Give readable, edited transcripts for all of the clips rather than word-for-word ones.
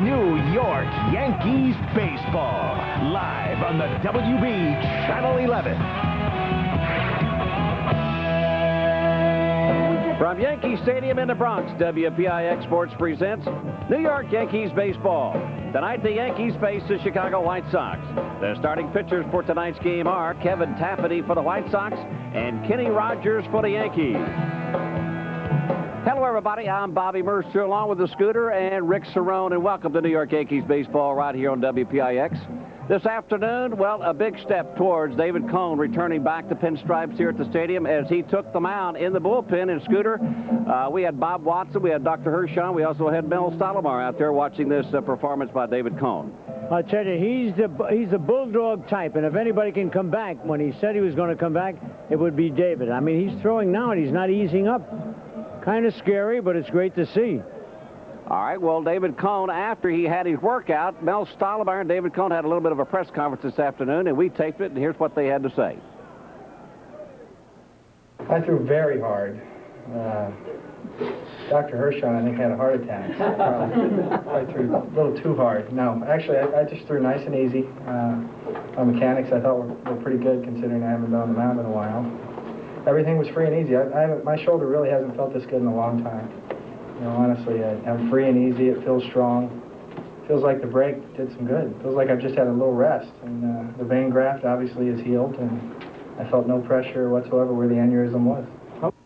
New York Yankees baseball, live on the WB Channel 11. From Yankee Stadium in the Bronx, WPIX Sports presents New York Yankees baseball. Tonight, the Yankees face the Chicago White Sox. The starting pitchers for tonight's game are Kevin Tapani for the White Sox and Kenny Rogers for the Yankees. Hello, everybody. I'm Bobby Mercer, along with the Scooter and Rick Cerrone, and welcome to New York Yankees baseball right here on WPIX. This afternoon, well, a big step towards David Cone returning back to pinstripes here at the stadium as he took the mound in the bullpen. And Scooter, we had Bob Watson, we had Dr. Hershon, we also had Mel Stottlemyre out there watching this performance by David Cone. I tell you, he's the bulldog type, and if anybody can come back, when he said he was going to come back, it would be David. I mean, he's throwing now, and he's not easing up. Kind of scary, but it's great to see. All right, well, David Cone, after he had his workout, Mel Stottlemyre and David Cone had a little bit of a press conference this afternoon, and we taped it, and here's what they had to say. I threw very hard. Dr. Hershon, I think, had a heart attack. I threw a little too hard. No, actually, I just threw nice and easy. My mechanics, I thought, were pretty good, considering I haven't been on the mound in a while. Everything was free and easy. My shoulder really hasn't felt this good in a long time. You know, honestly, I'm free and easy. It feels strong. Feels like the break did some good. Feels like I've just had a little rest. And the vein graft obviously is healed, and I felt no pressure whatsoever where the aneurysm was.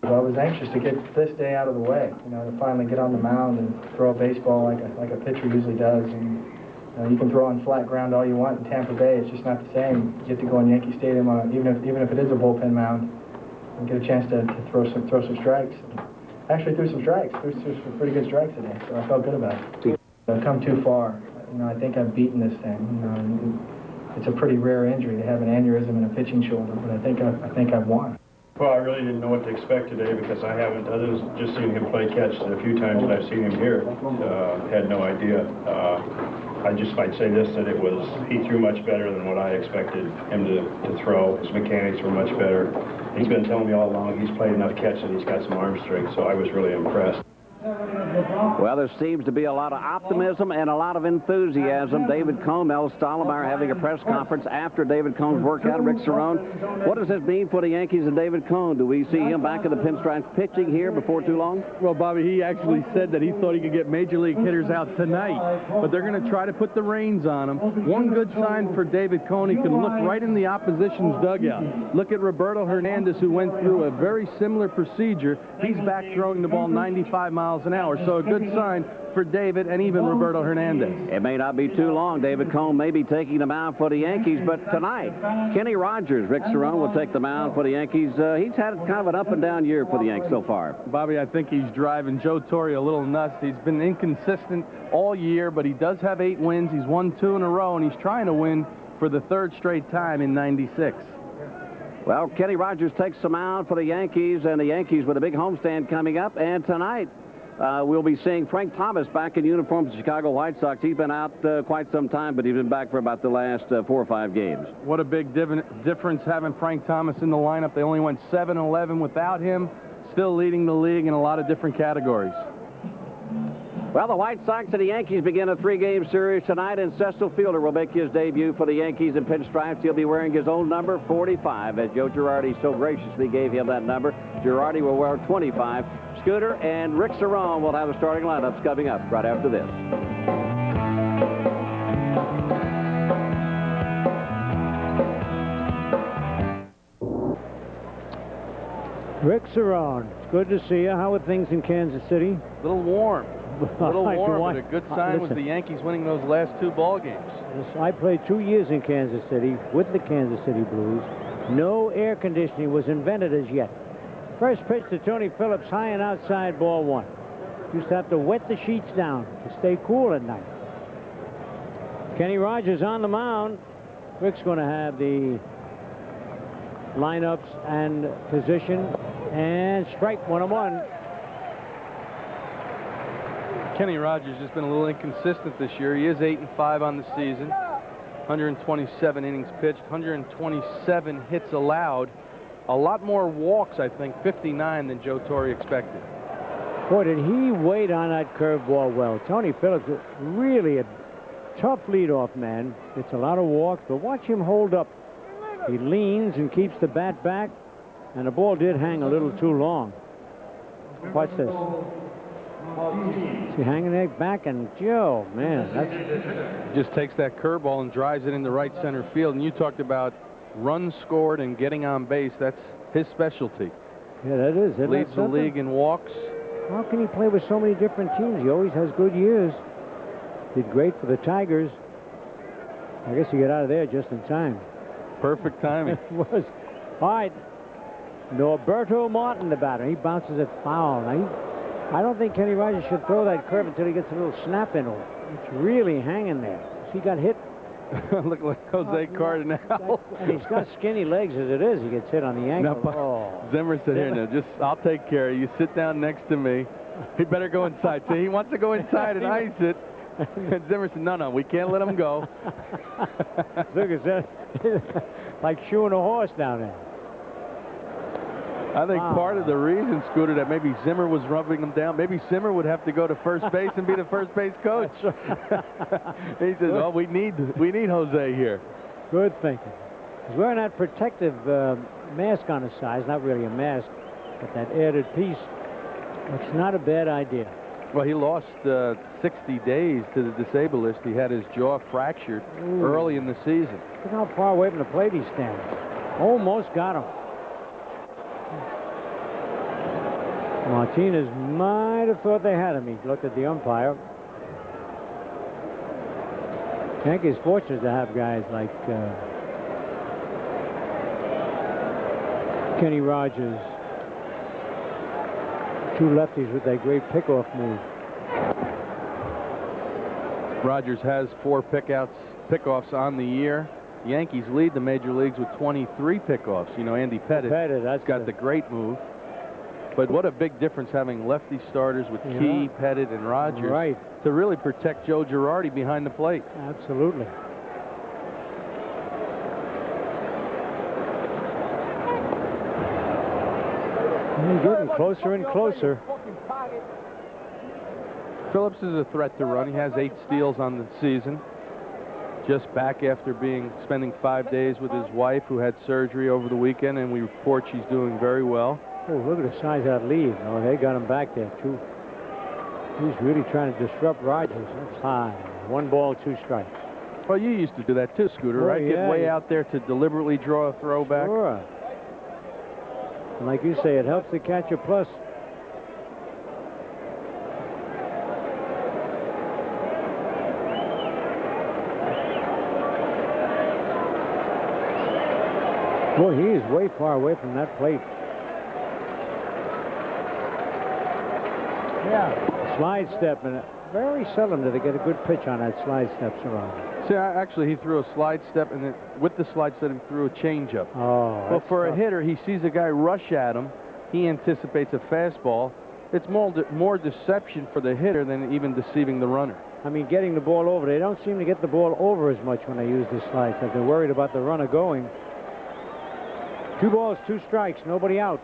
I was anxious to get this day out of the way, you know, to finally get on the mound and throw a baseball like a pitcher usually does. And you can throw on flat ground all you want in Tampa Bay. It's just not the same. You get to go in Yankee Stadium, even if it is a bullpen mound, and get a chance to throw some strikes. I actually threw some strikes. Threw some pretty good strikes today, so I felt good about it. I've come too far. You know, I think I've beaten this thing. You know, it's a pretty rare injury to have an aneurysm in a pitching shoulder, but I think I've won. Well, I really didn't know what to expect today because I haven't, other than just seeing him play catch the few times that I've seen him here, had no idea. I just might say this, that he threw much better than what I expected him to throw. His mechanics were much better. He's been telling me all along he's played enough catch and he's got some arm strength, so I was really impressed. Well, there seems to be a lot of optimism and a lot of enthusiasm. David Cone, Mel Stottlemyre having a press conference after David Cone's workout. Rick Cerrone, what does this mean for the Yankees and David Cone? Do we see him back in the pinstripes pitching here before too long? Well, Bobby, he actually said that he thought he could get major league hitters out tonight, but they're going to try to put the reins on him. One good sign for David Cone, he can look right in the opposition's dugout. Look at Roberto Hernandez, who went through a very similar procedure. He's back throwing the ball 95 miles an hour, so a good sign for David and even Roberto Hernandez. It may not be too long. David Cone may be taking the mound for the Yankees, but tonight, Kenny Rogers, Rick Cerrone, will take the mound for the Yankees. He's had kind of an up-and-down year for the Yankees so far. Bobby, I think he's driving Joe Torre a little nuts. He's been inconsistent all year, but he does have 8 wins. He's won 2 in a row, and he's trying to win for the 3rd straight time in '96. Well, Kenny Rogers takes the mound for the Yankees, and the Yankees with a big homestand coming up, and tonight, we'll be seeing Frank Thomas back in uniform for the Chicago White Sox. He's been out quite some time, but he's been back for about the last 4 or 5 games. What a big difference having Frank Thomas in the lineup. They only went 7-11 without him, still leading the league in a lot of different categories. Well, the White Sox and the Yankees begin a 3-game series tonight, and Cecil Fielder will make his debut for the Yankees in pinstripes. He'll be wearing his own number, 45, as Joe Girardi so graciously gave him that number. Girardi will wear 25. Scooter and Rick Cerrone will have the starting lineups coming up right after this. Rick Cerrone, it's good to see you. How are things in Kansas City? A little warm. A little warm, but a good sign was the Yankees winning those last 2 ball games. I played 2 years in Kansas City with the Kansas City Blues. No air conditioning was invented as yet. First pitch to Tony Phillips, high and outside, ball 1. Used to have to wet the sheets down to stay cool at night. Kenny Rogers on the mound. Rick's going to have the lineups and position, and strike 1-1. Kenny Rogers has been a little inconsistent this year. He is 8-5 on the season. 127 innings pitched, 127 hits allowed. A lot more walks, I think, 59 than Joe Torre expected. Boy, did he wait on that curveball well. Tony Phillips, really a tough leadoff man. It's a lot of walks, but watch him hold up. He leans and keeps the bat back, and the ball did hang a little too long. Watch this. See, hanging it back, and Joe, man, that's... Just takes that curveball and drives it into right center field. And you talked about runs scored and getting on base. That's his specialty. Yeah, that is. Isn't Leads that the something? league in walks. How can he play with so many different teams? He always has good years. Did great for the Tigers. I guess he got out of there just in time. Perfect timing. It was. All right. Norberto Martin, the batter. He bounces it foul. Now, I don't think Kenny Rogers should throw that curve until he gets a little snap into it. It's really hanging there. He got hit. Look like Jose Cardinal. And he's got skinny legs as it is. He gets hit on the ankle. No, Zimmer said, here, now, I'll take care of you. Sit down next to me. He better go inside. See, he wants to go inside and ice it. And Zimmer said, no, we can't let him go. Look, it's like shoeing a horse down there. I think part of the reason, Scooter, that maybe Zimmer was rubbing him down, maybe Zimmer would have to go to first base and be the first base coach. He says, oh, we need Jose here. Good thinking. He's wearing that protective mask on his side. It's not really a mask, but that added piece. It's not a bad idea. Well, he lost 60 days to the disabled list. He had his jaw fractured early in the season. Look how far away from the plate he stands. Almost got him. Martinez might have thought they had him. He looked at the umpire. Yankees fortunate to have guys like Kenny Rogers. Two lefties with that great pickoff move. Rogers has 4 pickoffs on the year. The Yankees lead the major leagues with 23 pickoffs. You know, Andy Pettit that's got the great move. But what a big difference having lefty starters with Key, Pettit, and Rogers to really protect Joe Girardi behind the plate. Absolutely. And getting closer and closer. Phillips is a threat to run. He has 8 steals on the season. Just back after spending 5 days with his wife, who had surgery over the weekend, and we report she's doing very well. Oh, look at the size of that lead. Oh, they got him back there, too. He's really trying to disrupt Rogers. That's high. 1 ball, 2 strikes. Well, you used to do that, too, Scooter, right? Yeah, Get way out there to deliberately draw a throwback. Sure. And like you say, it helps the catcher plus. Boy, he is way far away from that plate. Yeah. Slide step, and very seldom do they get a good pitch on that slide step, Sarah. See, actually, he threw a slide step, and with the slide step, he threw a changeup. Oh, well, for a hitter, he sees a guy rush at him. He anticipates a fastball. It's more deception for the hitter than even deceiving the runner. I mean, getting the ball over. They don't seem to get the ball over as much when they use the slide step. They're worried about the runner going. 2 balls, 2 strikes, nobody out.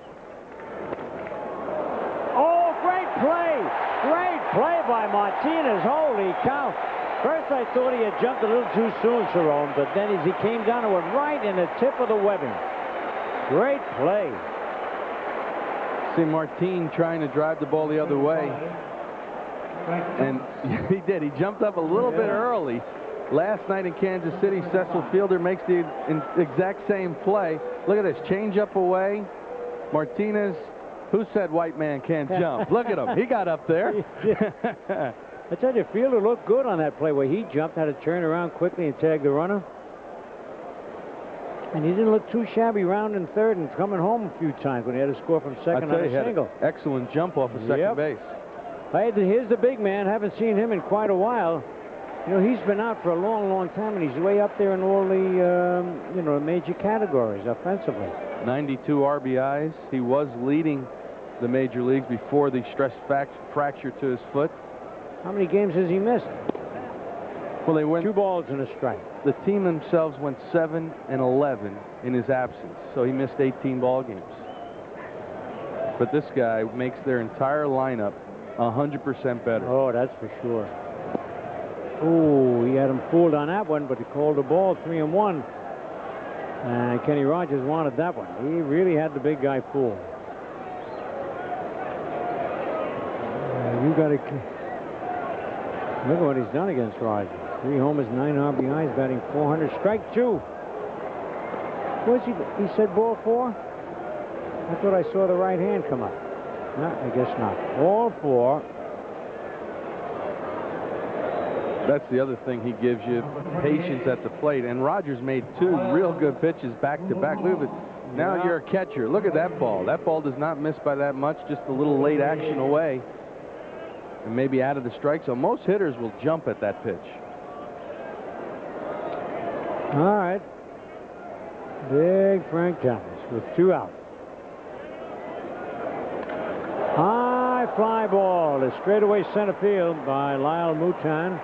Oh, great play! Great play by Martinez. Holy cow. First, I thought he had jumped a little too soon, Cerrone, but then as he came down to it right in the tip of the webbing. Great play. See Martin trying to drive the ball the other way. And he did. He jumped up a little bit early. Last night in Kansas City, Cecil Fielder makes the exact same play. Look at this, change up away. Martinez, who said white man can't jump? Look at him, he got up there. I tell you, Fielder looked good on that play where he jumped, had to turn around quickly and tag the runner. And he didn't look too shabby rounding third and coming home a few times when he had to score from second on a single. Excellent jump off of second base. Hey, here's the big man. Haven't seen him in quite a while. You know, he's been out for a long, long time, and he's way up there in all the, you know, major categories offensively. 92 RBIs. He was leading the major leagues before the stress fracture to his foot. How many games has he missed? Well, they went 2 balls and a strike. The team themselves went 7-11 in his absence, so he missed 18 ball games. but this guy makes their entire lineup 100% better. Oh, that's for sure. Oh, he had him fooled on that one, but he called the ball 3-1. And Kenny Rogers wanted that one. He really had the big guy fooled. You got to look at what he's done against Rogers. 3 homers, 9 RBIs, batting .400. Strike 2. What's he said ball 4? I thought I saw the right hand come up. No, I guess not. Ball 4. That's the other thing he gives you, patience at the plate. And Rogers made 2 real good pitches back to back. Look at it. Now you're a catcher. Look at that ball. That ball does not miss by that much, just a little late action away. And maybe out of the strike zone. Most hitters will jump at that pitch. All right. Big Frank Thomas with 2 out. High fly ball to straightaway center field by Lyle Mouton.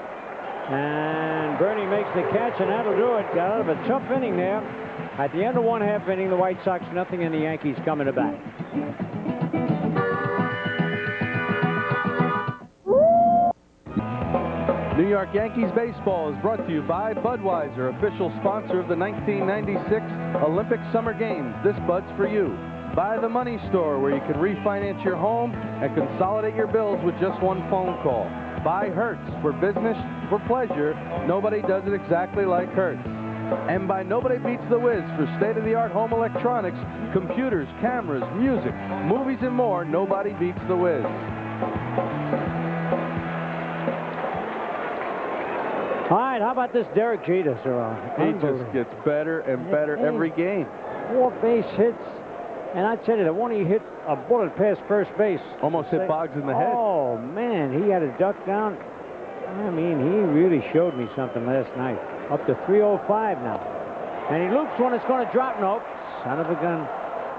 And Bernie makes the catch, and that'll do it. Got out of a tough inning there. At the end of 1/2 inning, the White Sox nothing, and the Yankees coming to bat. New York Yankees baseball is brought to you by Budweiser, official sponsor of the 1996 Olympic Summer Games. This Bud's for you. By the Money Store, where you can refinance your home and consolidate your bills with just one phone call. By Hertz, for business, for pleasure. Nobody does it exactly like Hertz. And by Nobody Beats the Wiz, for state-of-the-art home electronics, computers, cameras, music, movies, and more. Nobody beats the Wiz. All right, how about this Derek Jeter, sir? He just gets better and better every game. 4 base hits. And I tell you, the one he hit a bullet past first base. Almost hit Boggs in the head. Oh, man, he had to duck down. I mean, he really showed me something last night. Up to 305 now. And he loops one, it's going to drop. Nope. Son of a gun.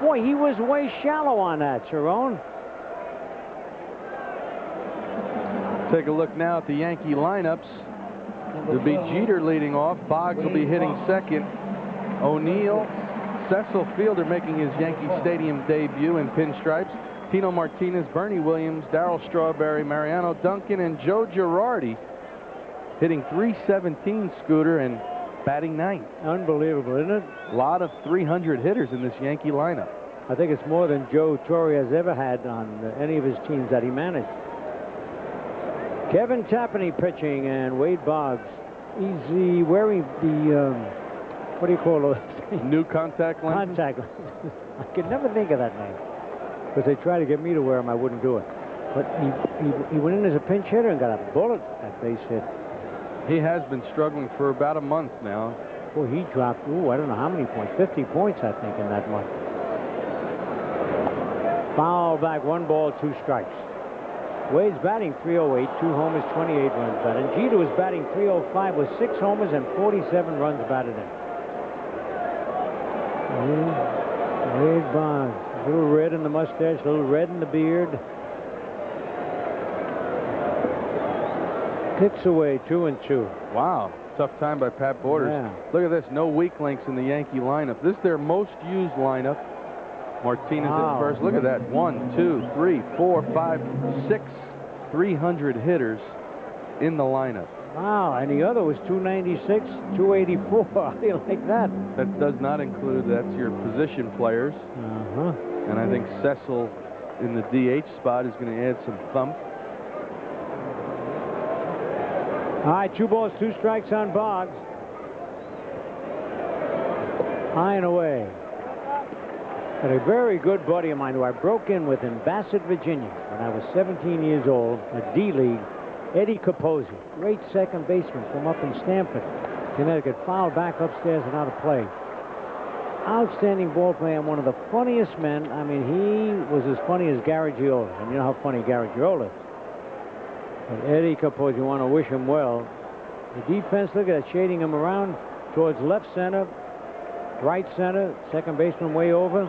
Boy, he was way shallow on that, Sharon. Take a look now at the Yankee lineups. It'll be Jeter leading off. Boggs will be hitting second. O'Neill, Cecil Fielder making his Yankee Stadium debut in pinstripes. Tino Martinez, Bernie Williams, Darryl Strawberry, Mariano Duncan, and Joe Girardi hitting .317, Scooter, and batting 9th. Unbelievable, isn't it? A lot of 300 hitters in this Yankee lineup. I think it's more than Joe Torre has ever had on any of his teams that he managed. Kevin Tapani pitching, and Wade Boggs. He's wearing the, what do you call those? New contact lenses? Contact lenses. I could never think of that name. Because they tried to get me to wear them, I wouldn't do it. But he went in as a pinch hitter and got a bullet at base hit. He has been struggling for about a month now. Boy, he dropped, I don't know how many points. 50 points, I think, in that month. Foul back, 1 ball, 2 strikes. Wade's batting .308, 2 homers, 28 runs batted. Jeter was batting .305 with 6 homers and 47 runs batted in. Wade Boggs, a little red in the mustache, a little red in the beard. Picks away 2-2. Wow, tough time by Pat Borders. Yeah. Look at this, no weak links in the Yankee lineup. This is their most used lineup. Martinez at first. Look at that. 1, 2, 3, 4, 5, 6 300 hitters in the lineup. Wow, and the other was 296, 284. How do you like that? That does not include, that's your position players. And I think Cecil in the DH spot is going to add some thump. All right, 2 balls, 2 strikes on Boggs. High and away. But a very good buddy of mine who I broke in with in Bassett, Virginia, when I was 17 years old, a D-League, Eddie Capozzi, great second baseman from up in Stamford, Connecticut, fouled back upstairs and out of play. Outstanding ball player and one of the funniest men. I mean, he was as funny as Gary Giola, and you know how funny Gary Giola is. But Eddie Capozzi, you want to wish him well. The defense, look at it, shading him around towards left center, right center, second baseman way over.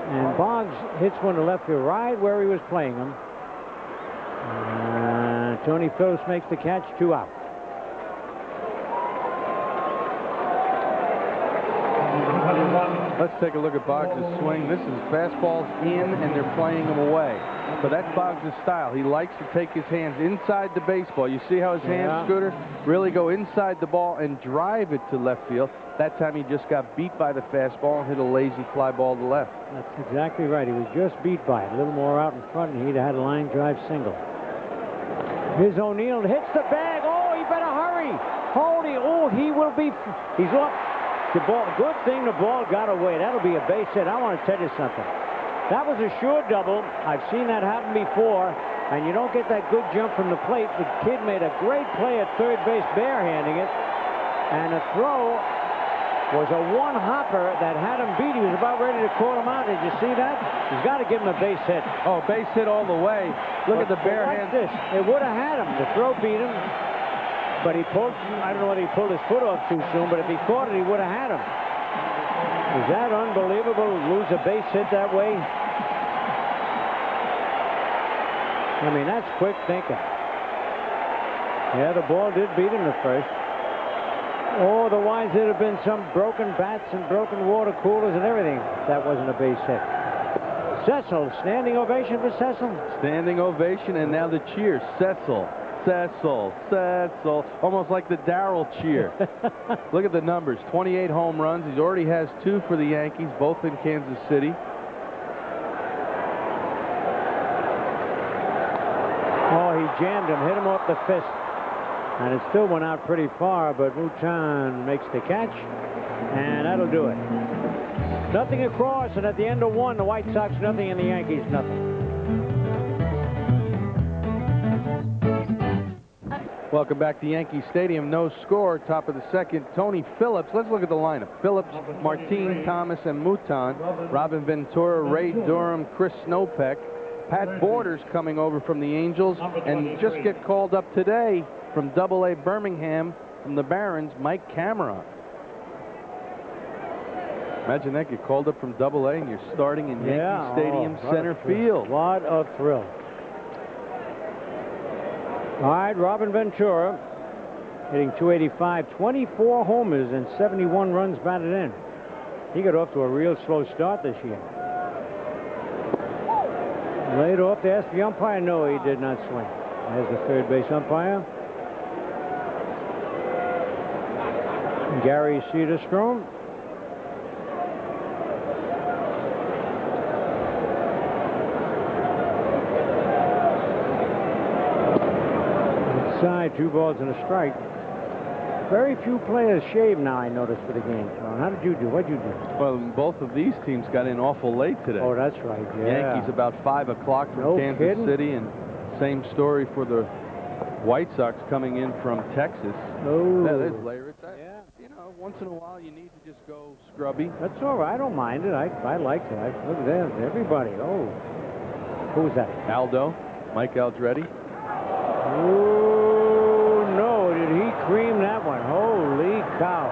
And Boggs hits one to left field right where he was playing him. Tony Phillips makes the catch, 2 out. Let's take a look at Boggs' swing. This is fastballs in, and they're playing them away. So that's Boggs' style. He likes to take his hands inside the baseball. You see how his hands, Scooter, really go inside the ball and drive it to left field. That time he just got beat by the fastball and hit a lazy fly ball to left. That's exactly right. He was just beat by it. A little more out in front, and he'd have had a line drive single. Here's O'Neill. Hits the bag. Oh, he better hurry. Holy, oh, he will be. He's off. The ball, good thing the ball got away. That'll be a base hit. I want to tell you something. That was a sure double. I've seen that happen before, and you don't get that good jump from the plate. The kid made a great play at third base, barehanding it, and the throw was a one-hopper that had him beat. He was about ready to call him out. Did you see that? He's got to give him a base hit. Oh, base hit all the way. Look at the bare hand. This. It would have had him. The throw beat him. But he pulled, I don't know whether he pulled his foot off too soon, but if he caught it, he would have had him. Is that unbelievable? Lose a base hit that way? I mean, that's quick thinking. Yeah, the ball did beat him at first. Oh, otherwise there'd have been some broken bats and broken water coolers and everything. That wasn't a base hit. Cecil, standing ovation for Cecil. Standing ovation, and now the cheer. Cecil. Cecil, Cecil, almost like the Darryl cheer. Look at the numbers, 28 home runs. He already has 2 for the Yankees, both in Kansas City. Oh, he jammed him, hit him off the fist. And it still went out pretty far, but Mouton makes the catch, and that'll do it. Nothing across, and at the end of 1, the White Sox nothing and the Yankees nothing. Welcome back to Yankee Stadium. No score, top of the second. Tony Phillips. Let's look at the lineup. Phillips, Martin, Thomas, and Mouton. Robin Ventura, Ray Durham, Chris Snopek. Pat Borders coming over from the Angels, and just get called up today from Double-A Birmingham from the Barons, Mike Cameron. Imagine that, get called up from Double-A and you're starting in Yankee Stadium center field. What a thrill. All right, Robin Ventura hitting .285, 24 homers and 71 runs batted in. He got off to a real slow start this year. Laid off, they asked the umpire. No, he did not swing. There's the third base umpire. Gary Cederstrom. Inside, 2 balls and a strike. Very few players shave now, I noticed, for the game. How did you do? What did you do? Well, both of these teams got in awful late today. Oh, that's right, yeah. Yankees about 5 o'clock from Kansas City, and same story for the White Sox coming in from Texas. Oh. Yeah, there's Larry. Yeah. You know, once in a while you need to just go scrubby. That's all right. I don't mind it. I like it. Look at that. Everybody. Oh. Who was that? Aldo. Mike Aldretti. Oh, no. Did he cream that one? Holy cow.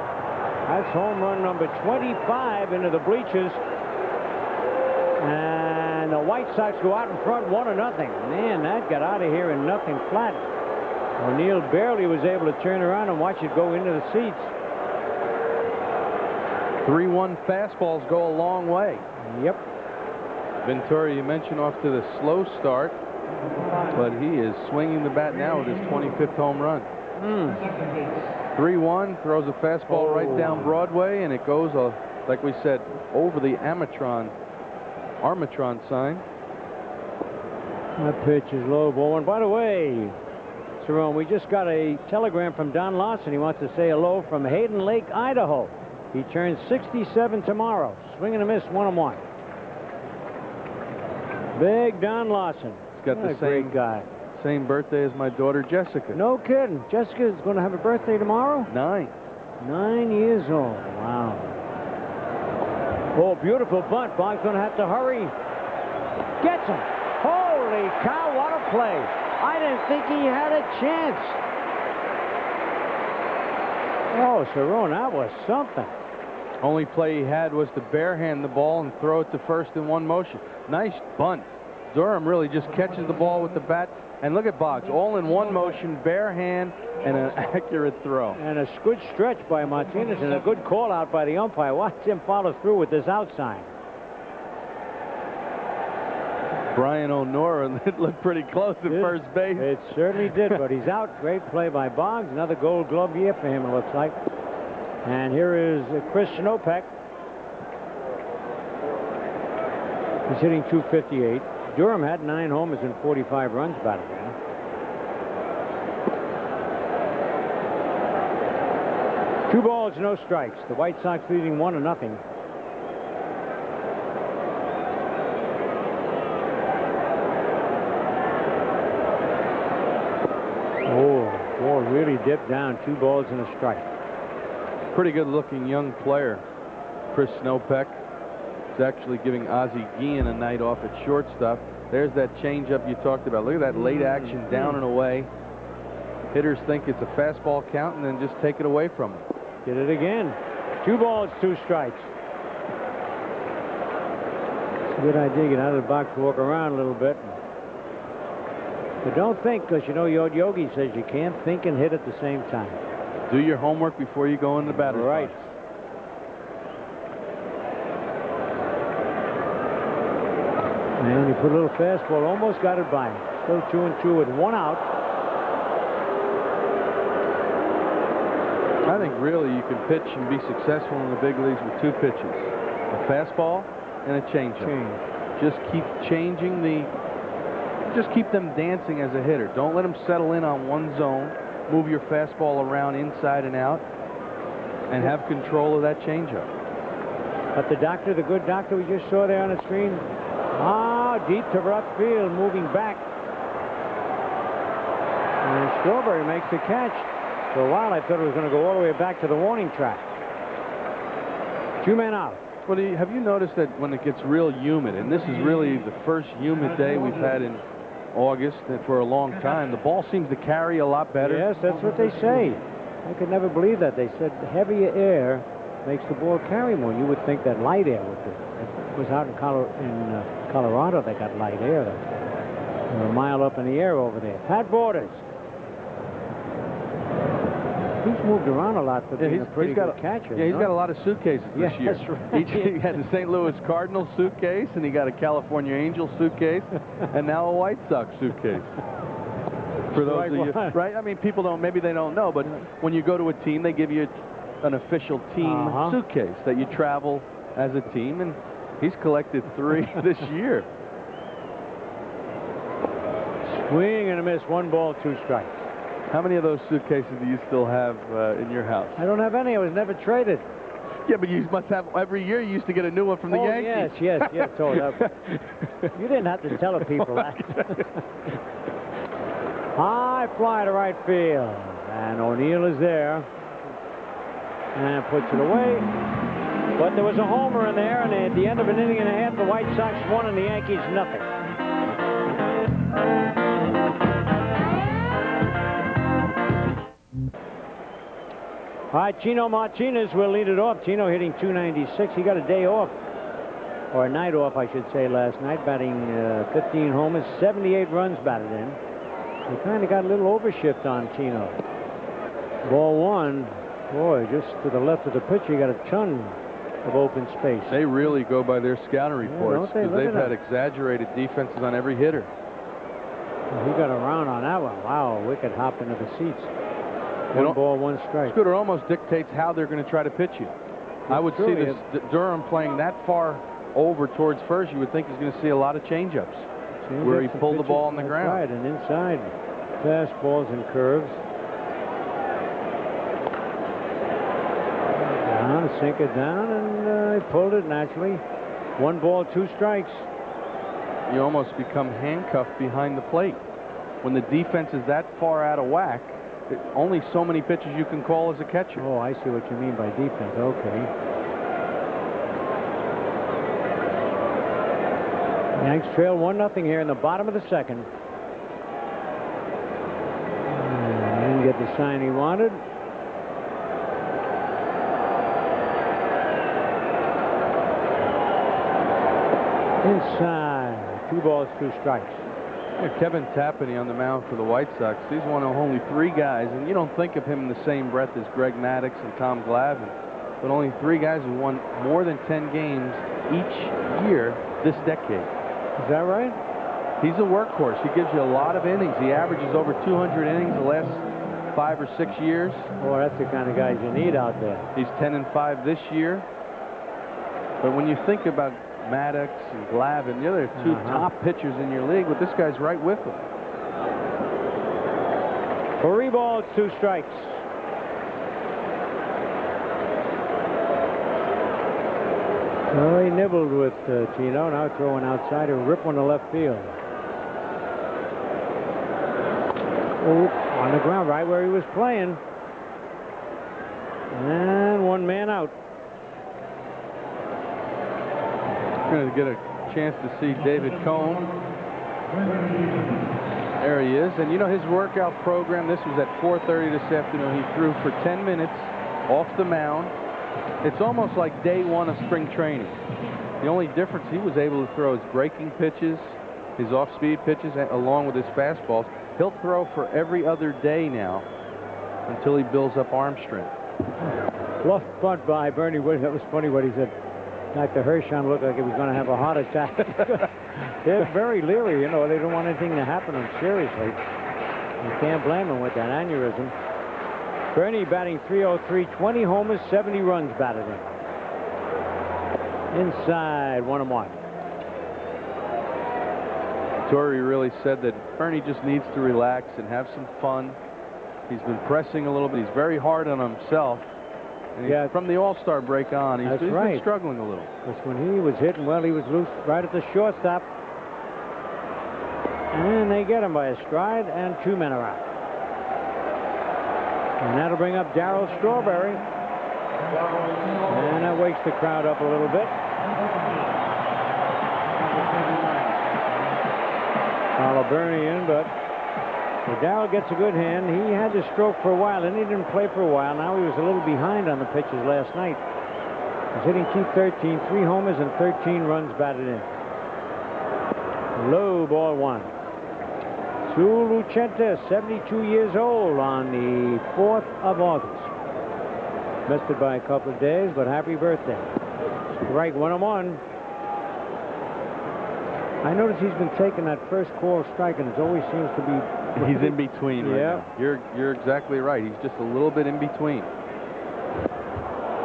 That's home run number 25 into the bleachers. And the White Sox go out in front 1-0. Man, that got out of here in nothing flat. O'Neill barely was able to turn around and watch it go into the seats. 3-1 fastballs go a long way. Yep. Ventura, you mentioned off to the slow start, but he is swinging the bat now with his 25th home run. 3-1, throws a fastball right down Broadway, and it goes, like we said, over the Armatron sign. That pitch is low, ball. And by the way, Cerrone, we just got a telegram from Don Larson. He wants to say hello from Hayden Lake, Idaho. He turns 67 tomorrow. Swing and a miss, 1-1. Big Don Larson. He's got the great guy. Same birthday as my daughter Jessica. No kidding. Jessica is going to have a birthday tomorrow? 9. 9 years old. Wow. Oh, beautiful bunt. Boggs going to have to hurry. Gets him. Holy cow, what a play. I didn't think he had a chance. Oh, Cerrone, that was something. Only play he had was to barehand the ball and throw it to first in one motion. Nice bunt. Durham really just catches the ball with the bat. And look at Boggs, all in one motion, bare hand, and an accurate throw. And a good stretch by Martinez and a good call out by the umpire. Watch him follow through with this out sign. Brian O'Nora looked pretty close at first base. It certainly did, but he's out. Great play by Boggs. Another Gold Glove year for him, it looks like. And here is Chris Snopek. He's hitting .258. Durham had 9 homers and 45 runs batted in. Two balls, no strikes. The White Sox leading 1-0. Oh, ball really dipped down. 2 balls and a strike. Pretty good-looking young player, Chris Snopek. He's actually giving Ozzie Guillen a night off at shortstop. There's that changeup you talked about. Look at that late action down and away. Hitters think it's a fastball count and then just take it away from them. Did it again. 2 balls, 2 strikes. It's a good idea. Get out of the box, walk around a little bit. But don't think, because you know Yogi says you can't think and hit at the same time. Do your homework before you go in the batter's right. box. And he put a little fastball, almost got it by him. Still 2-2 with 1 out. I think really you can pitch and be successful in the big leagues with 2 pitches. A fastball and a changeup. Just keep changing just keep them dancing as a hitter. Don't let them settle in on one zone. Move your fastball around inside and out and have control of that changeup. But the doctor, the good doctor we just saw there on the screen, deep to left field, moving back. And Strawberry makes the catch. For a while, I thought it was going to go all the way back to the warning track. 2 men out. Well, have you noticed that when it gets real humid, and this is really the first humid day we've had in August for a long time, the ball seems to carry a lot better? Yes, that's what they say. I could never believe that. They said heavier air makes the ball carry more. You would think that light air would do. It was out in Colorado they got light air. They were a mile up in the air over there. Pat Borders. He's moved around a lot for being a pretty good catcher. Yeah, he's got a lot of suitcases this year. That's right. He had the St. Louis Cardinals suitcase, and he got a California Angels suitcase, and now a White Sox suitcase. For those of you, right? I mean, people don't, maybe they don't know, but when you go to a team, they give you an official team suitcase that you travel as a team, and he's collected 3 this year. Swing and a miss. 1 ball, 2 strikes. How many of those suitcases do you still have in your house? I don't have any. I was never traded. Yeah, but you must have, every year you used to get a new one from the Yankees. Yes. You didn't have to tell the people that. High fly to right field. And O'Neill is there. And puts it away. But there was a homer in there, and at the end of an inning and a half, the White Sox won and the Yankees nothing. All right, Chino Martinez will lead it off. Chino hitting .296. He got a day off, or a night off, I should say, last night, batting 15 homers, 78 runs batted in. He kind of got a little overshift on Chino. Ball 1, boy, just to the left of the pitcher, you got a ton of open space. They really go by their scouting reports because they've had exaggerated defenses on every hitter. He got around on that one. Wow, wicked hop into the seats. 1 ball, 1 strike. Scooter almost dictates how they're going to try to pitch you. I would see this Durham playing that far over towards first. You would think he's going to see a lot of changeups where he pulled the ball on the ground. Right, and inside fastballs and curves. Down, sink it down, and he pulled it naturally. 1 ball, 2 strikes. You almost become handcuffed behind the plate. When the defense is that far out of whack, only so many pitches you can call as a catcher. Oh, I see what you mean by defense. Okay. Yanks trail 1-0 here in the bottom of the second. And didn't get the sign he wanted. Inside. 2 balls, 2 strikes. Yeah, Kevin Tapani on the mound for the White Sox. He's one of only 3 guys, and you don't think of him in the same breath as Greg Maddux and Tom Glavine, but only 3 guys who won more than 10 games each year this decade. Is that right? He's a workhorse. He gives you a lot of innings. He averages over 200 innings the last 5 or 6 years. Boy, that's the kind of guys you need out there. He's 10-5 this year. But when you think about Maddux and Glavine, the other 2 top pitchers in your league, but this guy's right with them. 3 balls, 2 strikes. Well, he nibbled with Tino, now throwing outside, a rip one to left field. Oh, on the ground, right where he was playing. And 1 man out. Going to get a chance to see David Cohn. There he is. And you know his workout program, this was at 4:30 this afternoon. He threw for 10 minutes off the mound. It's almost like day 1 of spring training. The only difference, he was able to throw his breaking pitches, his off-speed pitches, along with his fastballs. He'll throw for every other day now until he builds up arm strength. Bluff bunt by Bernie Williams. That was funny what he said. Dr. Hershon looked like he was going to have a heart attack. They're very leery, you know. They don't want anything to happen to him seriously. You can't blame him with that aneurysm. Bernie batting .303, 20 homers, 70 runs batted in. Inside, 1-1. Torrey really said that Bernie just needs to relax and have some fun. He's been pressing a little bit. He's very hard on himself. And Yeah, from the All-Star break on, he's been struggling a little. Because when he was hitting well, he was loose right at the shortstop. And they get him by a stride, and 2 men are out. And that'll bring up Darryl Strawberry. And that wakes the crowd up a little bit. Follow Bernie in, but Darryl gets a good hand. He had the stroke for a while, and he didn't play for a while. Now he was a little behind on the pitches last night. He's hitting .213, 3 homers and 13 runs batted in. Low, ball 1. Sue Lucenta, 72 years old on the 4th of August. Missed it by a couple of days, but happy birthday. Strike 1-1. I notice he's been taking that first call strike, and it always seems to be... He's in between right now. You're exactly right. He's just a little bit in between.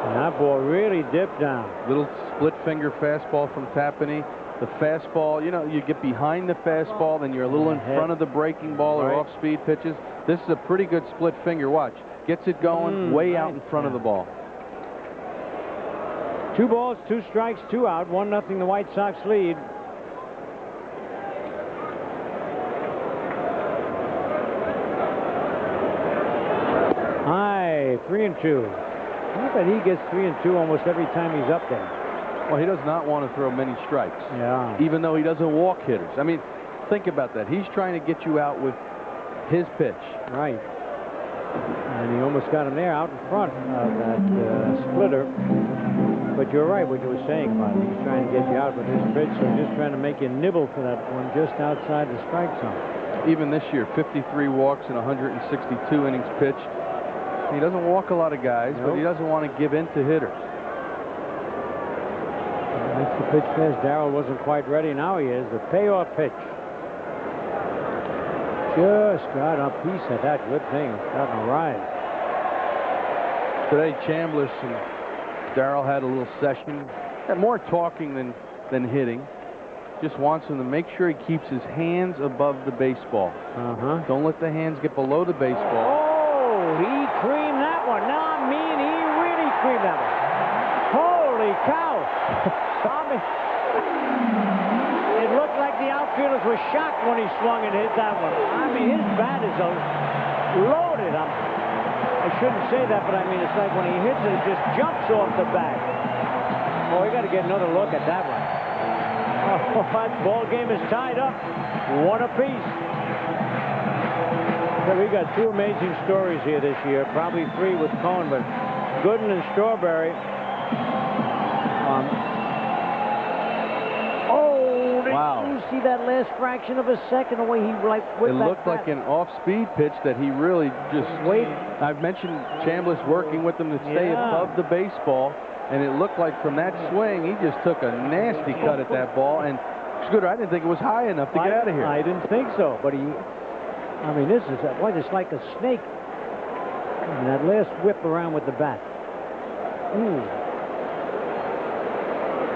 And that ball really dipped down. Little split finger fastball from Tapani. The fastball, you know, you get behind the fastball, then you're a little in front of the breaking ball or off-speed pitches. This is a pretty good split finger. Watch. Gets it going way out in front of the ball. 2 balls, 2 strikes, 2 out. 1-0 the White Sox lead. High, 3-2. I bet he gets 3-2 almost every time he's up there. Well, he does not want to throw many strikes. Yeah. Even though he doesn't walk hitters. I mean, think about that. He's trying to get you out with his pitch. Right. And he almost got him there out in front of that splitter. But you're right what you were saying about it. He's trying to get you out with his pitch, so he's just trying to make you nibble for that one just outside the strike zone. Even this year, 53 walks and 162 innings pitched. He doesn't walk a lot of guys, but he doesn't want to give in to hitters. That's the pitch fast. Darryl wasn't quite ready. Now he is. The payoff pitch. Just got a piece of that good thing. Got a rise. Today, Chambliss and Darryl had a little session. Had more talking than hitting. Just wants him to make sure he keeps his hands above the baseball. Don't let the hands get below the baseball. Oh, he creamed that one. No, I mean, he really creamed that one. Holy cow. It looked like the outfielders were shocked when he swung and hit that one. I mean, his bat is loaded. I shouldn't say that, but I mean, it's like when he hits it, it just jumps off the bat. Oh, we got to get another look at that one. Oh, that ball game is tied up. 1 apiece. So we got 2 amazing stories here this year. Probably 3 with Cohn, but Gooden and Strawberry. Wow. you see that last fraction of a second, the way he like It whipped that looked like bat? an off-speed pitch that he really just... Wait. I've mentioned Chambliss working with him to stay Yeah. above the baseball, and it looked like from that swing, he just took a nasty cut at that ball. And Scooter, I didn't think it was high enough to get out of here. I didn't think so, but he... I mean, this is... Boy, it's like a snake. And that last whip around with the bat. Ooh.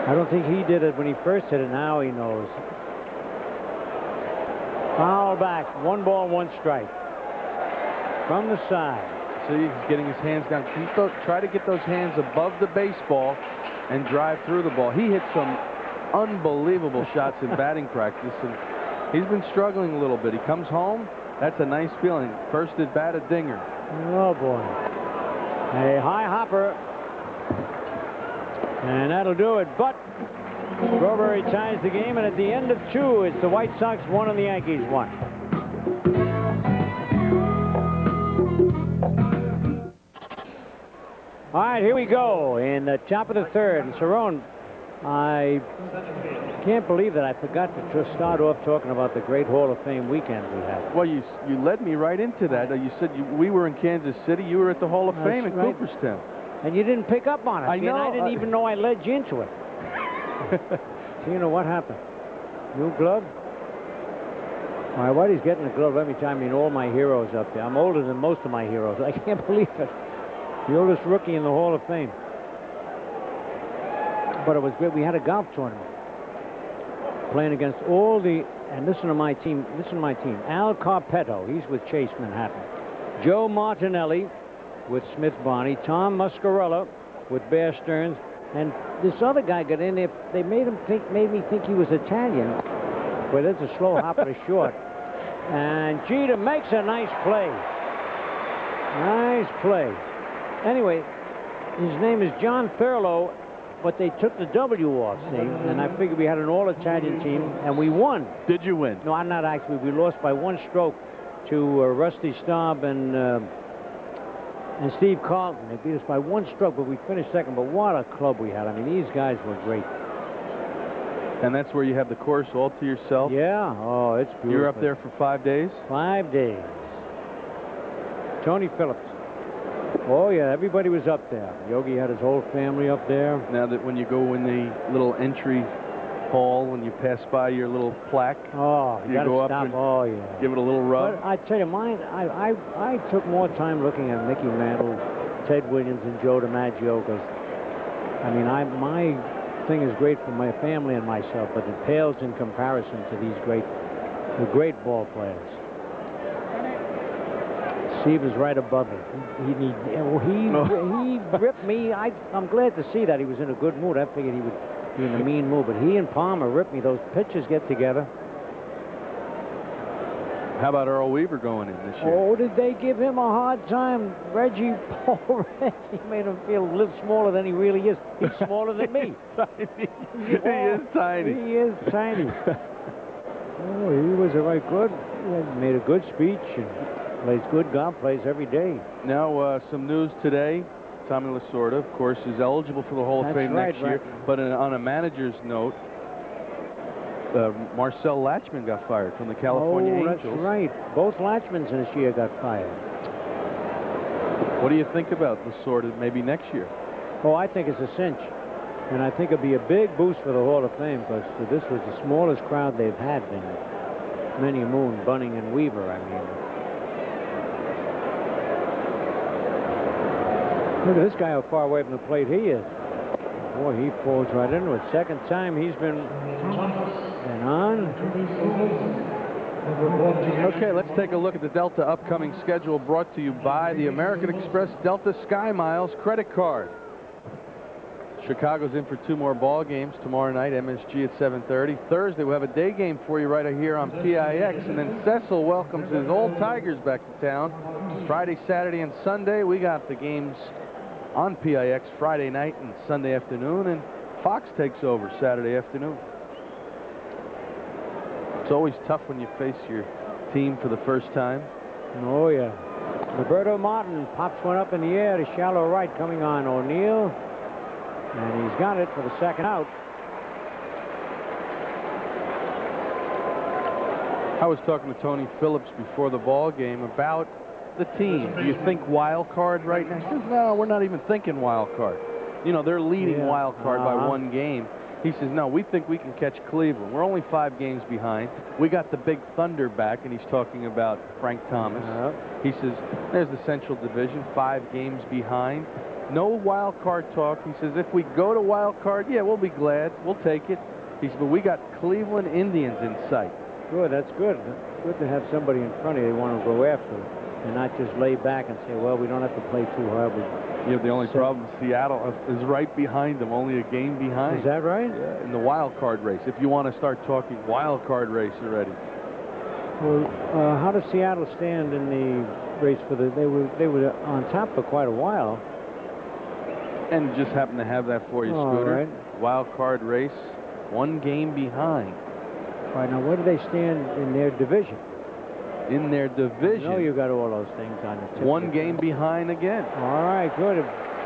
I don't think he did it when he first hit it. Now he knows. Foul back. 1 ball, 1 strike. From the side. See, he's getting his hands down. Try to get those hands above the baseball and drive through the ball. He hit some unbelievable shots in batting practice, and he's been struggling a little bit. He comes home. That's a nice feeling. First at bat, a dinger. Oh, boy. A high hopper. And that'll do it. But Strawberry ties the game, and at the end of 2, it's the White Sox 1 and the Yankees 1. All right, here we go in the top of the 3rd. And Cerrone, I can't believe that I forgot to just start off talking about the great Hall of Fame weekend we had. Well, you led me right into that. You said we were in Kansas City. You were at the Hall of Fame in Cooperstown. And you didn't pick up on it. I know. I didn't even know I led you into it. So you know what happened? New glove? My buddy's getting a glove every time. I mean, all my heroes up there. I'm older than most of my heroes. I can't believe it. The oldest rookie in the Hall of Fame. But it was great. We had a golf tournament. Playing against all the... And listen to my team. Listen to my team. Al Carpetto. He's with Chase Manhattan. Joe Martinelli with Smith Barney. Tom Muscarella with Bear Stearns. And this other guy got in there. They made me think he was Italian. Well, there's a slow hopper to short. And Jeter makes a nice play. Nice play. Anyway, his name is John Thurlow, but they took the W off, see? And I figured we had an all-Italian team, and we won. Did you win? No, I'm not actually. We lost by 1 stroke to Rusty Staub and Steve Carlton. They beat us by 1 stroke, but we finished second. But what a club we had. I mean, these guys were great. And that's where you have the course all to yourself? Yeah. Oh, it's beautiful. You were up there for 5 days? 5 days. Tony Phillips. Oh, yeah, everybody was up there. Yogi had his whole family up there. Now that when you go in the little entry hall, when you pass by your little plaque, oh, you go up stop. and oh, yeah. give it a little rub? But I tell you, mine, I took more time looking at Mickey Mantle, Ted Williams, and Joe DiMaggio, because, I mean, my thing is great for my family and myself, but it pales in comparison to these the great ball players. Steve is right above it. He ripped me. I'm glad to see that he was in a good mood. I figured he would be in a mean mood, but he and Palmer ripped me. Those pitchers get together. How about Earl Weaver going in this year? Oh, did they give him a hard time? Paul Reggie made him feel a little smaller than he really is. He's smaller than me. He is tiny. He is tiny. Oh, he was very good. He made a good speech and plays good golf, plays every day. Now, some news today. Tommy Lasorda, of course, is eligible for the Hall of Fame next year. But on a manager's note, Marcel Latchman got fired from the California Angels. That's right. Both Latchmans this year got fired. What do you think about Lasorda maybe next year? Oh, I think it's a cinch. And I think it'll be a big boost for the Hall of Fame, because this was the smallest crowd they've had in many a moon. Bunning and Weaver, I mean. Look at this guy, how far away from the plate he is. Boy, he falls right into it. Second time he's been on. Okay, let's take a look at the Delta upcoming schedule, brought to you by the American Express Delta Sky Miles credit card. Chicago's in for 2 more ball games tomorrow night, MSG at 7:30. Thursday, we'll have a day game for you right here on PIX. And then Cecil welcomes his old Tigers back to town. Friday, Saturday, and Sunday, we got the games on PIX Friday night and Sunday afternoon, and Fox takes over Saturday afternoon. It's always tough when you face your team for the first time. Oh, yeah. Roberto Martin pops one up in the air to shallow right, coming on O'Neill. And he's got it for the second out. I was talking to Tony Phillips before the ball game about the team. Do you think wild card right now? He says, no, we're not even thinking wild card. You know, they're leading wild card by 1 game. He says, no, we think we can catch Cleveland. We're only 5 games behind. We got the big Thunder back, and he's talking about Frank Thomas. He says, there's the Central Division, 5 games behind. No wild card talk. He says, if we go to wild card, yeah, we'll be glad. We'll take it. He says, but we got Cleveland Indians in sight. Good, that's good. Good to have somebody in front of you they want to go after and not just lay back and say, well, we don't have to play too hard. Yeah, the only problem, Seattle is right behind them, only a game behind. Is that right? Yeah, in the wild card race, if you want to start talking wild card race already. Well, how does Seattle stand in the race for the... They were on top for quite a while. And just happen to have that for you, Scooter. Right. Wild card race, 1 game behind. All right, now where do they stand in their division? In their division. No, you got all those things on the tip. 1 game behind again. All right, good.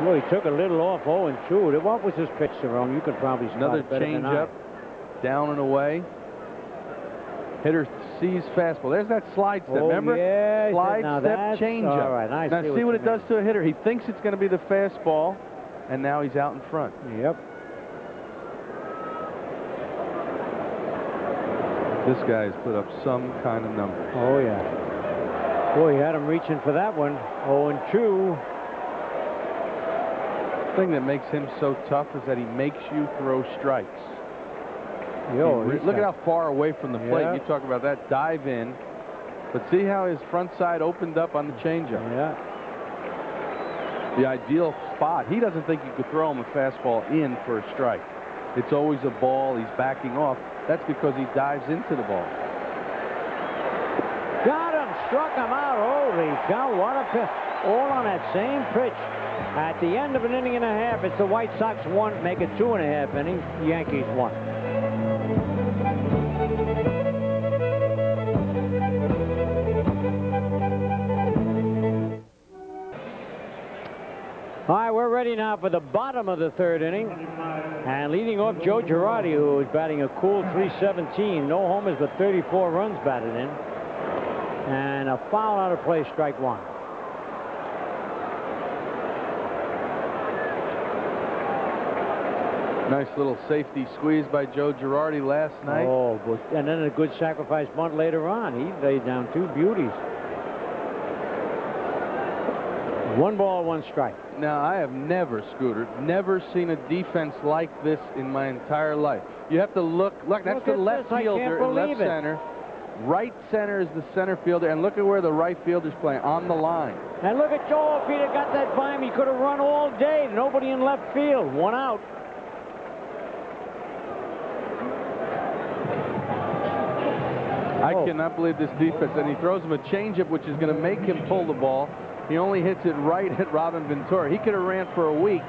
Well, he took a little off 0-2. What was his pitch, Jerome? You could probably spot Another it better than I. change-up, down and away. Hitter sees fastball. There's that slide step. Remember? Yeah, slide now step change-up. All right, now see what it does to a hitter. He thinks it's going to be the fastball, and now he's out in front. Yep. This guy's put up some kind of number. Oh, yeah. Boy, he had him reaching for that one. 0-2. The thing that makes him so tough is that he makes you throw strikes. Look at how far away from the plate. Yeah. You talk about that dive in. But see how his front side opened up on the changeup. Yeah. The ideal spot. He doesn't think you could throw him a fastball in for a strike. It's always a ball. He's backing off. That's because he dives into the ball. Got him. Struck him out. Holy cow. What a pitch. All on that same pitch. At the end of an inning and a half, it's the White Sox 1, make it 2.5 innings. Yankees 1. All right, we're ready now for the bottom of the 3rd inning. And leading off, Joe Girardi, who is batting a cool .317. No homers, but 34 runs batted in. And a foul out of play, strike 1. Nice little safety squeeze by Joe Girardi last night. Oh, and then a good sacrifice bunt later on. He laid down 2 beauties. 1 ball, 1 strike. Now, I have never, Scooter, never seen a defense like this in my entire life. You have to look, that's the left fielder and left center. Right center is the center fielder, and look at where the right fielder's playing, on the line. And look at Joel. If he'd have got that by him, he could have run all day. Nobody in left field. 1 out. I cannot believe this defense. And he throws him a changeup, which is going to make him pull the ball. He only hits it right at Robin Ventura. He could have ran for a week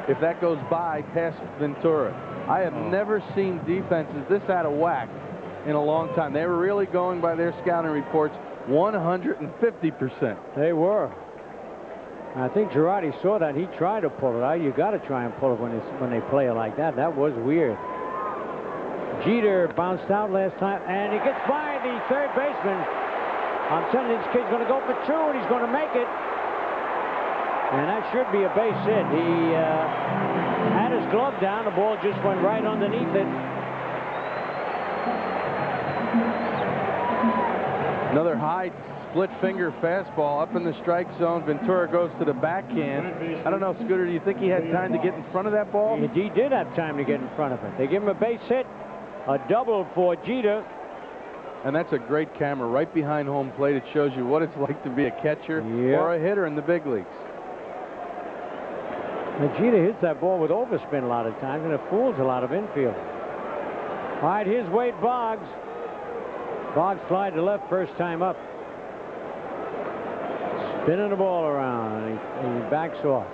if that goes by past Ventura. I have never seen defenses this out of whack in a long time. They were really going by their scouting reports 150%. They were. I think Girardi saw that. He tried to pull it out. You got to try and pull it when they play it like that. That was weird. Jeter bounced out last time, and he gets by the 3rd baseman. I'm telling you, this kid's going to go for 2, and he's going to make it. And that should be a base hit. He had his glove down. The ball just went right underneath it. Another high split finger fastball up in the strike zone. Ventura goes to the backhand. I don't know, Scooter, do you think he had time to get in front of that ball? He did have time to get in front of it. They give him a base hit. A double for Jeter. And that's a great camera right behind home plate. It shows you what it's like to be a catcher or a hitter in the big leagues. And Jeter hits that ball with overspin a lot of times, and it fools a lot of infield. All right, here's Wade Boggs. Boggs flied to left first time up. Spinning the ball around, and he backs off.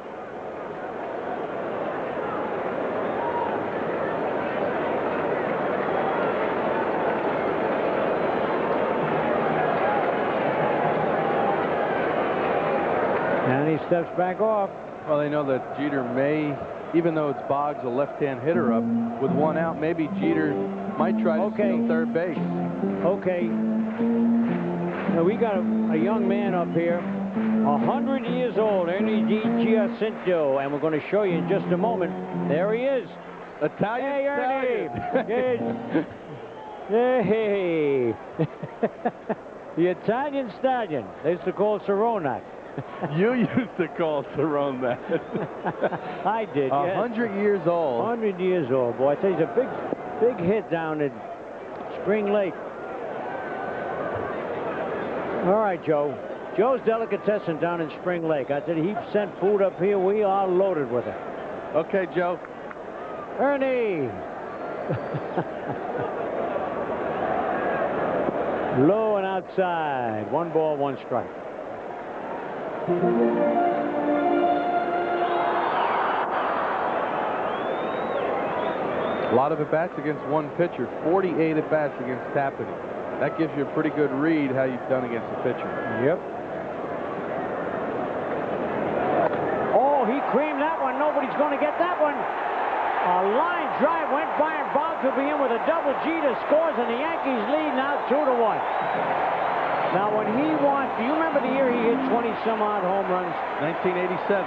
And he steps back off. Well, they know that Jeter may, even though it's Boggs, a left-hand hitter up, with 1 out, maybe Jeter Might try to steal third base. Okay. Now we got a young man up here, 100 years old, Ernie Giacinto, and we're going to show you in just a moment. There he is. Italian Hey, Ernie. Stallion. Hey. The Italian Stallion. They used to call Cerrone that. You used to call Cerrone that. I did, yes. 100 years old. 100 years old, boy. I tell you, he's a big hit down at Spring Lake. All right, Joe. Joe's Delicatessen down in Spring Lake. I said he sent food up here. We are loaded with it. Okay, Joe. Ernie. Low and outside. 1 ball, 1 strike. A lot of at-bats against one pitcher. 48 at-bats against Tapani. That gives you a pretty good read how you've done against the pitcher. Yep. Oh, he creamed that one. Nobody's going to get that one. A line drive went by, and Boggs will be in with a double. Jeter scores, and the Yankees lead now 2-1. Now, when he wants, do you remember the year he hit 20-some-odd home runs? 1987.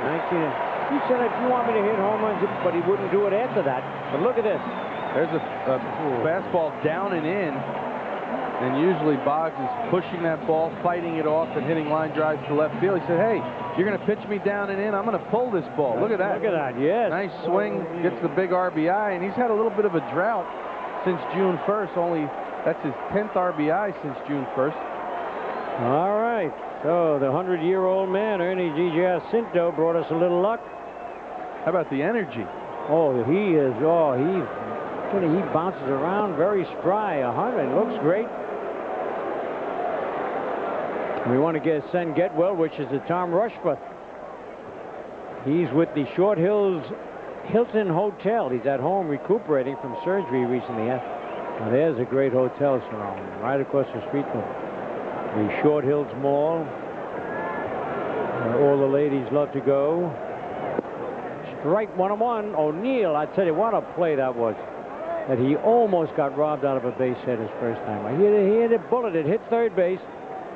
He said, if you want me to hit home runs, but he wouldn't do it after that. But look at this. There's a fastball down and in. And usually Boggs is pushing that ball, fighting it off, and hitting line drives to left field. He said, hey, you're going to pitch me down and in. I'm going to pull this ball. Look at that. Look at that, yes. Nice swing, gets the big RBI, and he's had a little bit of a drought since June 1st. That's his 10th RBI since June 1st. All right. So the 100-year-old man, Ernie Giacinto, brought us a little luck. How about the energy? Oh, he bounces around very spry. 100 looks great. We want to send Getwell, which is the Tom Rushforth. He's with the Short Hills Hilton Hotel. He's at home recuperating from surgery recently. Now there's a great hotel surrounding right across the street from the Short Hills Mall, where all the ladies love to go. Strike 1-1. O'Neill, I tell you what a play that was. That he almost got robbed out of a base hit his first time. He hit a bullet. It hit third base.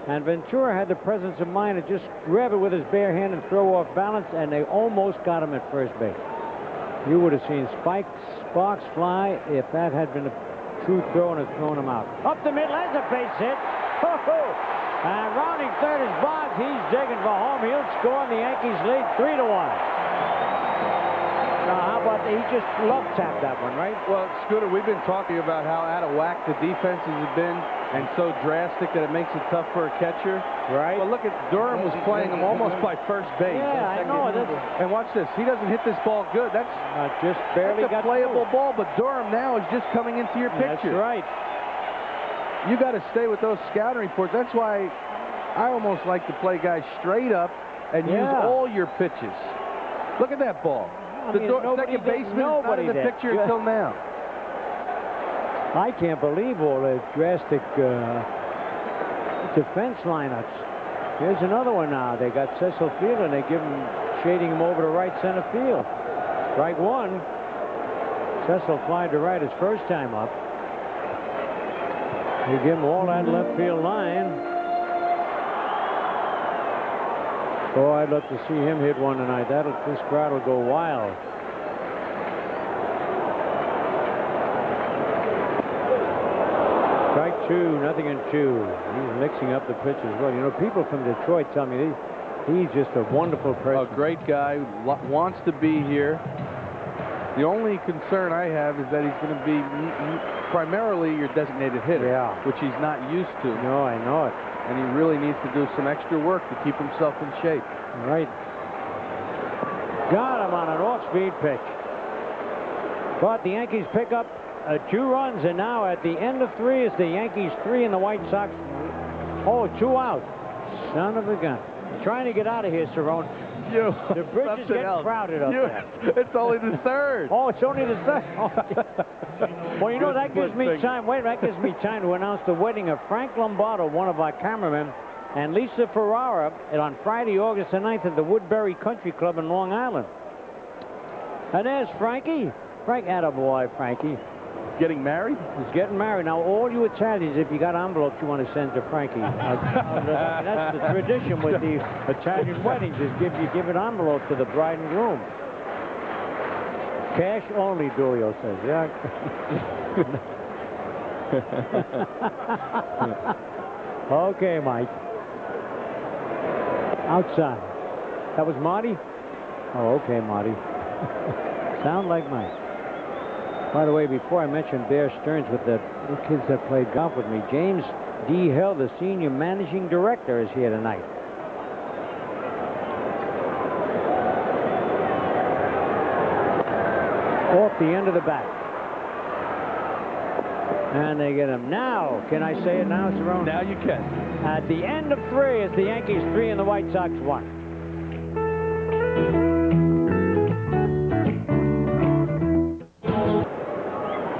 And Ventura had the presence of mind to just grab it with his bare hand and throw off balance, and they almost got him at first base. You would have seen sparks fly if that had been a true throw and had thrown him out. Up the middle, that's a base hit. And rounding third is Boggs. He's digging for home. He'll score, and the Yankees lead 3-1. Now, how about he just love-tapped that one, right? Well, Scooter, we've been talking about how out of whack the defenses have been and so drastic that it makes it tough for a catcher. Right. Well, look at Durham was playing him almost by first base. Yeah, I know. And watch this. He doesn't hit this ball good. That's just barely a playable ball, but Durham now is just coming into your picture. That's right. You got to stay with those scouting reports. That's why I almost like to play guys straight up and use all your pitches. Look at that ball. The second baseman is not in the picture until now. I can't believe all the drastic defense lineups. Here's another one now. They got Cecil Field, and they give him, shading him over to right center field. Strike 1. Cecil flied to right his first time up. They give him all that left field line. Oh, I'd love to see him hit one tonight. This crowd will go wild. Strike 2, 0-2. He's mixing up the pitches well. You know, people from Detroit tell me he's just a wonderful person. A great guy, wants to be here. The only concern I have is that he's going to be primarily your designated hitter, which he's not used to. No, I know it. And he really needs to do some extra work to keep himself in shape. Right. Got him on an off-speed pitch. But the Yankees pick up 2 runs, and now at the end of 3 is the Yankees 3 and the White Sox. 2 out. Son of a gun. Trying to get out of here, Cerrone. The bridge is getting crowded up there. It's only the 3rd. Oh, it's only the 3rd. Well, you know, that gives me time. Wait, that gives me time to announce the wedding of Frank Lombardo, one of our cameramen, and Lisa Ferrara on Friday, August the 9th at the Woodbury Country Club in Long Island. And there's Frankie. Frank, attaboy, Frankie. getting married? He's getting married. Now, all you Italians, if you got envelopes you want to send to Frankie, that's the tradition with the Italian weddings, is give an envelope to the bride and groom. Cash only, Dulio says. Yeah. Okay, Mike. Outside. That was Marty? Oh, okay, Marty. Sound like Mike. By the way, before I mentioned Bear Stearns with the kids that played golf with me, James D. Hill, the senior managing director, is here tonight. Off the end of the bat. And they get him. Now, can I say it now, Cerrone? Now you can. At the end of 3, it's the Yankees 3 and the White Sox 1.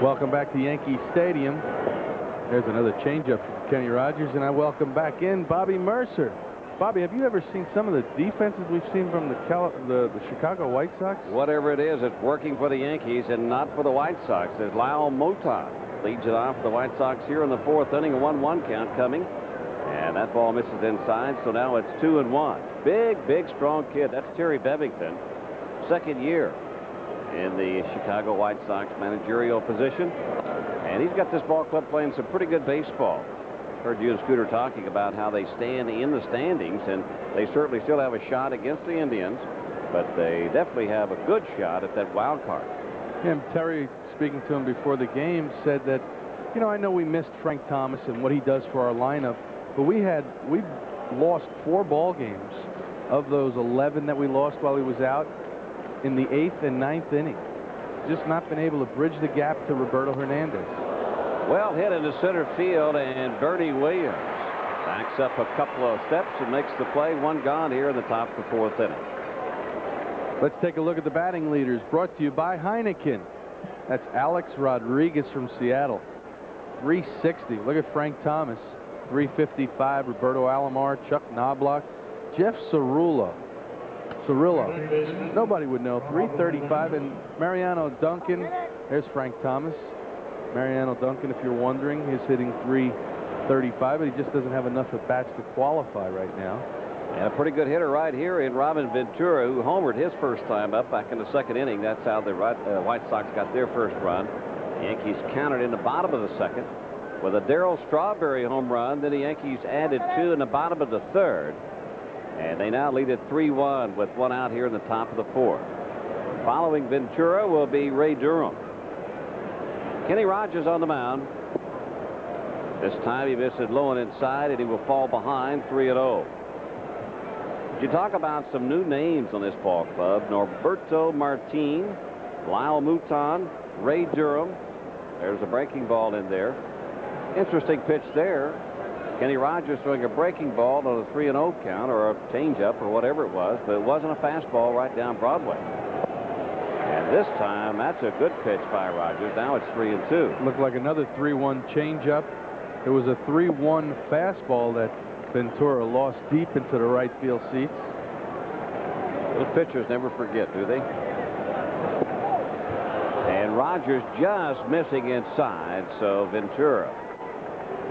Welcome back to Yankee Stadium. There's another changeup from Kenny Rogers, and I welcome back in Bobby Mercer. Bobby, have you ever seen some of the defenses we've seen from the Chicago White Sox? Whatever it is, it's working for the Yankees and not for the White Sox. There's Lyle Moton leads it off for the White Sox here in the 4th inning. A 1-1 count coming. And that ball misses inside, so now it's 2-1. Big, strong kid. That's Terry Bevington. 2nd year in the Chicago White Sox managerial position. And he's got this ball club playing some pretty good baseball. Heard you and Scooter talking about how they stand in the standings, and they certainly still have a shot against the Indians, but they definitely have a good shot at that wild card. And Terry, speaking to him before the game, said that, you know, I know we missed Frank Thomas and what he does for our lineup, but we lost 4 ball games of those 11 that we lost while he was out in the 8th and 9th inning. Just not been able to bridge the gap to Roberto Hernandez. Well hit into center field, and Bernie Williams backs up a couple of steps and makes the play. 1 gone here in the top of the 4th inning. Let's take a look at the batting leaders, brought to you by Heineken. That's Alex Rodriguez from Seattle, 360. Look at Frank Thomas, 355. Roberto Alomar, Chuck Knobloch, Jeff Cirillo. Nobody would know, 335. And Mariano Duncan, there's Frank Thomas. Mariano Duncan, if you're wondering, is hitting 335, but he just doesn't have enough at bats to qualify right now. And a pretty good hitter right here in Robin Ventura, who homered his first time up back in the 2nd inning. That's how the White Sox got their first run. The Yankees countered in the bottom of the 2nd with a Darryl Strawberry home run. Then the Yankees added 2 in the bottom of the 3rd. And they now lead it 3-1 with 1 out here in the top of the 4th. Following Ventura will be Ray Durham. Kenny Rogers on the mound. This time he misses low and inside, and he will fall behind 3-0. You talk about some new names on this ball club: Norberto Martin, Lyle Mouton, Ray Durham. There's a breaking ball in there. Interesting pitch there. Kenny Rogers throwing a breaking ball on a 3-0 count, or a changeup, or whatever it was, but it wasn't a fastball right down Broadway. And this time, that's a good pitch by Rogers. Now it's 3-2. Looked like another 3-1 changeup. It was a 3-1 fastball that Ventura lost deep into the right field seats. Those pitchers never forget, do they? And Rogers just missing inside, so Ventura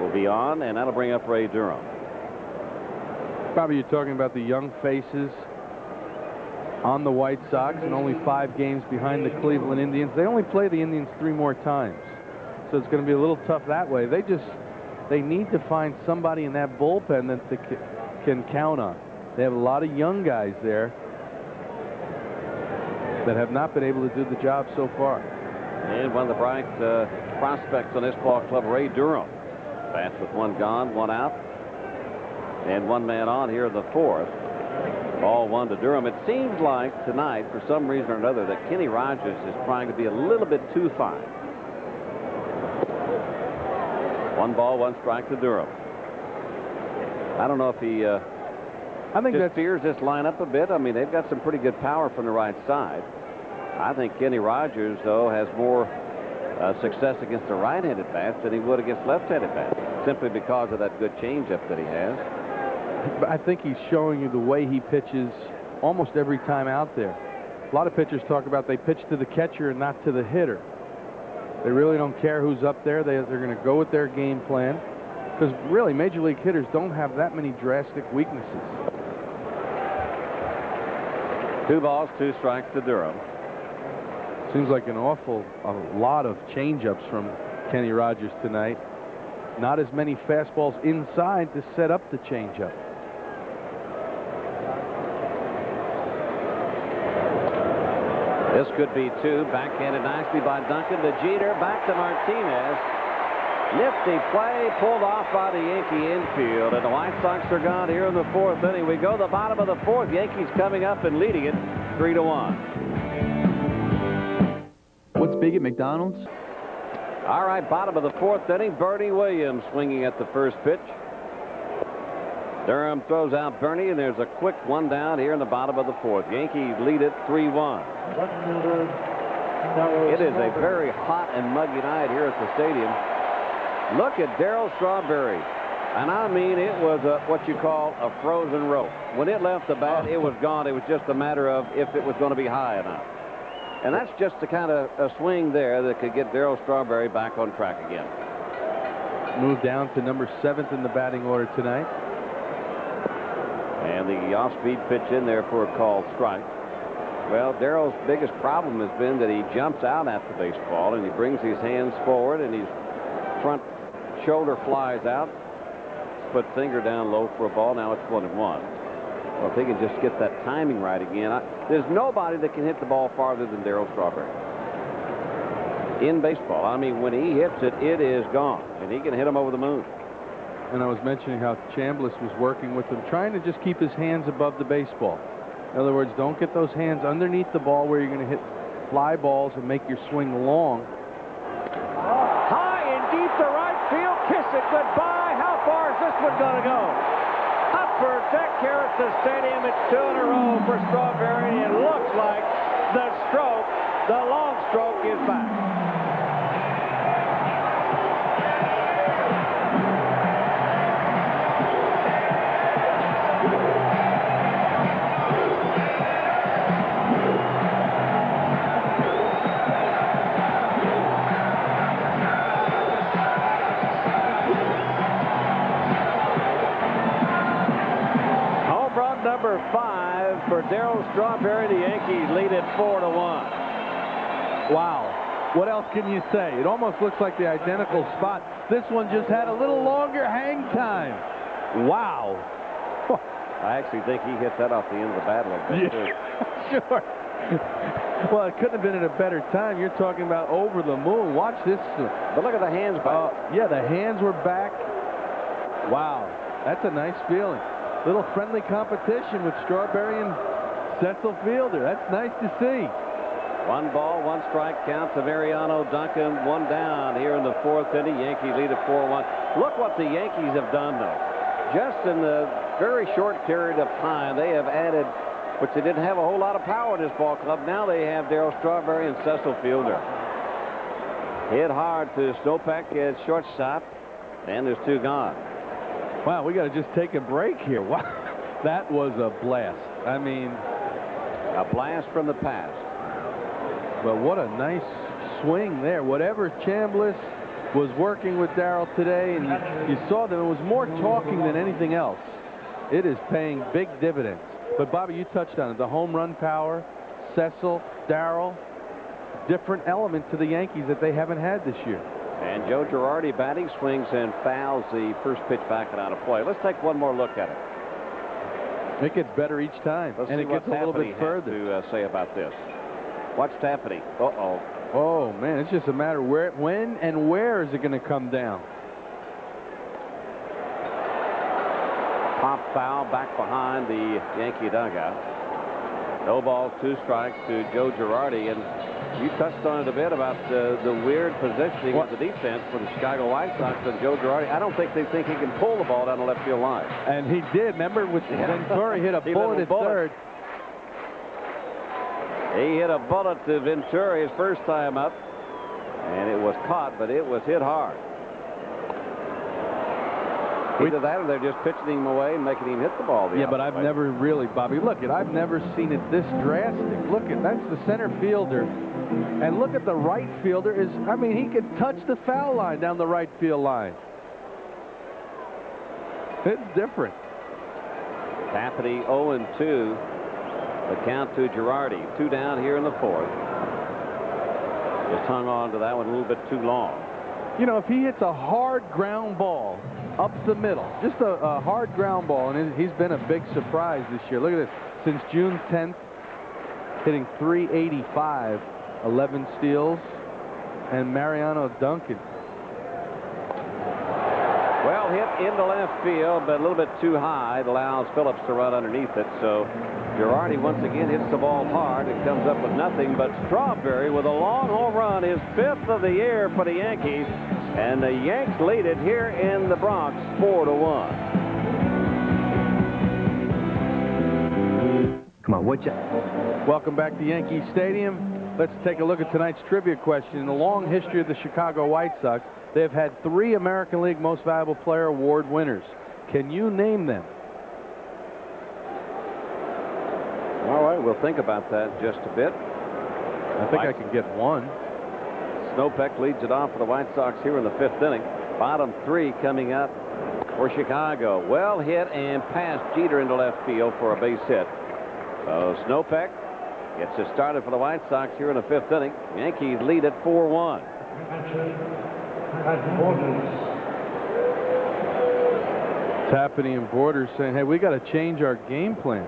will be on, and that'll bring up Ray Durham. Bobby, you're talking about the young faces on the White Sox, and only 5 games behind the Cleveland Indians. They only play the Indians 3 more times, so it's going to be a little tough that way. They need to find somebody in that bullpen that they can count on. They have a lot of young guys there that have not been able to do the job so far. And one of the bright prospects on this ball club, Ray Durham. Bats with 1 gone, 1 out, and 1 man on here in the 4th. Ball 1 to Durham. It seems like tonight, for some reason or another, that Kenny Rogers is trying to be a little bit too fine. 1 ball, 1 strike to Durham. I don't know if he I think just that fears this lineup a bit. I mean, they've got some pretty good power from the right side. I think Kenny Rogers, though, has more success against the right-handed bats than he would against left-handed bats, simply because of that good changeup that he has. I think he's showing you the way he pitches almost every time out there. A lot of pitchers talk about they pitch to the catcher and not to the hitter. They really don't care who's up there. They're going to go with their game plan. Because really, Major League hitters don't have that many drastic weaknesses. 2 balls, 2 strikes to Durham. Seems like a lot of change-ups from Kenny Rogers tonight. Not as many fastballs inside to set up the change-up. This could be 2. Backhanded nicely by Duncan to Jeter. Back to Martinez. Nifty play pulled off by the Yankee infield, and the White Sox are gone here in the 4th inning. We go to the bottom of the 4th. Yankees coming up and leading it 3-1. What's big at McDonald's? All right, bottom of the 4th inning. Bernie Williams swinging at the first pitch. Durham throws out Bernie, and there's a quick one down here in the bottom of the 4th. Yankees lead it 3-1. It is a very hot and muggy night here at the stadium. Look at Darryl Strawberry. And I mean, it was what you call a frozen rope. When it left the bat, it was gone. It was just a matter of if it was going to be high enough. And that's just the kind of a swing there that could get Darryl Strawberry back on track again. Moved down to number 7th in the batting order tonight. And the off-speed pitch in there for a called strike. Well, Darryl's biggest problem has been that he jumps out at the baseball and he brings his hands forward and his front shoulder flies out. Put finger down low for a ball. Now it's 1-1. Well, if he can just get that timing right again, there's nobody that can hit the ball farther than Darryl Strawberry in baseball. I mean, when he hits it, it is gone, and he can hit them over the moon. And I was mentioning how Chambliss was working with him, trying to just keep his hands above the baseball. In other words, don't get those hands underneath the ball where you're going to hit fly balls and make your swing long. High and deep to right field. Kiss it goodbye. How far is this one going to go? Upper deck here at the stadium. It's 2 in a row for Strawberry. It looks like the long stroke is back. Number 5 for Darryl Strawberry. The Yankees lead it 4-1. Wow. What else can you say? It almost looks like the identical spot. This one just had a little longer hang time. Wow. I actually think he hit that off the end of the bat a little bit, too. Sure. Well, it couldn't have been at a better time. You're talking about over the moon. Watch this. But look at the hands back. Yeah, the hands were back. Wow. That's a nice feeling. Little friendly competition with Strawberry and Cecil Fielder. That's nice to see. 1 ball, 1 strike count to Mariano Duncan. 1 down here in the 4th inning. Yankees lead it 4-1. Look what the Yankees have done, though. Just in the very short period of time, they have added, which they didn't have a whole lot of power in this ball club. Now they have Darryl Strawberry and Cecil Fielder. Hit hard to Snopek at shortstop, and there's 2 gone. Wow, we got to just take a break here. Wow, that was a blast. I mean, a blast from the past. But what a nice swing there. Whatever Chambliss was working with Darryl today, and you saw that it was more talking than anything else. It is paying big dividends. But Bobby, you touched on it. The home run power, Cecil, Darryl, different element to the Yankees that they haven't had this year. And Joe Girardi batting, swings and fouls the first pitch back and out of play. Let's take one more look at it. It gets better each time, and it gets a little bit further. To say about this. What's happening? Uh-oh. Oh, man, it's just a matter of when and where is it going to come down. Pop foul back behind the Yankee dugout. No balls, 2 strikes to Joe Girardi, and you touched on it a bit about the weird positioning of the defense for the Chicago White Sox and Joe Girardi. I don't think they think he can pull the ball down the left field line. And he did. Remember, with Ventura hit a bullet at third. He hit a bullet to Ventura his first time up, and it was caught, but it was hit hard. Either that or they're just pitching him away and making him hit the ball. Yeah, but I've never really, Bobby, look at, I've never seen it this drastic. Look at, that's the center fielder. And look at the right fielder is, I mean, he could touch the foul line down the right field line. It's different. Tapani 0-2. The count to Girardi. 2 down here in the 4th. Just hung on to that one a little bit too long. You know, if he hits a hard ground ball up the middle, just a hard ground ball, and he's been a big surprise this year. Look at this. Since June 10th, hitting .385, 11 steals, and Mariano Duncan. Well hit into left field, but a little bit too high. It allows Phillips to run underneath it. So Girardi once again hits the ball hard. It comes up with nothing but Strawberry with a long home run, his 5th of the year for the Yankees. And the Yanks lead it here in the Bronx 4-1. Come on, what you... Welcome back to Yankee Stadium. Let's take a look at tonight's trivia question. In the long history of the Chicago White Sox, they have had 3 American League Most Valuable Player Award winners. Can you name them? All right, we'll think about that just a bit. I think I could get one. Snopek leads it off for the White Sox here in the 5th inning. Bottom 3 coming up for Chicago. Well hit and past Jeter into left field for a base hit. So Snopek gets it started for the White Sox here in the 5th inning. Yankees lead at 4-1. Tapani and Borders saying, hey, we got to change our game plan.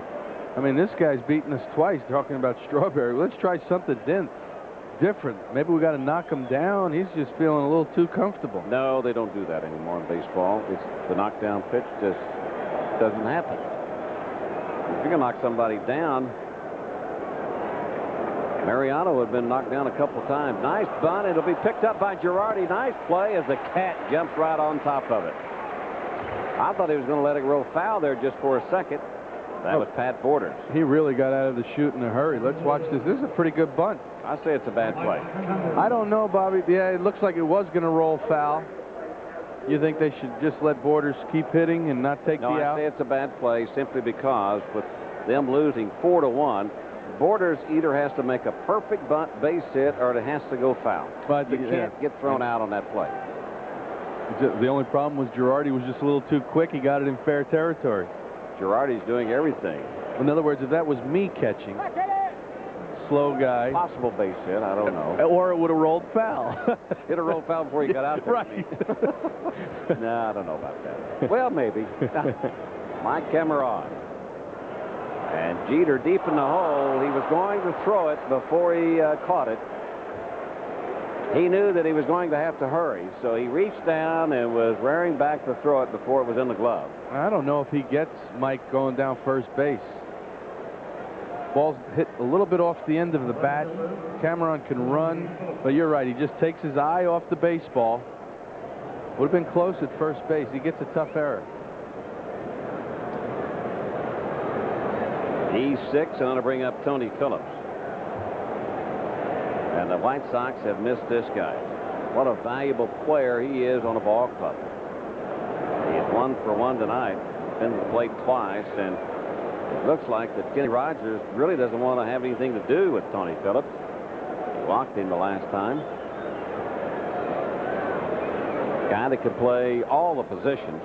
I mean, this guy's beaten us twice talking about Strawberry. Let's try something different. Maybe we got to knock him down. He's just feeling a little too comfortable. No, they don't do that anymore in baseball. It's the knockdown pitch just doesn't happen. If you're going to knock somebody down, Mariano had been knocked down a couple of times. Nice bunt. It'll be picked up by Girardi. Nice play as the cat jumps right on top of it. I thought he was going to let it roll foul there just for a second. That was Pat Borders. He really got out of the chute in a hurry. Let's watch this. This is a pretty good bunt. I say it's a bad play. I don't know, Bobby. Yeah, it looks like it was going to roll foul. You think they should just let Borders keep hitting and not take the out? No, I say it's a bad play simply because with them losing 4-1, Borders either has to make a perfect bunt base hit or it has to go foul. But you can't get thrown out on that play. The only problem was Girardi was just a little too quick. He got it in fair territory. Girardi's doing everything. In other words, if that was me catching, slow guy. Possible base hit, I don't know. Or it would have rolled foul. It'd have rolled foul before he got out there. Right. No, I don't know about that. Well, maybe. Mike Cameron. And Jeter deep in the hole. He was going to throw it before he caught it. He knew that he was going to have to hurry, so he reached down and was rearing back to throw it before it was in the glove. I don't know if he gets Mike going down first base. Ball's hit a little bit off the end of the bat. Cameron can run, but you're right. He just takes his eye off the baseball. Would have been close at first base. He gets a tough error. He's 6, and going to bring up Tony Phillips. And the White Sox have missed this guy. What a valuable player he is on a ball club. He is 1 for 1 tonight. Been to the plate twice, and it looks like that Kenny Rogers really doesn't want to have anything to do with Tony Phillips. He walked him the last time. Guy that can play all the positions.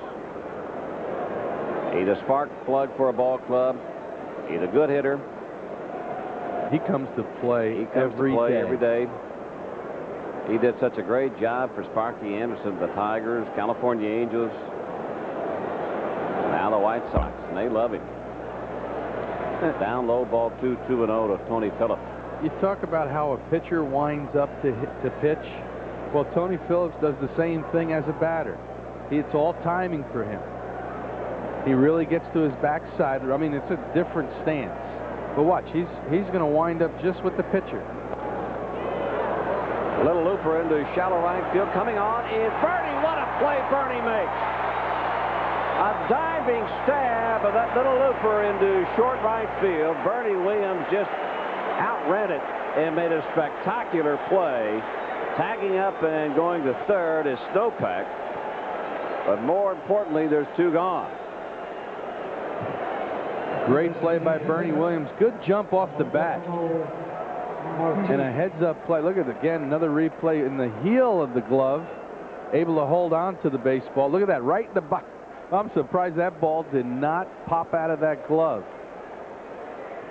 He's a spark plug for a ball club. He's a good hitter. He comes to play every day. He did such a great job for Sparky Anderson, the Tigers, California Angels, now the White Sox, and they love him. Down low, ball 2-0 to Tony Phillips. You talk about how a pitcher winds up to pitch. Well, Tony Phillips does the same thing as a batter. It's all timing for him. He really gets to his backside. I mean, it's a different stance. But watch, he's going to wind up just with the pitcher. A little looper into shallow right field. Coming on is Bernie. What a play Bernie makes. A diving stab of that little looper into short right field. Bernie Williams just outran it and made a spectacular play. Tagging up and going to third is Snopek. But more importantly, there's 2 gone. Great play by Bernie Williams. Good jump off the bat. And a heads-up play. Look at it again. Another replay in the heel of the glove. Able to hold on to the baseball. Look at that. Right in the butt. I'm surprised that ball did not pop out of that glove.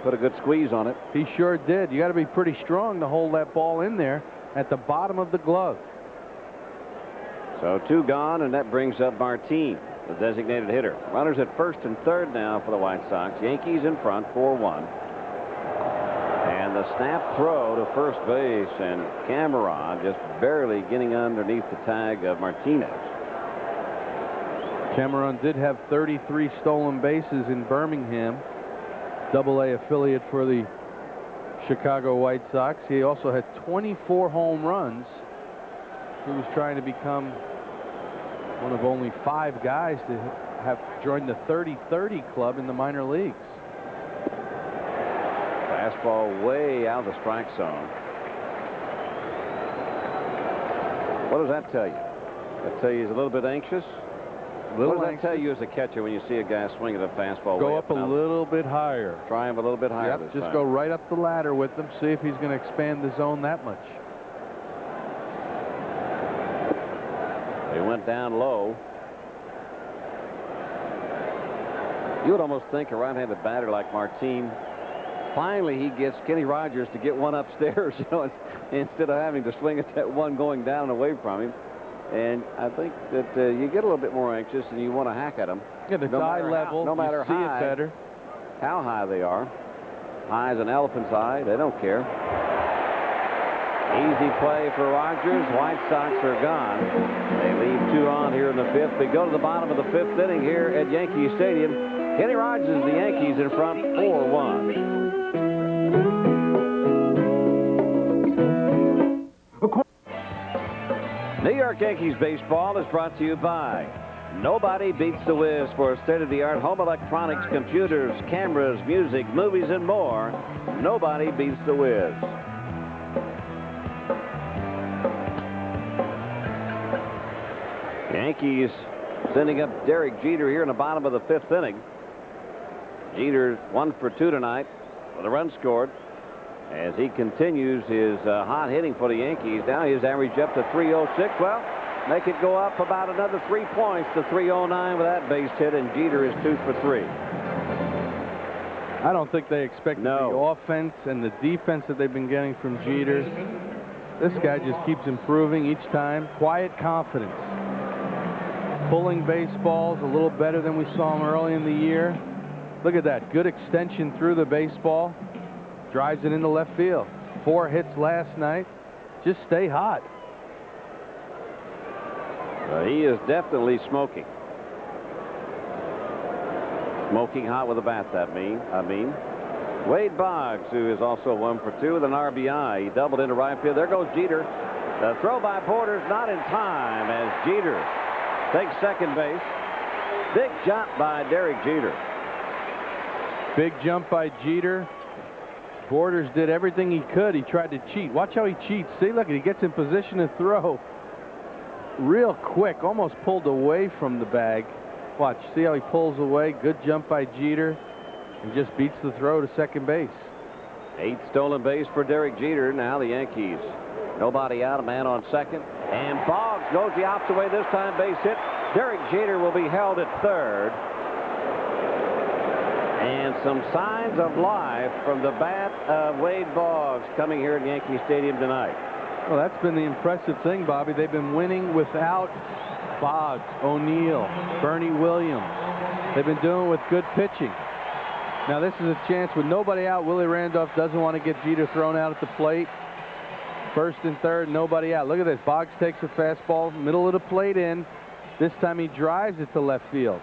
Put a good squeeze on it. He sure did. You got to be pretty strong to hold that ball in there at the bottom of the glove. So 2 gone, and that brings up Martin, the designated hitter. Runners at first and third now for the White Sox. Yankees in front, 4-1. And the snap throw to first base, and Cameron just barely getting underneath the tag of Martinez. Cameron did have 33 stolen bases in Birmingham, Double-A affiliate for the Chicago White Sox. He also had 24 home runs. He was trying to become one of only 5 guys to have joined the 30-30 club in the minor leagues. Fastball way out of the strike zone. What does that tell you? That tell you he's a little bit anxious? What does that tell you as a catcher when you see a guy swing at a fastball? Go up a little bit higher. Try him a little bit higher. Yep, just go right up the ladder with him. See if he's going to expand the zone that much. He went down low. You would almost think a right-handed batter like Martin, finally he gets Kenny Rogers to get one upstairs, you know, instead of having to swing at that one going down and away from him. And I think that you get a little bit more anxious and you want to hack at them. Yeah, the eye level, no matter you see it better. How high they are. High as an elephant's eye. They don't care. Easy play for Rogers. White Sox are gone. They leave 2 on here in the 5th. We go to the bottom of the 5th inning here at Yankee Stadium. Kenny Rogers and the Yankees in front, 4-1. New York Yankees baseball is brought to you by Nobody Beats the Wiz for state-of-the-art home electronics, computers, cameras, music, movies, and more. Nobody beats the Wiz. Yankees sending up Derek Jeter here in the bottom of the 5th inning. Jeter 1 for 2 tonight with a run scored. As he continues his hot hitting for the Yankees. Now his average up to 306. Well, make it go up about another 3 points to 309 with that base hit, and Jeter is 2 for 3. I don't think they expected the offense and the defense that they've been getting from Jeter. This guy just keeps improving each time. Quiet confidence. Pulling baseballs a little better than we saw him early in the year. Look at that. Good extension through the baseball. Drives it into left field. 4 hits last night. Just stay hot. He is definitely smoking. Smoking hot with a bat, I mean. Wade Boggs, who is also 1 for 2 with an RBI. He doubled into right field. There goes Jeter. The throw by Borders not in time as Jeter takes second base. Big jump by Derek Jeter. Big jump by Jeter. Borders did everything he could. He tried to cheat. Watch how he cheats. See, look, he gets in position to throw real quick, almost pulled away from the bag. Watch, see how he pulls away. Good jump by Jeter, and just beats the throw to second base. 8 stolen base for Derek Jeter. Now the Yankees. Nobody out, a man on second. And Boggs goes the opposite way this time, base hit. Derek Jeter will be held at third. And some signs of life from the bat of Wade Boggs coming here at Yankee Stadium tonight. Well, that's been the impressive thing, Bobby. They've been winning without Boggs, O'Neill, Bernie Williams. They've been doing it with good pitching. Now this is a chance with nobody out. Willie Randolph doesn't want to get Jeter thrown out at the plate. First and third, nobody out. Look at this. Boggs takes a fastball, middle of the plate in. This time he drives it to left field.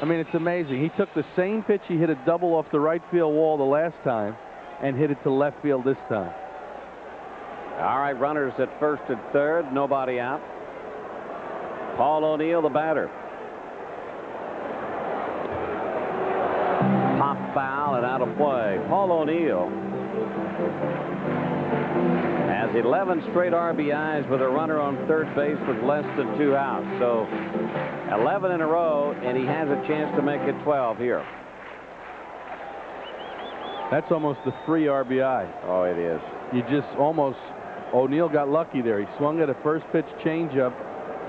I mean, it's amazing. He took the same pitch. He hit a double off the right field wall the last time and hit it to left field this time. All right, runners at first and third, nobody out. Paul O'Neill, the batter. Pop foul and out of play. Paul O'Neill Has 11 straight RBIs with a runner on third base with less than 2 outs. So 11 in a row, and he has a chance to make it 12 here. That's almost a free RBI. Oh, it is. You just almost, O'Neill got lucky there. He swung at a first pitch changeup,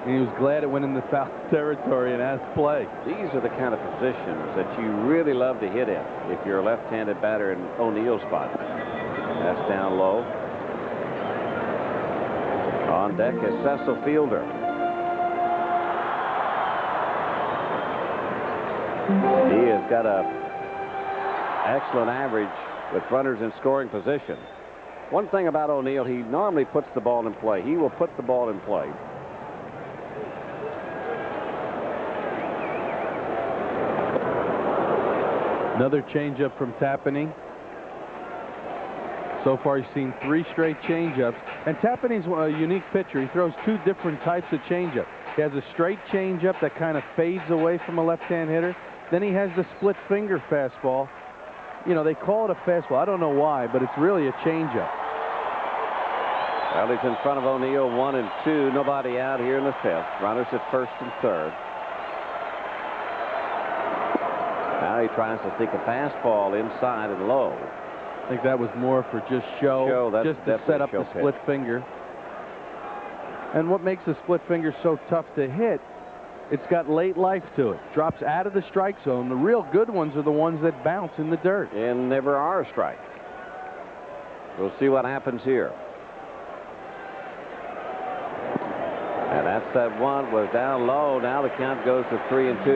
and he was glad it went in the foul territory and asked play. These are the kind of positions that you really love to hit in if you're a left-handed batter in O'Neill's spot. That's down low. On deck is Cecil Fielder. He has got a excellent average with runners in scoring position. One thing about O'Neill, he normally puts the ball in play. He will put the ball in play. Another changeup from Tapani. So far, he's seen 3 straight changeups. And Tapani's a unique pitcher. He throws 2 different types of changeup. He has a straight changeup that kind of fades away from a left-hand hitter. Then he has the split finger fastball. You know, they call it a fastball. I don't know why, but it's really a changeup. Well, he's in front of O'Neill, 1 and 2. Nobody out here in the 5th. Runners at first and third. Now he tries to seek a fastball inside and low. I think that was more for just show that's just to set up the split finger. And what makes the split finger so tough to hit, it's got late life to it. Drops out of the strike zone. The real good ones are the ones that bounce in the dirt. And never are a strike. We'll see what happens here. And that's that one was down low. Now the count goes to 3 and 2.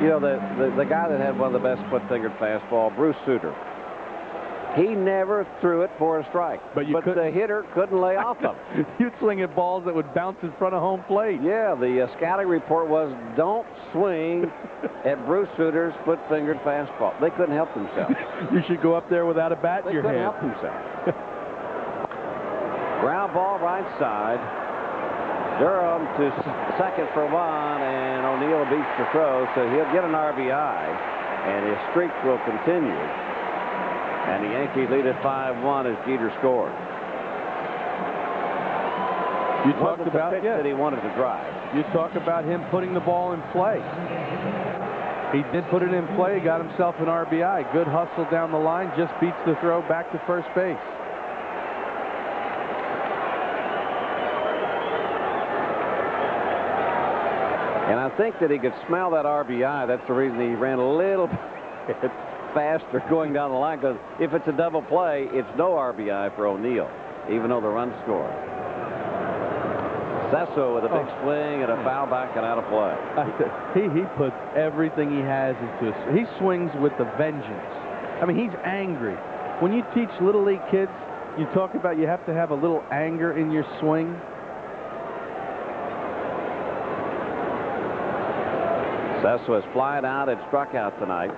You know, the guy that had one of the best split-fingered fastball, Bruce Sutter, he never threw it for a strike. But the hitter couldn't lay off him. You'd swing at balls that would bounce in front of home plate. Yeah, the scouting report was don't swing at Bruce Sutter's split-fingered fastball. They couldn't help themselves. You should go up there without a bat in your hand. They couldn't help themselves. Ground ball right side. Durham to second for 1, and O'Neill beats the throw, so he'll get an RBI, and his streak will continue. And the Yankees lead at 5-1 as Jeter scored. You talked about the pitch that he wanted to drive. You talk about him putting the ball in play. He did put it in play, got himself an RBI. Good hustle down the line, just beats the throw back to first base. And I think that he could smell that RBI. That's the reason he ran a little bit faster going down the line, because if it's a double play, it's no RBI for O'Neill, even though the run scored. Cecil with a big swing and a foul back and out of play. He puts everything he has into it. He swings with a vengeance. I mean, he's angry. When you teach Little League kids, you talk about you have to have a little anger in your swing. Cecil has flied out and struck out tonight.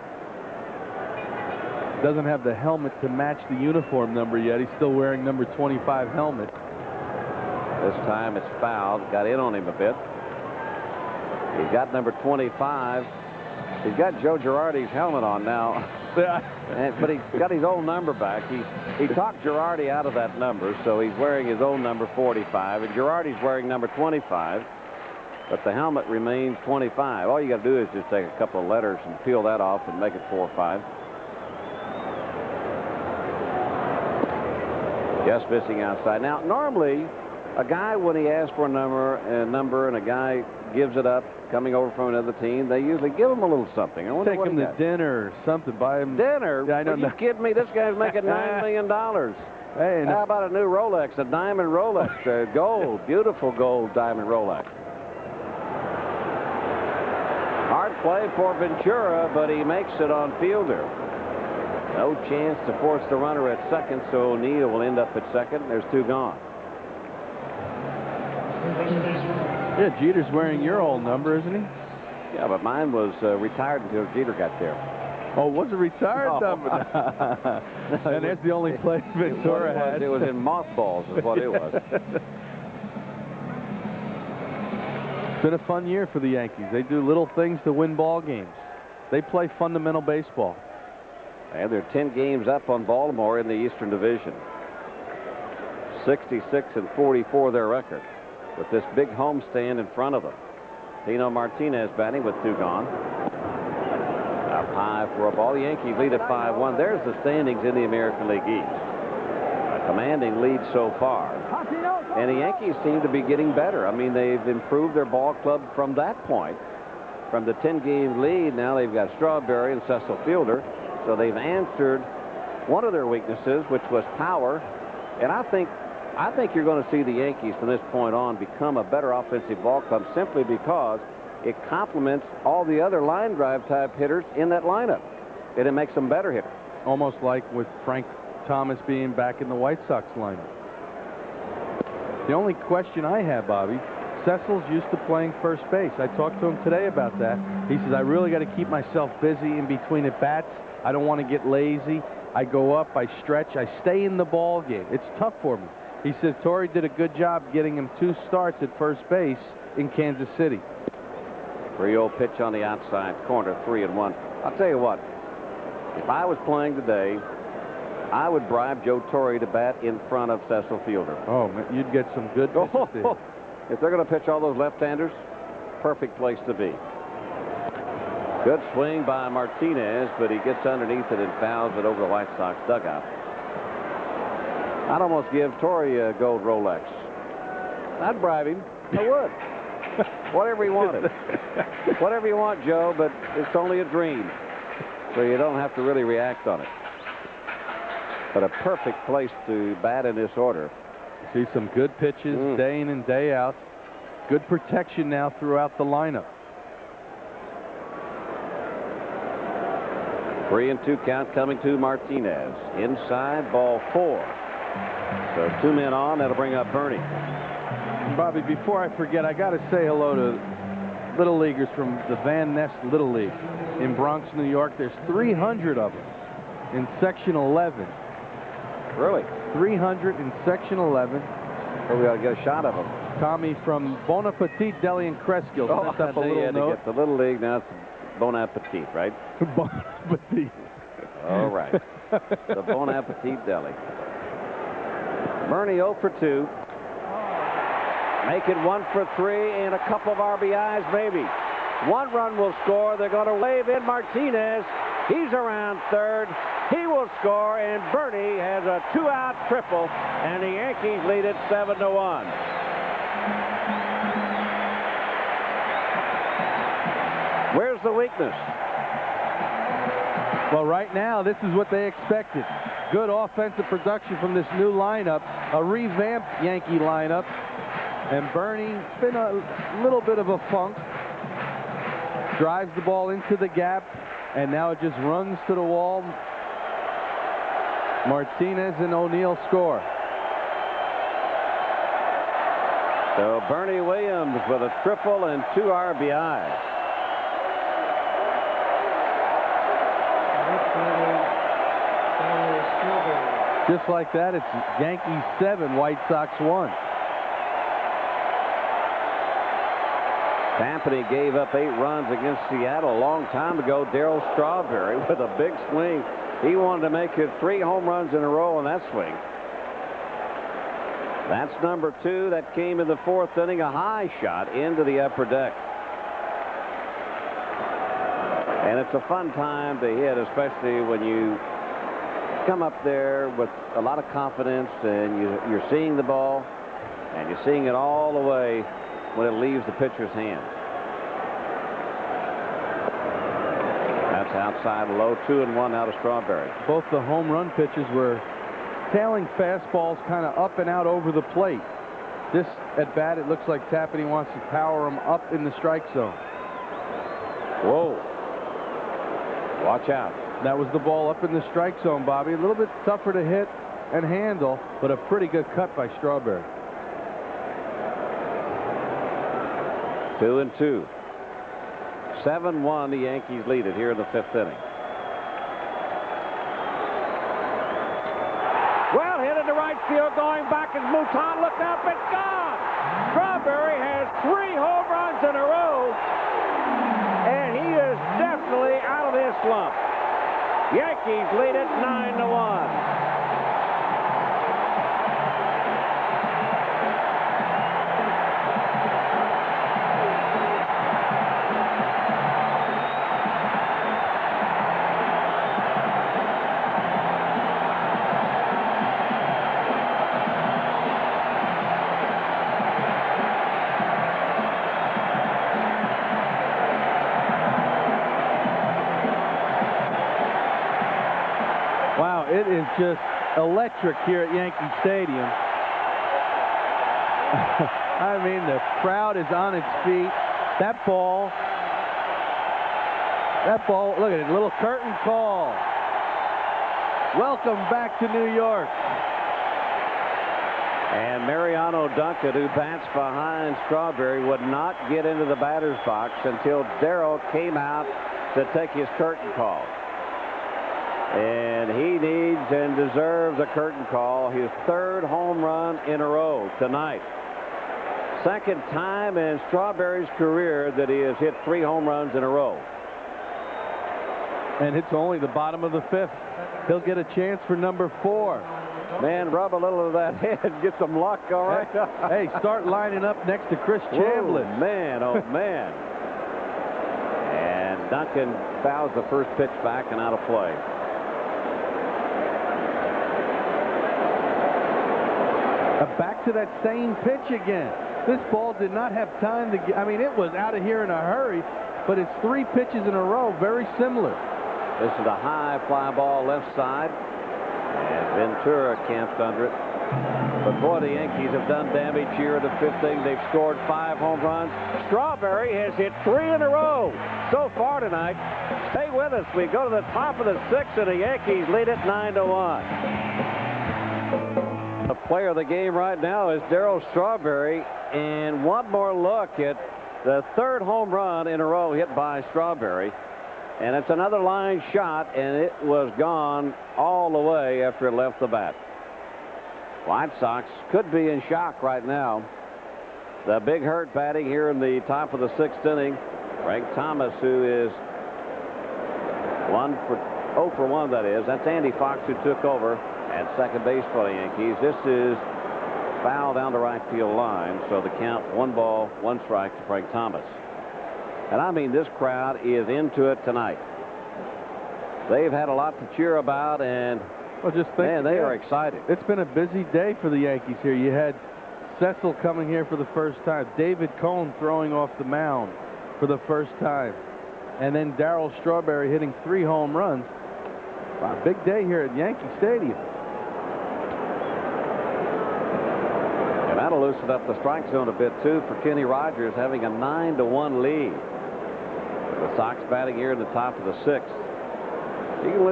Doesn't have the helmet to match the uniform number yet. He's still wearing number 25 helmet. This time it's fouled. Got in on him a bit. He's got number 25. He's got Joe Girardi's helmet on now. But he's got his old number back. He talked Girardi out of that number, so he's wearing his own number 45. And Girardi's wearing number 25. But the helmet remains 25. All you got to do is just take a couple of letters and peel that off and make it 4-5. Just missing outside. Now, normally, a guy, when he asks for a number and a guy gives it up, coming over from another team, they usually give him a little something. I wonder Take what him to dinner or something. Buy him dinner. Yeah, I know. Are you kidding me? This guy's making $9 million. Hey, how about a new Rolex, a diamond Rolex, gold, beautiful gold diamond Rolex. Hard play for Ventura, but he makes it on Fielder. No chance to force the runner at second, so O'Neill will end up at second. There's 2 gone. Yeah, Jeter's wearing your old number, isn't he? Yeah, but mine was retired until Jeter got there. Oh, it was a retired number. And that's the only play Ventura had. It was in mothballs is what it was. It's been a fun year for the Yankees. They do little things to win ball games. They play fundamental baseball. And they're 10 games up on Baltimore in the Eastern Division. 66-44 their record, with this big homestand in front of them. Tino Martinez batting with 2 gone. Up high for a ball. The Yankees lead at 5-1. There's the standings in the American League East. A commanding lead so far. And the Yankees seem to be getting better. I mean, they've improved their ball club from that point. From the 10-game lead, now they've got Strawberry and Cecil Fielder. So they've answered one of their weaknesses, which was power. And I think you're going to see the Yankees from this point on become a better offensive ball club simply because it complements all the other line drive type hitters in that lineup. And it makes them better hitters. Almost like with Frank Thomas being back in the White Sox lineup. The only question I have, Bobby, Cecil's used to playing first base. I talked to him today about that. He says, I really got to keep myself busy in between at bats. I don't want to get lazy. I go up, I stretch, I stay in the ball game. It's tough for me. He says Torrey did a good job getting him 2 starts at first base in Kansas City. 3-0 pitch on the outside corner, 3-1. I'll tell you what, if I was playing today, I would bribe Joe Torre to bat in front of Cecil Fielder. Oh, man, you'd get some good pitches there. If they're going to pitch all those left-handers, perfect place to be. Good swing by Martinez, but he gets underneath it and fouls it over the White Sox dugout. I'd almost give Torre a gold Rolex. I'd bribe him. I would. Whatever he wanted. Whatever you want, Joe, but it's only a dream. So you don't have to really react on it. But a perfect place to bat in this order. See some good pitches day in and day out. Good protection now throughout the lineup. 3-2 count coming to Martinez. Inside, ball 4. So 2 men on. That'll bring up Bernie. Bobby, before I forget, I got to say hello to Little Leaguers from the Van Ness Little League in Bronx, New York. There's 300 of them in Section 11. Really? 300 in Section 11. So we got to get a shot of them. Tommy from Bon Appetit Deli in Cresskill sent up a little note. To get the Little League. Now it's Bon Appetit, right? Bon Appetit. All right. The Bon Appetit Deli. Bernie 0 for 2. Make it 1 for 3 and a couple of RBIs maybe. 1 run will score. They're going to wave in Martinez. He's around third. He will score, and Bernie has a 2-out triple, and the Yankees lead it 7-1. Where's the weakness? Well, right now, this is what they expected. Good offensive production from this new lineup, a revamped Yankee lineup. And Bernie's been a little bit of a funk. Drives the ball into the gap, and now it just runs to the wall. Martinez and O'Neill score. So Bernie Williams with a triple and 2 RBIs. Just like that, it's Yankees 7, White Sox 1. Tampany gave up 8 runs against Seattle a long time ago. Darryl Strawberry with a big swing. He wanted to make it 3 home runs in a row in that swing. That's number 2. That came in the 4th inning, a high shot into the upper deck. And it's a fun time to hit, especially when you come up there with a lot of confidence and you're seeing the ball and you're seeing it all the way when it leaves the pitcher's hand. That's outside low, 2-1 out of Strawberry. Both the home run pitches were tailing fastballs kind of up and out over the plate. This at bat, it looks like Tappany wants to power them up in the strike zone. Whoa. Watch out. That was the ball up in the strike zone, Bobby. A little bit tougher to hit and handle, but a pretty good cut by Strawberry. 2-2. 7-1, the Yankees lead it here in the 5th inning. Well, hit into right field, going back as Mouton looked up, it's gone! Strawberry has 3 home runs in a row, and he is definitely out of this slump. Yankees lead it 9-1. it is just electric here at Yankee Stadium. I mean, the crowd is on its feet. That ball, look at it, little curtain call. Welcome back to New York. And Mariano Duncan, who bats behind Strawberry, would not get into the batter's box until Darrell came out to take his curtain call. And he needs and deserves a curtain call. His 3rd home run in a row tonight. 2nd time in Strawberry's career that he has hit 3 home runs in a row. And it's only the bottom of the 5th. He'll get a chance for number 4. Man, rub a little of that head, get some luck, all right? Hey, start lining up next to Chris Chambliss. Oh, man, oh, man. And Duncan fouls the first pitch back and out of play. Back to that same pitch again. This ball did not have time to get, I mean, it was out of here in a hurry, but it's 3 pitches in a row, very similar. This is a high fly ball left side, and Ventura camps under it. But boy, the Yankees have done damage here in the 5th inning. They've scored 5 home runs. Strawberry has hit 3 in a row so far tonight. Stay with us. We go to the top of the 6th, and the Yankees lead it 9-1. The player of the game right now is Darrell Strawberry, and one more look at the 3rd home run in a row hit by Strawberry. And it's another line shot, and it was gone all the way after it left the bat. White Sox could be in shock right now. The Big Hurt batting here in the top of the 6th inning. Frank Thomas, who is 0 for 1, that is. That's Andy Fox, who took over at second base for the Yankees. This is foul down the right field line, so the count 1 ball, 1 strike to Frank Thomas. And I mean, this crowd is into it tonight. They've had a lot to cheer about, and well, just think, man, they are excited. It's been a busy day for the Yankees here. You had Cecil coming here for the first time, David Cone throwing off the mound for the first time, and then Darrell Strawberry hitting 3 home runs. Wow, big day here at Yankee Stadium. And that'll loosen up the strike zone a bit too for Kenny Rogers, having a 9-1 lead. The Sox batting here in the top of the 6th.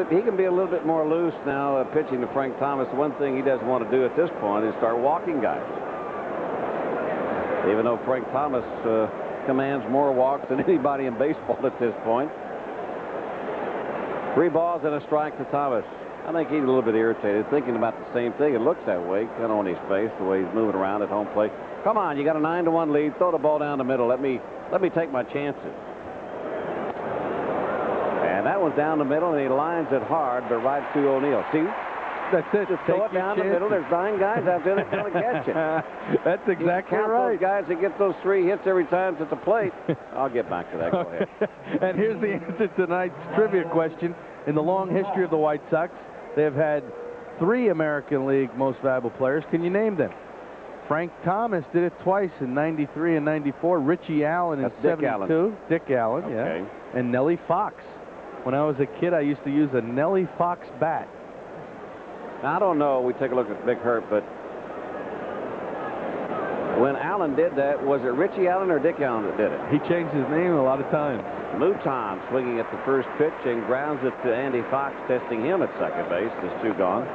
He can be a little bit more loose now, pitching to Frank Thomas. The one thing he doesn't want to do at this point is start walking guys. Even though Frank Thomas commands more walks than anybody in baseball at this point. 3 balls and a strike to Thomas. I think he's a little bit irritated, thinking about the same thing. It looks that way, kind of on his face, the way he's moving around at home plate. Come on, you got a 9-1 lead. Throw the ball down the middle. Let me take my chances. And that one's down the middle, and he lines it hard, but right to O'Neill. See? That's it. Just throw it down the middle. There's 9 guys out there that going to catch it. That's exactly right. Those guys that get those 3 hits every time at the plate. I'll get back to that. Go ahead. And here's the answer to tonight's trivia question. In the long history of the White Sox, they have had 3 American League Most Valuable Players. Can you name them? Frank Thomas did it twice in '93 and '94. Richie Allen in '72. Dick Allen, okay. Yeah. And Nellie Fox. When I was a kid, I used to use a Nellie Fox bat. Now, I don't know. We take a look at Big Hurt, but when Allen did that, was it Richie Allen or Dick Allen that did it? He changed his name a lot of times. Mouton swinging at the first pitch and grounds it to Andy Fox, testing him at second base. There's 2 gone.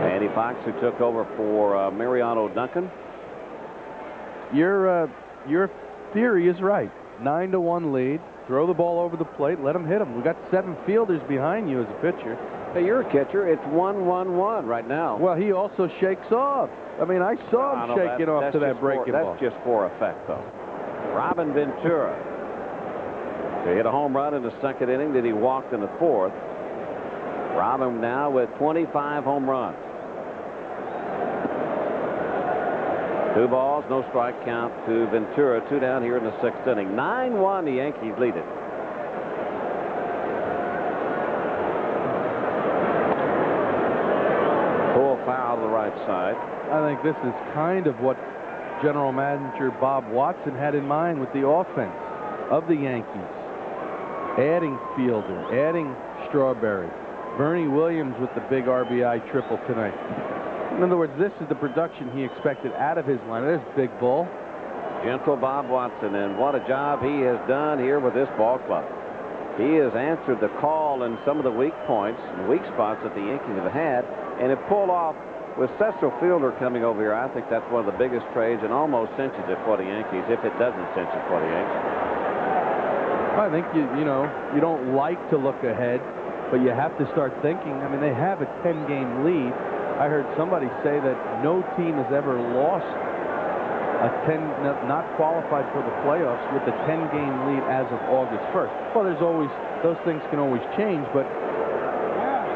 Andy Fox, who took over for Mariano Duncan. Your theory is right. 9-1 lead. Throw the ball over the plate. Let them hit them. We've got 7 fielders behind you as a pitcher. Hey, you're a catcher. It's 1-1-1 right now. Well, he also shakes off. I mean, I saw him shaking off to that breaking ball. That's just for effect, though. Robin Ventura. He hit a home run in the 2nd inning. Then he walked in the 4th. Robin now with 25 home runs. 2 balls, no strike count to Ventura. 2 down here in the 6th inning. 9-1, the Yankees lead it. Full foul to the right side. I think this is kind of what General Manager Bob Watson had in mind with the offense of the Yankees. adding Fielder, adding Strawberry. Bernie Williams with the big RBI triple tonight. In other words, this is the production he expected out of his line. There's Big Bull. Gentle Bob Watson, and what a job he has done here with this ball club. He has answered the call in some of the weak points and weak spots that the Yankees have had, and it pulled off with Cecil Fielder coming over here. I think that's one of the biggest trades and almost cinches it for the Yankees, if it doesn't cinch it for the Yankees. I think you don't like to look ahead, but you have to start thinking. I mean, they have a 10-game lead. I heard somebody say that no team has ever lost not qualified for the playoffs with a 10-game lead as of August 1st. Well, those things can always change, but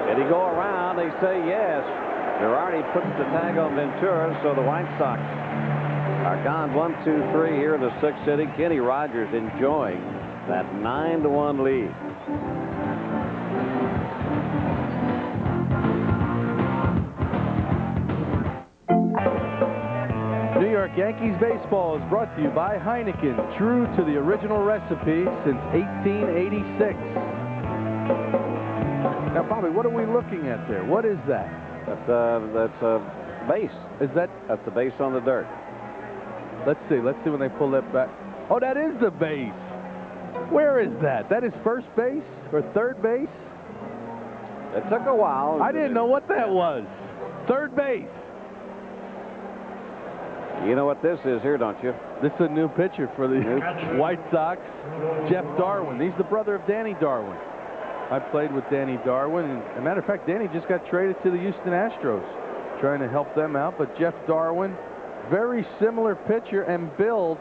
Did he go around? They say yes. Girardi puts the tag on Ventura, so the White Sox are gone 1-2-3 here in the 6th inning. Kenny Rogers enjoying that 9-1 lead. New York Yankees baseball is brought to you by Heineken, true to the original recipe since 1886. Now, Bobby, what are we looking at there? What is that? That's a base. That's the base on the dirt. Let's see when they pull that back. Oh, that is the base. Where is that? That is first base or third base? It took a while. I didn't know what that was. Third base. You know what this is here, don't you? This is a new pitcher for the White Sox, Jeff Darwin. He's the brother of Danny Darwin. I played with Danny Darwin, and as a matter of fact, Danny just got traded to the Houston Astros, trying to help them out. But Jeff Darwin, very similar pitcher and build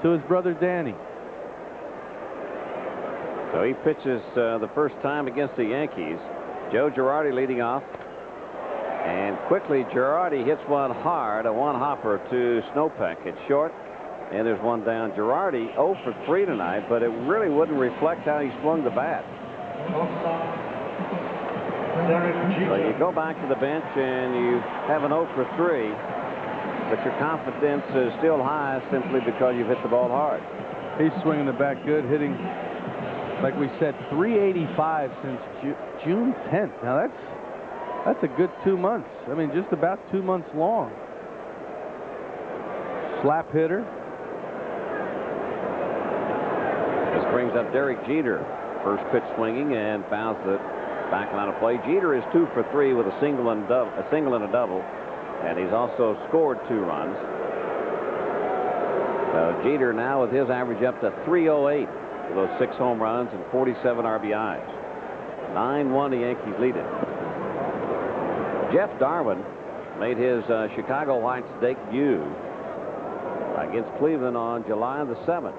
to his brother Danny. So he pitches the first time against the Yankees. Joe Girardi leading off. And quickly, Girardi hits one hard, a one-hopper to Snopek. It's short, and there's one down. Girardi 0 for 3 tonight, but it really wouldn't reflect how he swung the bat. So you go back to the bench, and you have an 0 for 3, but your confidence is still high simply because you've hit the ball hard. He's swinging the bat good, hitting, like we said, 385 since June 10th. Now, that's a good 2 months. I mean, just about 2 months long. Slap hitter. This brings up Derek Jeter. First pitch swinging and fouls the back line of play. Jeter is 2 for 3 with a single and a double, and he's also scored 2 runs. So Jeter now with his average up to 308 with those 6 home runs and 47 RBIs. 9-1 the Yankees lead it. Jeff Darwin made his Chicago Whites debut against Cleveland on July the 7th.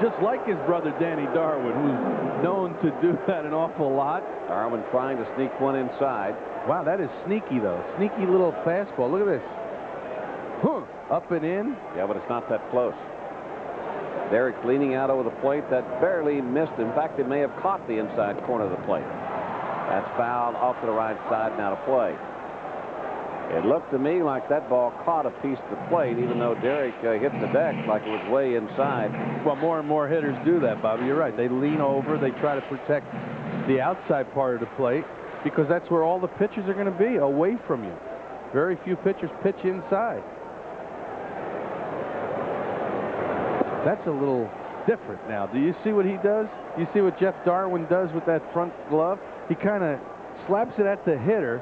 Just like his brother Danny Darwin, who's known to do that an awful lot. Darwin trying to sneak one inside. Wow, that is sneaky, though. Sneaky little fastball. Look at this. Up and in. Yeah, but it's not that close. Derek leaning out over the plate. That barely missed. In fact, it may have caught the inside corner of the plate. That's fouled off to the right side now to play. It looked to me like that ball caught a piece of the plate, even though Derek hit the deck like it was way inside. Well, more and more hitters do that, Bobby. You're right. They lean over. They try to protect the outside part of the plate because that's where all the pitchers are going to be, away from you. Very few pitchers pitch inside. That's a little different now. Do you see what he does? You see what Jeff Darwin does with that front glove? He kind of slaps it at the hitter.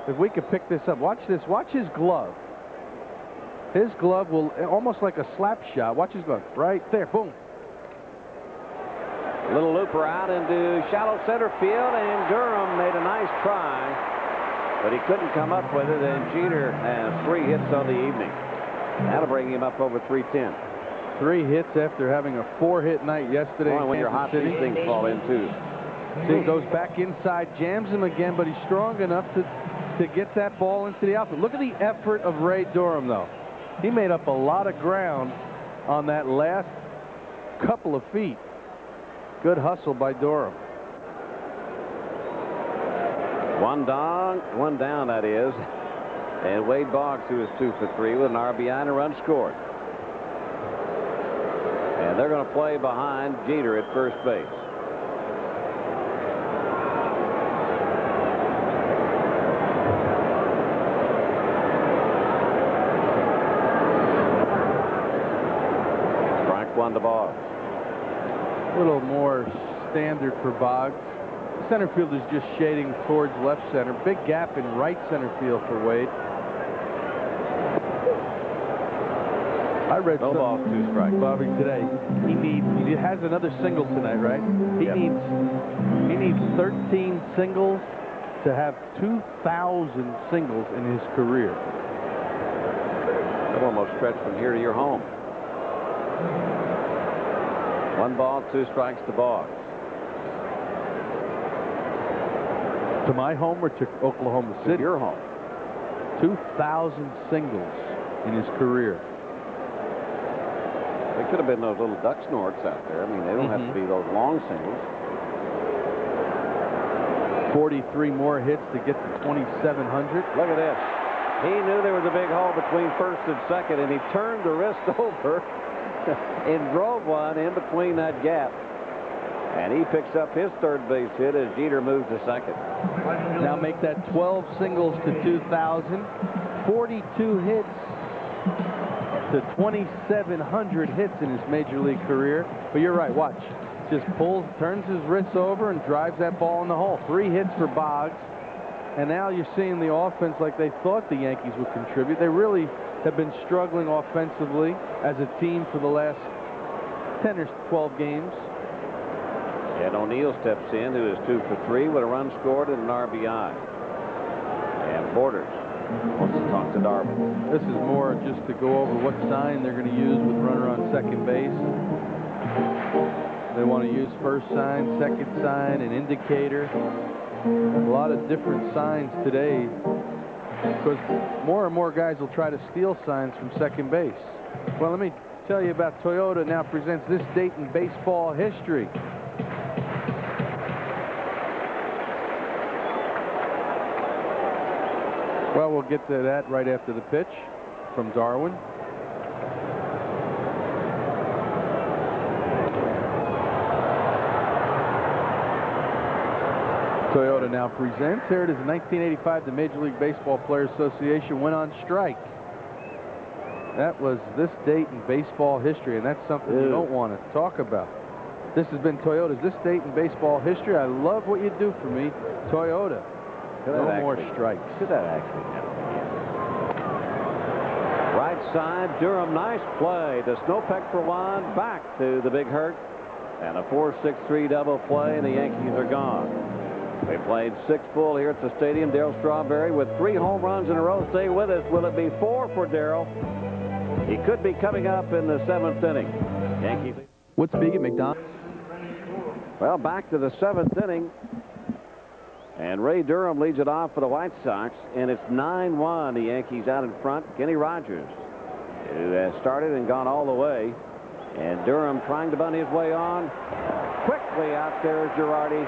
If we could pick this up, watch this. Watch his glove. His glove will almost like a slap shot. Watch his glove right there. Boom. A little looper out into shallow center field, and Durham made a nice try, but he couldn't come up with it. And Jeter has 3 hits on the evening. That'll bring him up over 310. 3 hits after having a 4-hit night yesterday. Boy, when you're hot, these things fall in too. See, he goes back inside, jams him again, but he's strong enough to get that ball into the outfield. Look at the effort of Ray Durham, though. He made up a lot of ground on that last couple of feet. Good hustle by Durham. One down, that is. And Wade Boggs, who is 2 for 3 with an RBI and a run scored. And they're going to play behind Jeter at first base. Strike one to Boggs. A little more standard for Boggs. Center field is just shading towards left center. Big gap in right center field for Wade. I read No balls, 2 strikes. Bobby today. He has another single tonight, right? He needs 13 singles to have 2,000 singles in his career. That almost stretched from here to your home. 1 ball, 2 strikes to Boggs. To my home or to Oklahoma City? To your home. 2,000 singles in his career. They could have been those little duck snorts out there. I mean, they don't have to be those long singles. 43 more hits to get to 2,700. Look at this. He knew there was a big hole between first and second, and he turned the wrist over and drove one in between that gap. And he picks up his third base hit as Jeter moves to second. Now make that 12 singles to 2,000. 42 hits to 2,700 hits in his major league career. But you're right, watch. Just turns his wrists over and drives that ball in the hole. 3 hits for Boggs. And now you're seeing the offense like they thought the Yankees would contribute. They really have been struggling offensively as a team for the last 10 or 12 games. And O'Neill steps in, who is 2 for 3 with a run scored and an RBI. And Borders wants to talk to Darwin. This is more just to go over what sign they're going to use with runner on second base. They want to use first sign, second sign, an indicator. A lot of different signs today because more and more guys will try to steal signs from second base. Well, let me tell you about Toyota now presents this date in baseball history. Well, we'll get to that right after the pitch from Darwin. Toyota now presents. Here it is in 1985. The Major League Baseball Players Association went on strike. That was this date in baseball history, and that's something you don't want to talk about. This has been Toyota's This Date in Baseball History. I love what you do for me, Toyota. No more strikes. Could that actually happen? Right side, Durham, nice play. The Snowpeck for one, back to the big hurt. And a 4-6-3 double play, and the Yankees are gone. They played 6 full here at the stadium. Darryl Strawberry with 3 home runs in a row. Stay with us. Will it be 4 for Darryl? He could be coming up in the 7th inning. Yankees. What's big at McDonald's? Well, back to the 7th inning. And Ray Durham leads it off for the White Sox, and it's 9-1. The Yankees out in front. Kenny Rogers, who has started and gone all the way. And Durham trying to bunt his way on. Quickly out there is Girardi.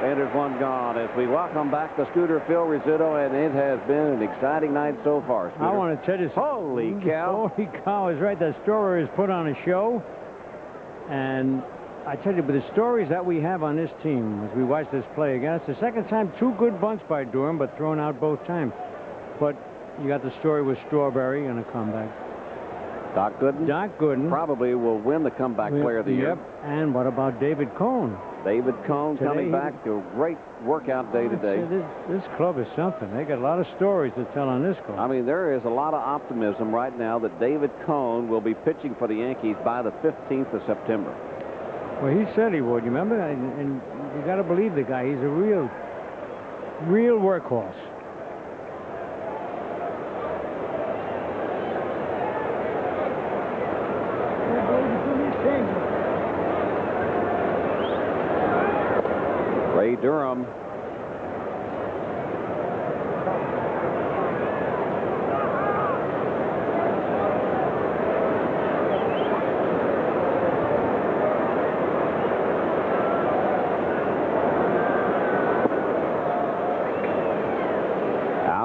And there's one gone as we welcome back the Scooter Phil Rizzuto, and it has been an exciting night so far, Scooter. I want to tell you something. Holy cow. Holy cow is right. The Story has put on a show. And I tell you, but the stories that we have on this team as we watch this play again, it's the second time 2 good bunts by Durham, but thrown out both times. But you got the story with Strawberry and a comeback. Doc Gooden? Doc Gooden. Probably will win the comeback player of the year. Yep. And what about David Cone? David Cone coming back to a great workout day today. This club is something. They got a lot of stories to tell on this club. I mean, there is a lot of optimism right now that David Cone will be pitching for the Yankees by the 15th of September. Well, he said he would, you remember? And you got to believe the guy. He's a real workhorse. Ray Durham.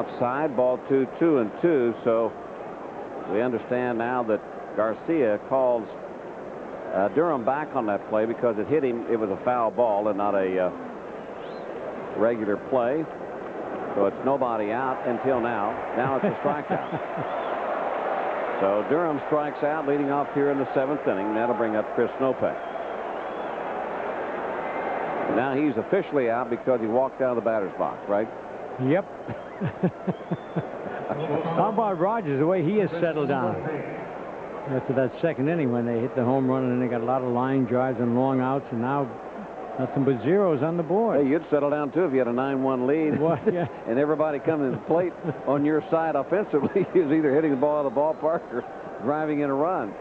Outside, ball 2, 2-2. So we understand now that Garcia calls Durham back on that play because it hit him. It was a foul ball and not a regular play. So it's nobody out until now. Now it's a strikeout. So Durham strikes out, leading off here in the 7th inning. That'll bring up Chris Snopek. Now he's officially out because he walked out of the batter's box, right? Yep. How about Rogers, the way he has settled down after that 2nd inning when they hit the home run and then they got a lot of line drives and long outs, and now nothing but zeros on the board. Hey, you'd settle down too if you had a 9-1 lead. Well, yeah. And everybody coming to the plate on your side offensively is either hitting the ball out of the ballpark or driving in a run.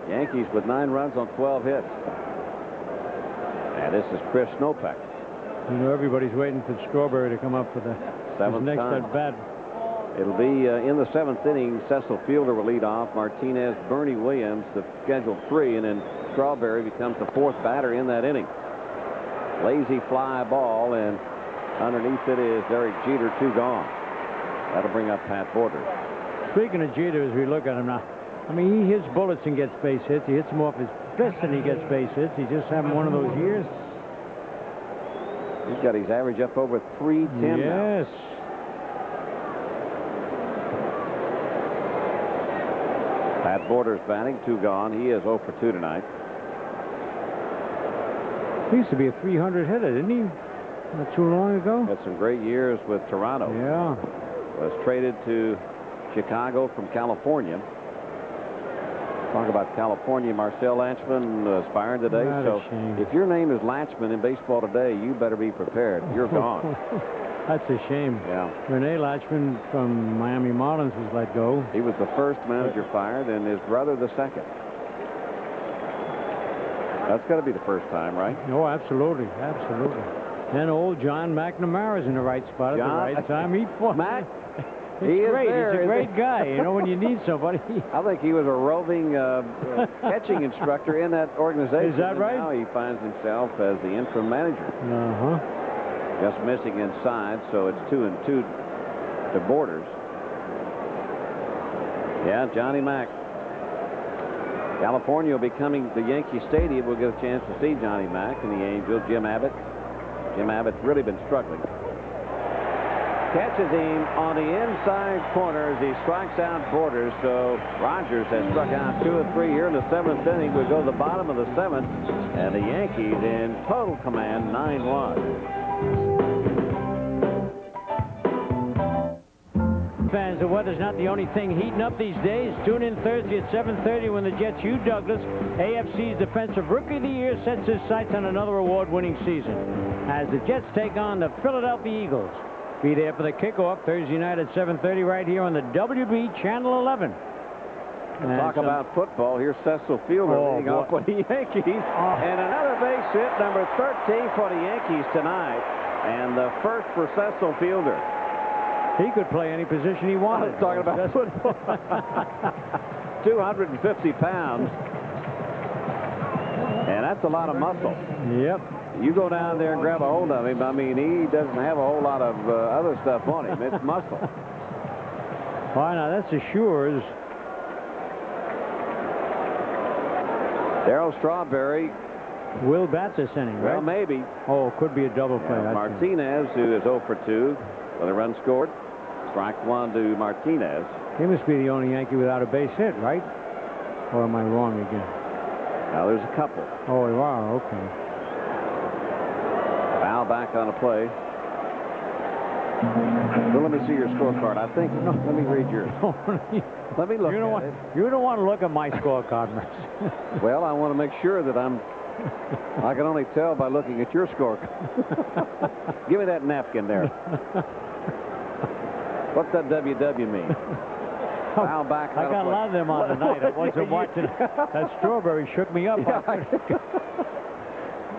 Yankees with 9 runs on 12 hits. And this is Chris Snopek. You know, everybody's waiting for Strawberry to come up with his 7th next time. at bat. It'll be in the 7th inning. Cecil Fielder will lead off. Martinez, Bernie Williams, the scheduled 3, and then Strawberry becomes the 4th batter in that inning. Lazy fly ball, and underneath it is Derek Jeter, 2 gone. That'll bring up Pat Borders. Speaking of Jeter, as we look at him now, I mean, he hits bullets and gets base hits. He hits them off his fist and he gets base hits. He's just having one of those years. He's got his average up over 310 now. Yes. Pat Borders batting, 2 gone. He is 0 for 2 tonight. He used to be a 300 hitter, didn't he? Not too long ago. Had some great years with Toronto. Yeah. Was traded to Chicago from California. Talk about California. Marcel Latchman aspiring today. What So a shame. if your name is Latchman in baseball today, you better be prepared. You're gone. That's a shame. Yeah. Rene Latchman from Miami Marlins was let go. He was the first manager fired, and his brother the second. That's got to be the first time, right? Oh, absolutely. Absolutely. And old John McNamara's in the right spot at the right time. He fought. Mac? It's He is great. there, He's a isn't great he? guy. You know, when you need somebody. I think he was a roving catching instructor in that organization. Is that and right? Now he finds himself as the interim manager. Uh-huh. Just missing inside, so it's 2-2 to Borders. Yeah, Johnny Mac. California will be coming to Yankee Stadium. We'll get a chance to see Johnny Mac and the Angels. Jim Abbott. Jim Abbott's really been struggling. Catches him on the inside corner as he strikes out Borders. So Rogers has struck out 2 of 3 here in the 7th inning. We go to the bottom of the 7th, and the Yankees in total command, 9 runs. Fans, the weather's not the only thing heating up these days. Tune in Thursday at 7:30 when the Jets' Hugh Douglas, AFC's Defensive Rookie of the Year, sets his sights on another award-winning season as the Jets take on the Philadelphia Eagles. Be there for the kickoff Thursday night at 7:30 right here on the WB Channel 11. And Talk about football. Here's Cecil Fielder leading off for the Yankees. And another base hit, number 13 for the Yankees tonight. And the first for Cecil Fielder. He could play any position he wanted. I was talking about football. 250 pounds. And that's a lot of muscle. Yep. You go down there and grab a hold of him. I mean, he doesn't have a whole lot of other stuff on him. It's muscle. All right, now that's Assures. Darryl Strawberry. Will bat this inning, right? Well, maybe. Oh, it could be a double play. Yeah, Martinez, who is 0 for 2 with a run scored. Strike 1 to Martinez. He must be the only Yankee without a base hit, right? Or am I wrong again? Now there's a couple. Oh, you are? Okay. Foul back on a play. Well, let me see your scorecard. I think. No, let me read yours. Let me look You don't at it. You don't want to look at my scorecard, Merce. Well, I want to make sure that I can only tell by looking at your scorecard. Give me that napkin there. What's that WW mean? Foul back. I got a lot of them on tonight. I wasn't watching. That Strawberry shook me up. Yeah,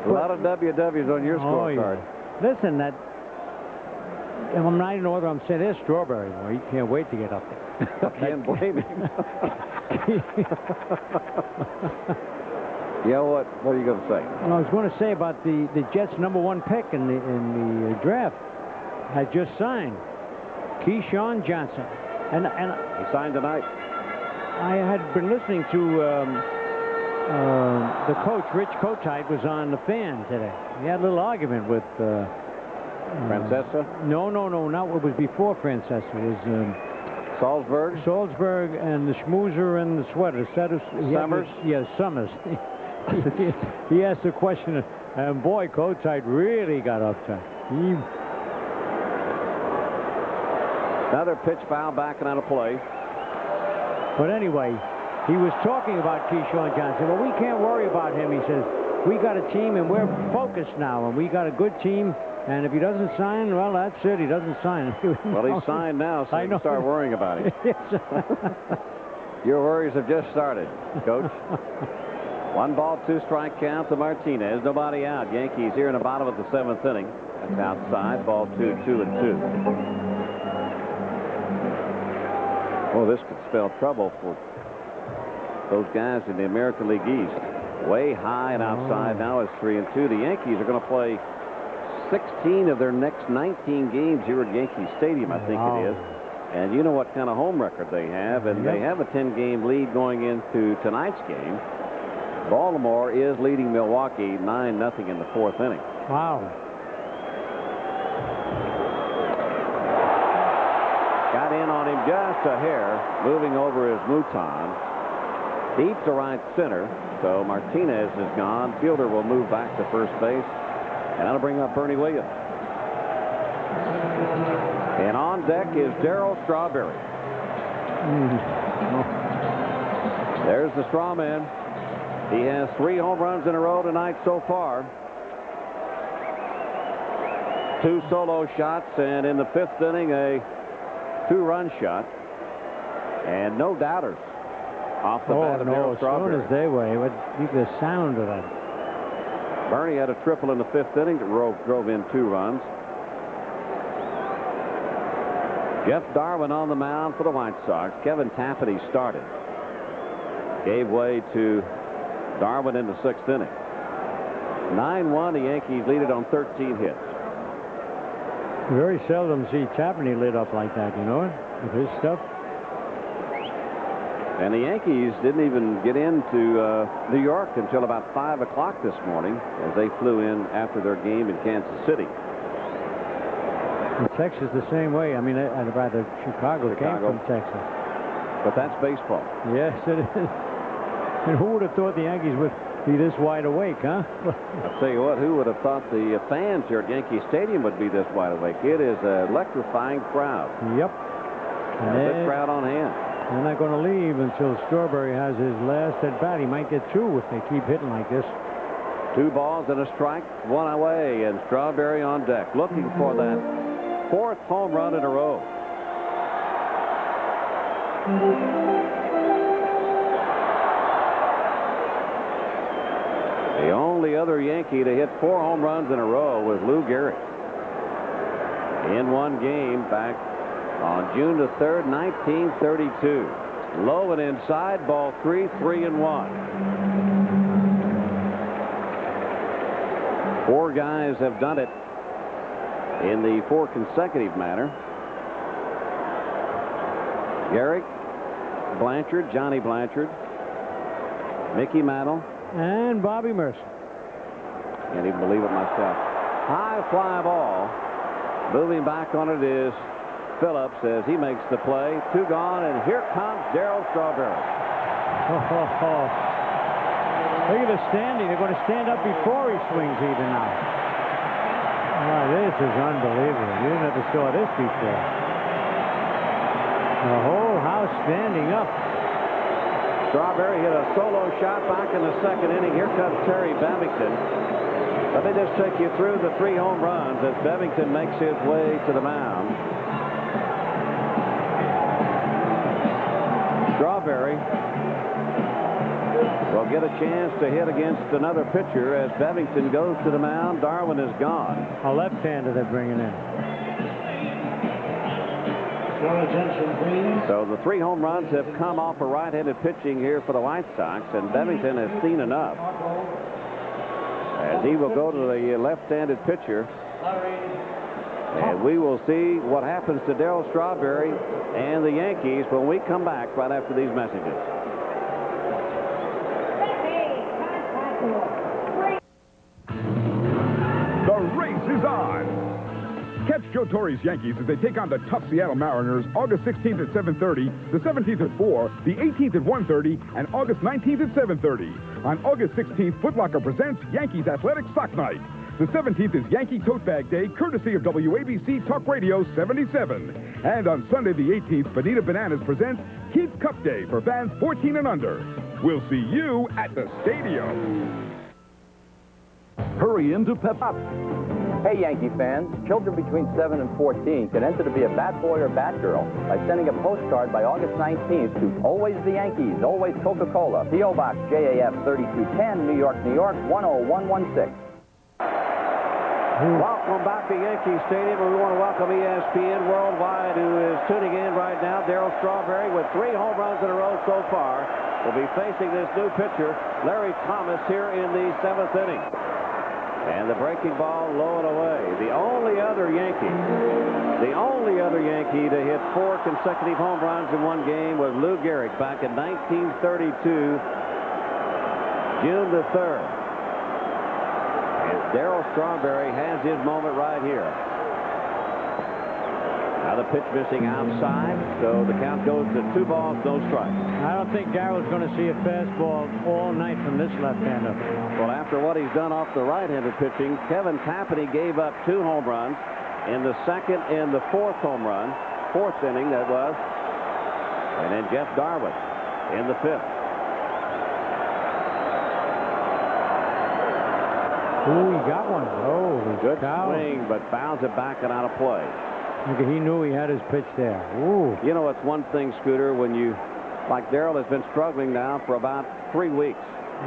a lot of WWs on your scorecard. Yeah. Listen, that. I'm not in order. I'm saying there's Strawberry. Boy, you can't wait to get up there. I can't blame him. Yeah, what are you going to say? Well, I was going to say about the Jets' #1 pick in the draft had just signed. Keyshawn Johnson. And He signed tonight. I had been listening to the coach, Rich Kotite, was on the Fan today. He had a little argument with Francesa? No, not what was before Francesa. It was Salzburg and the schmoozer and the sweater. Summers? Yes, Summers. He asked a question, and boy, Kotite really got upset. Another pitch foul backing out of play. But anyway, he was talking about Keyshawn Johnson. Well, we can't worry about him. He says, we got a team and we're focused now, and we got a good team. And if he doesn't sign, well, that's it. He doesn't sign. Well, he's signed now, so you can start worrying about him. Your worries have just started, Coach. 1 ball, 2 strike count to Martinez. Nobody out. Yankees here in the bottom of the 7th inning. That's outside. Ball 2, 2-2. Oh, this could spell trouble for those guys in the American League East. Way high and outside. Now it's 3-2. The Yankees are going to play 16 of their next 19 games here at Yankee Stadium, I think it is. And you know what kind of home record they have, and they have a 10-game lead going into tonight's game. Baltimore is leading Milwaukee 9-0 in the 4th inning. Wow. Got in on him just a hair, moving over his Mouton. Deep to right center, so Martinez is gone. Fielder will move back to first base. And that'll bring up Bernie Williams. And on deck is Darryl Strawberry. There's the straw man. He has 3 home runs in a row tonight so far. 2 solo shots, and in the 5th inning, a 2-run shot. And no doubters off the bat of Darryl Strawberry. As soon as they were, you get the sound of that. Bernie had a triple in the 5th inning that drove in 2 runs. Jeff Darwin on the mound for the White Sox. Kevin Taffety started. Gave way to Darwin in the 6th inning. 9-1, the Yankees lead it on 13 hits. Very seldom see Taffety lit up like that, you know, with his stuff. And the Yankees didn't even get into New York until about 5 o'clock this morning as they flew in after their game in Kansas City. And Texas the same way. I mean, I'd rather Chicago came from Texas. But that's baseball. Yes, it is. And who would have thought the Yankees would be this wide awake, huh? I'll tell you what, who would have thought the fans here at Yankee Stadium would be this wide awake? It is an electrifying crowd. Yep. And a good crowd on hand. They're not going to leave until Strawberry has his last at bat. He might get 2 if they keep hitting like this. 2 balls and a strike, 1 away, and Strawberry on deck, looking for that 4th home run in a row. The only other Yankee to hit 4 home runs in a row was Lou Gehrig. In one game back on June the 3rd, 1932. Low and inside, ball 3, 3-1. 4 guys have done it in the 4 consecutive manner. Gehrig, Blanchard, Johnny Blanchard, Mickey Mantle, and Bobby Mercer. Can't even believe it myself. High fly ball. Moving back on it is Phillips as he makes the play. 2 gone, and here comes Darryl Strawberry. Look at the standing. They're going to stand up before he swings even now. Oh, this is unbelievable. You never saw this before. The whole house standing up. Strawberry hit a solo shot back in the 2nd inning. Here comes Terry Bevington. Let me just take you through the 3 home runs as Bevington makes his way to the mound. Strawberry will get a chance to hit against another pitcher as Bevington goes to the mound. Darwin is gone. A left-hander they're bringing in. So the 3 home runs have come off of right-handed pitching here for the White Sox, and Bevington has seen enough as he will go to the left-handed pitcher And we will see what happens to Darryl Strawberry and the Yankees when we come back right after these messages. The race is on. Catch Joe Torre's Yankees as they take on the tough Seattle Mariners August 16th at 7:30, the 17th at 4, the 18th at 1:30, and August 19th at 7:30. On August 16th, Foot Locker presents Yankees Athletic Sock Night. The 17th is Yankee Tote Bag Day, courtesy of WABC Talk Radio 77. And on Sunday the 18th, Bonita Bananas presents Kids Cup Day for fans 14 and under. We'll see you at the stadium. Hurry into Pep Up. Hey, Yankee fans, children between 7 and 14 can enter to be a bat boy or bat girl by sending a postcard by August 19th to Always the Yankees, Always Coca-Cola, P.O. Box JAF 3210, New York, New York, 10116. Welcome back to Yankee Stadium. We want to welcome ESPN Worldwide, who is tuning in right now. Darryl Strawberry with 3 home runs in a row so far will be facing this new pitcher, Larry Thomas, here in the 7th inning. And the breaking ball low and away. The only other Yankee to hit 4 consecutive home runs in one game was Lou Gehrig back in 1932, June the 3rd. And Darryl Strawberry has his moment right here. Now the pitch missing outside, so the count goes to 2 balls, no strikes. I don't think Darryl's going to see a fastball all night from this left-hander. Well, after what he's done off the right-handed pitching, Kevin Tapani gave up 2 home runs in the 2nd and the 4th home run, 4th inning that was, and then Jeff Darwin in the 5th. Ooh, he got one. Oh, Good swing, but fouls it back and out of play. He knew he had his pitch there. Ooh. You know, it's one thing, Scooter, when you, like Darryl has been struggling now for about 3 weeks.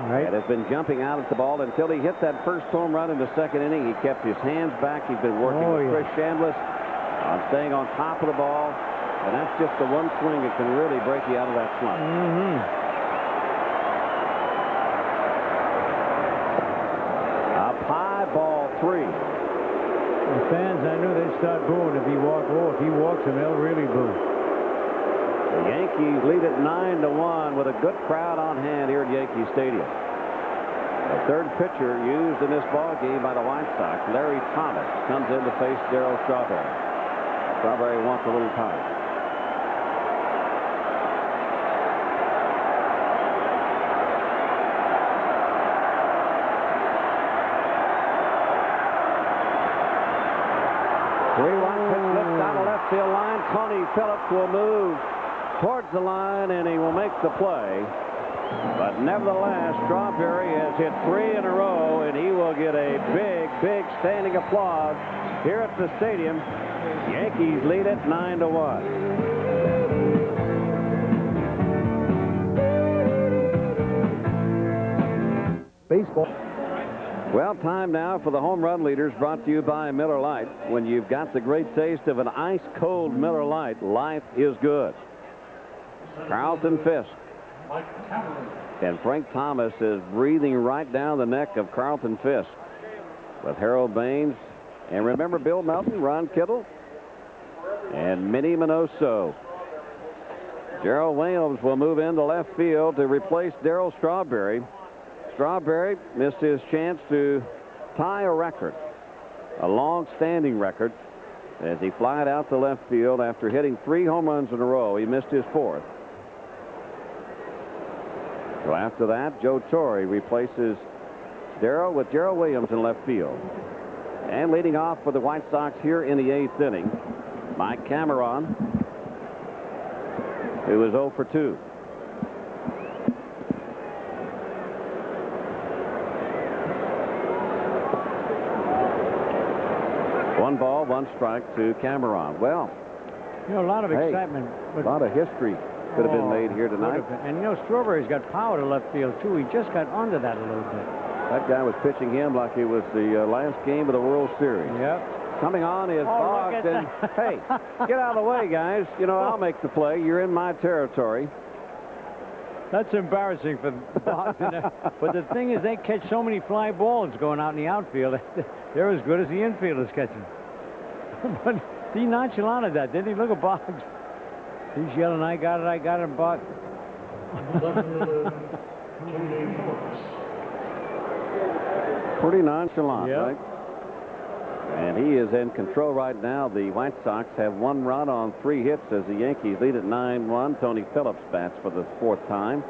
Right. And has been jumping out at the ball until he hit that first home run in the 2nd inning. He kept his hands back. He's been working with Chris Chambliss on staying on top of the ball. And that's just the one swing that can really break you out of that slump. Up high, ball 3. The fans, I knew they'd start booing if he walked. Oh, if he walks him, they'll really boo. The Yankees lead it 9-1 with a good crowd on hand here at Yankee Stadium. The 3rd pitcher used in this ball game by the White Sox, Larry Thomas, comes in to face Darryl Strawberry. Strawberry wants a little time. Down the left field line. Tony Phillips will move towards the line, and he will make the play. But nevertheless, Strawberry has hit 3 in a row, and he will get a big standing applause here at the stadium. Yankees lead it 9-1. Baseball. Well, time now for the home run leaders, brought to you by Miller Lite. When you've got the great taste of an ice-cold Miller Lite, life is good. Carlton Fisk. And Frank Thomas is breathing right down the neck of Carlton Fisk with Harold Baines. And remember Bill Melton, Ron Kittle, and Minnie Minoso. Gerald Williams will move into left field to replace Darryl Strawberry. Strawberry missed his chance to tie a record, a long-standing record, as he flied out to left field after hitting 3 home runs in a row. He missed his 4th. So after that, Joe Torre replaces Darryl with Gerald Williams in left field. And leading off for the White Sox here in the 8th inning, Mike Cameron, who is 0 for 2. 1 ball, 1 strike to Cameron. Well, you know, a lot of excitement. But a lot of history could have been made here tonight. And you know, Strawberry's got power to left field too. He just got under that a little bit. That guy was pitching him like it was the last game of the World Series. Yep. Coming on is Boggs, and hey, get out of the way, guys. You know, I'll make the play. You're in my territory. That's embarrassing for Boggs. But the thing is, they catch so many fly balls going out in the outfield. They're as good as the infielders catching. But he nonchalanted that, didn't he? Look at Boggs. He's yelling, I got it, Boggs. Pretty nonchalant, Yep. right? And he is in control right now. The White Sox have 1 run on 3 hits as the Yankees lead at 9-1. Tony Phillips bats for the 4th time.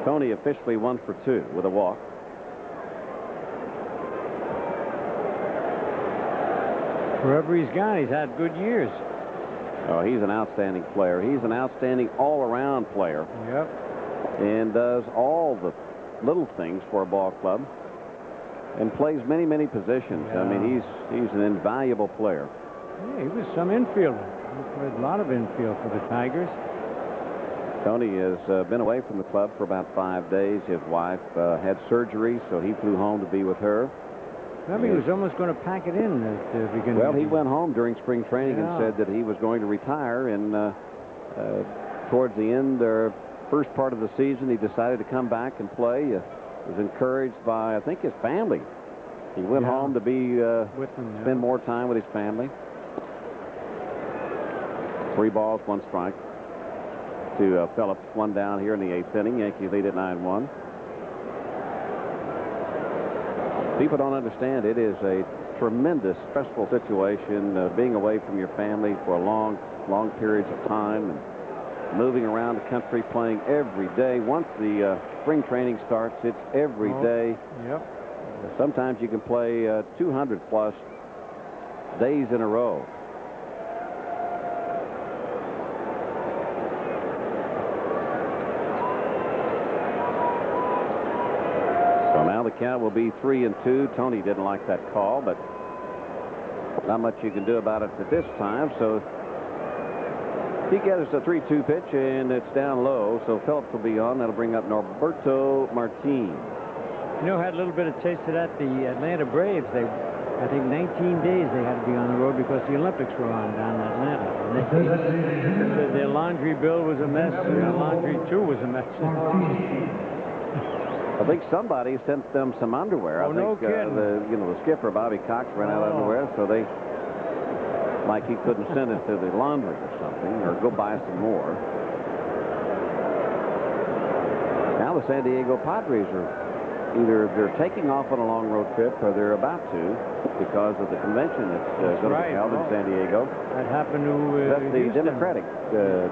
Tony officially 1 for 2 with a walk. Wherever he's gone, he's had good years. Oh, he's an outstanding player. He's an outstanding all-around player. Yep. And does all the little things for a ball club and plays many, many positions. Yeah. I mean, he's an invaluable player. Yeah, he was some infielder. He played a lot of infield for the Tigers. Tony has been away from the club for about 5 days. His wife had surgery, so he flew home to be with her. Remember, he was almost going to pack it in at the beginning. Well, he went home during spring training and said that he was going to retire. And towards the end, first part of the season, he decided to come back and play. Was encouraged by, I think, his family. He went home to be with them, spend more time with his family. 3 balls, 1 strike to Phillips. 1 down here in the 8th inning. Yankees lead at 9-1. People don't understand it is a tremendous stressful situation being away from your family for long periods of time and moving around the country playing every day. Once the spring training starts, it's every day. Yep. Sometimes you can play 200 plus days in a row. So now the count will be 3-2. Tony didn't like that call, but not much you can do about it at this time. So he gets a 3-2 pitch, and it's down low, so Phillips will be on. That'll bring up Norberto Martin. You know, had a little bit of taste of that. The Atlanta Braves, I think 19 days they had to be on the road because the Olympics were on down in Atlanta. And said their laundry bill was a mess. Their laundry, too, was a mess. I think somebody sent them some underwear. Oh, I think no kidding. the skipper, Bobby Cox, ran out of underwear, so they, like he couldn't send it to the laundry or something, or go buy some more. Now the San Diego Padres are either they're taking off on a long road trip or they're about to because of the convention that's going to be held in San Diego. That happened to That's the Houston. Democratic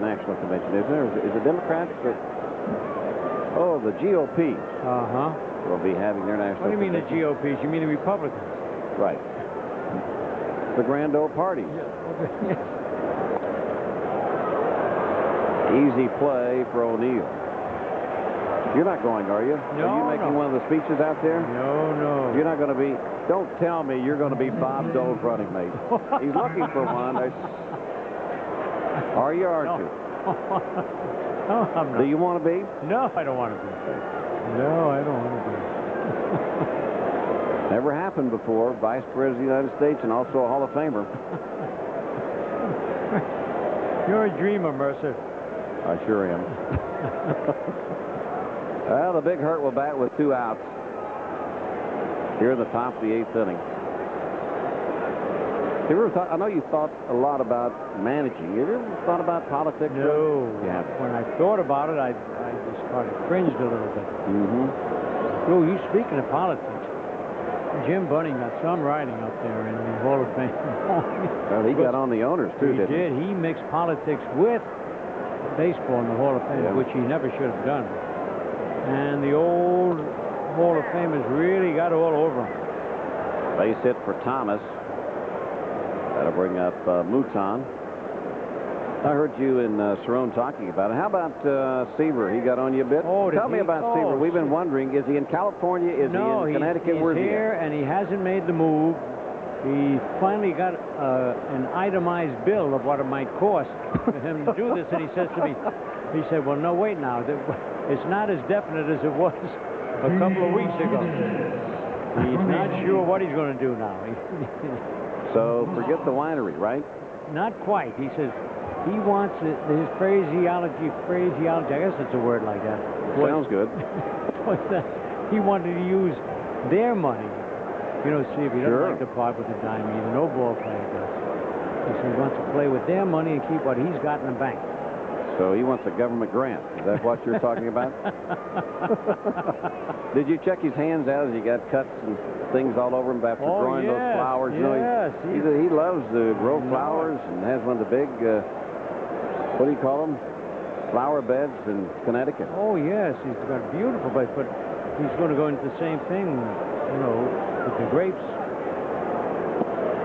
National Convention, isn't there? Is it Democrats or... Oh, the GOP will be having their national. What do you mean the convention. GOPs? You mean the Republicans? Right. The grand old party. Easy play for O'Neill. You're not going, are you? No, Are you making one of the speeches out there? No. You're not going to be. Don't tell me you're going to be Bob Dole's running mate. He's looking for one. Are you, aren't you? No, I'm not. Do you want to be? No, I don't want to be. No, I don't want to be. Never happened before. Vice President of the United States and also a Hall of Famer. You're a dreamer, Mercer. I sure am. Well, the Big Hurt will bat with 2 outs here in the top of the 8th inning. Have you ever thought, I know you thought a lot about managing. Have you ever thought about politics? No. Yeah. When I thought about it, I just kind of cringed a little bit. Mm-hmm. Oh, you speaking of politics. Jim Bunning got some writing up there in the Hall of Fame. Well, he got on the owners, too, He didn't he? did. He mixed politics with baseball in the Hall of Fame, which he never should have done. And the old Hall of Famers really got all over him. Base hit for Thomas. That'll bring up Mouton. I heard you and Cerrone talking about it. How about Seaver? He got on you a bit? Oh, Tell me about Seaver. We've been wondering, is he in California? Is he in Connecticut? He's here, and he hasn't made the move. He finally got an itemized bill of what it might cost for him to do this, and he says to me, he said, well, no, wait now. It's not as definite as it was a couple of weeks ago. He's not sure what he's going to do now. So forget the winery, right? Not quite. He says he wants his phraseology, I guess it's a word like that. Sounds good. He wanted to use their money. You know, see if he doesn't like to part with the dime either. No ball player does. Because he wants to play with their money and keep what he's got in the bank. So he wants a government grant. Is that what you're talking about? Did you check his hands out as he got cuts and things all over him after growing those flowers? Yes, You know, he loves to grow flowers and has one of the big, what do you call them? Flower beds in Connecticut. Oh, yes, he's got beautiful beds, but he's going to go into the same thing, you know, with the grapes.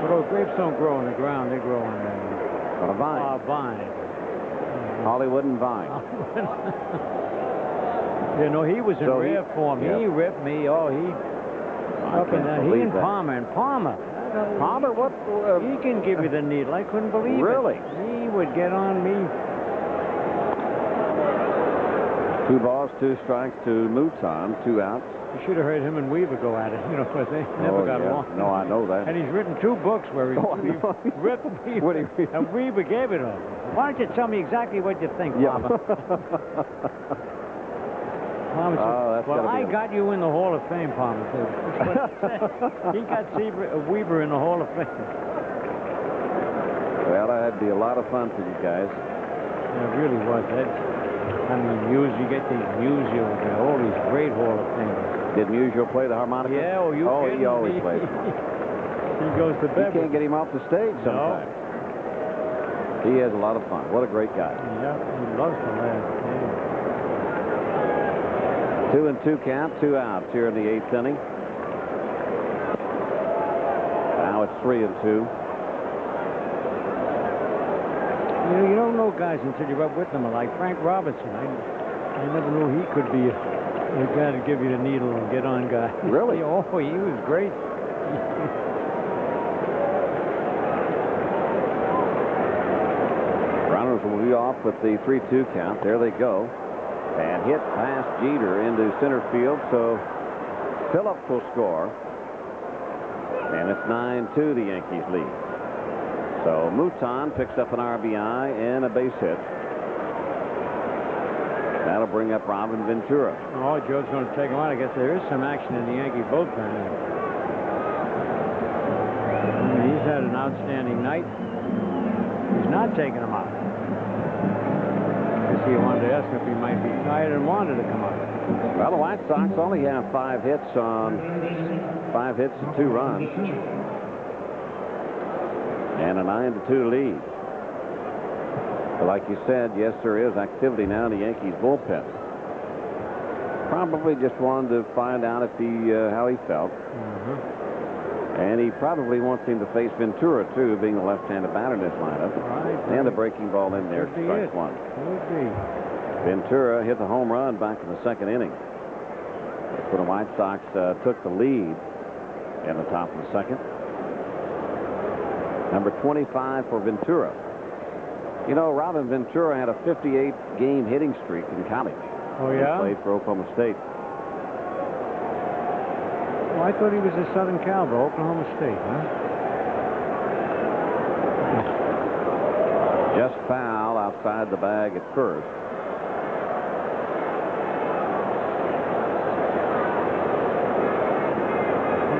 Although grapes don't grow in the ground, they grow on a vine. A vine. Hollywood and Vine. You know, he was in rare form. Yeah. He ripped me. Oh, he believe and that. Palmer. Palmer, what? He can give you the needle. I couldn't believe Really? it. He would get on me. 2 balls, 2 strikes to Mouton, 2 outs. You should have heard him and Weaver go at it, you know, because they never got along. No, I know that. And he's written 2 books where he ripped Weaver, and Weaver gave it to him. Why don't you tell me exactly what you think, Palmer? Palmer said, well, I got you in the Hall of Fame, Palmer said. He got Weaver in the Hall of Fame. Well, that'd be a lot of fun for you guys. Yeah, it really was. I mean, you get these Musial, all these great Hall of Famers. Did Musial play the harmonica? Yeah, he always plays. He goes to bed. You can't get him off the stage sometimes. No. He has a lot of fun. What a great guy. Yeah, he loves to laugh. Yeah. 2-2 count, 2 outs here in the 8th inning. Now it's 3-2. You know, you don't know guys until you're up with them. Like Frank Robertson, I never knew he could be a guy to give you the needle and get on guy. Really? Oh, he was great. Runners will be off with the 3-2 count. There they go. And hit past Jeter into center field, so Phillips will score. And it's 9-2, the Yankees lead. So Mouton picks up an RBI and a base hit. That'll bring up Robin Ventura. Oh, Joe's going to take him out. I guess there is some action in the Yankee bullpen. He's had an outstanding night. He's not taking him out. I guess he wanted to ask him if he might be tired and wanted to come out. Well, the White Sox only have 5 hits and 2 runs. And a 9-2 lead. But like you said, yes, there is activity now in the Yankees bullpen. Probably just wanted to find out if how he felt. And he probably wants him to face Ventura, too, being the left-handed batter in this lineup. Right. And the breaking ball in there, strike 1. Could be. Ventura hit the home run back in the 2nd inning. That's when the White Sox took the lead in the top of the 2nd. Number 25 for Ventura. You know, Robin Ventura had a 58-game hitting streak in college. Oh, yeah? He played for Oklahoma State. Oh, I thought he was a Southern Cal, but Oklahoma State, huh? Just foul outside the bag at first.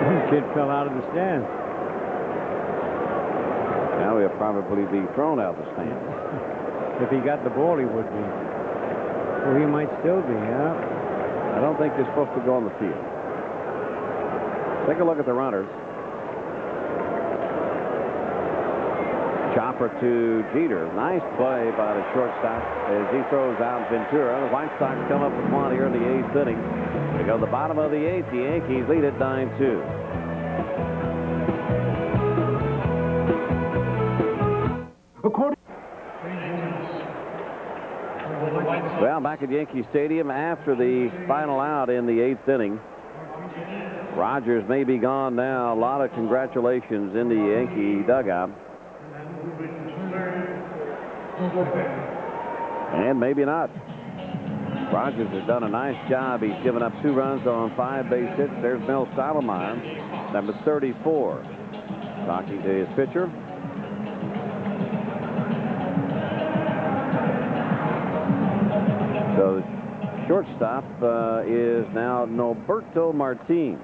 The kid fell out of the stand. Now he'll probably be thrown out of the stand. If he got the ball, he would be. Well, he might still be, yeah. I don't think they're supposed to go on the field. Take a look at the runners. Chopper to Jeter. Nice play by the shortstop as he throws out Ventura. The White Sox come up with 1 here in the 8th inning. We go to the bottom of the 8th. The Yankees lead at 9-2. Well, back at Yankee Stadium after the final out in the 8th inning. Rogers may be gone now. A lot of congratulations in the Yankee dugout. And maybe not. Rogers has done a nice job. He's given up 2 runs on 5 base hits. There's Mel Stottlemyre, number 34, talking to his pitcher. So the shortstop is now Norberto Martin.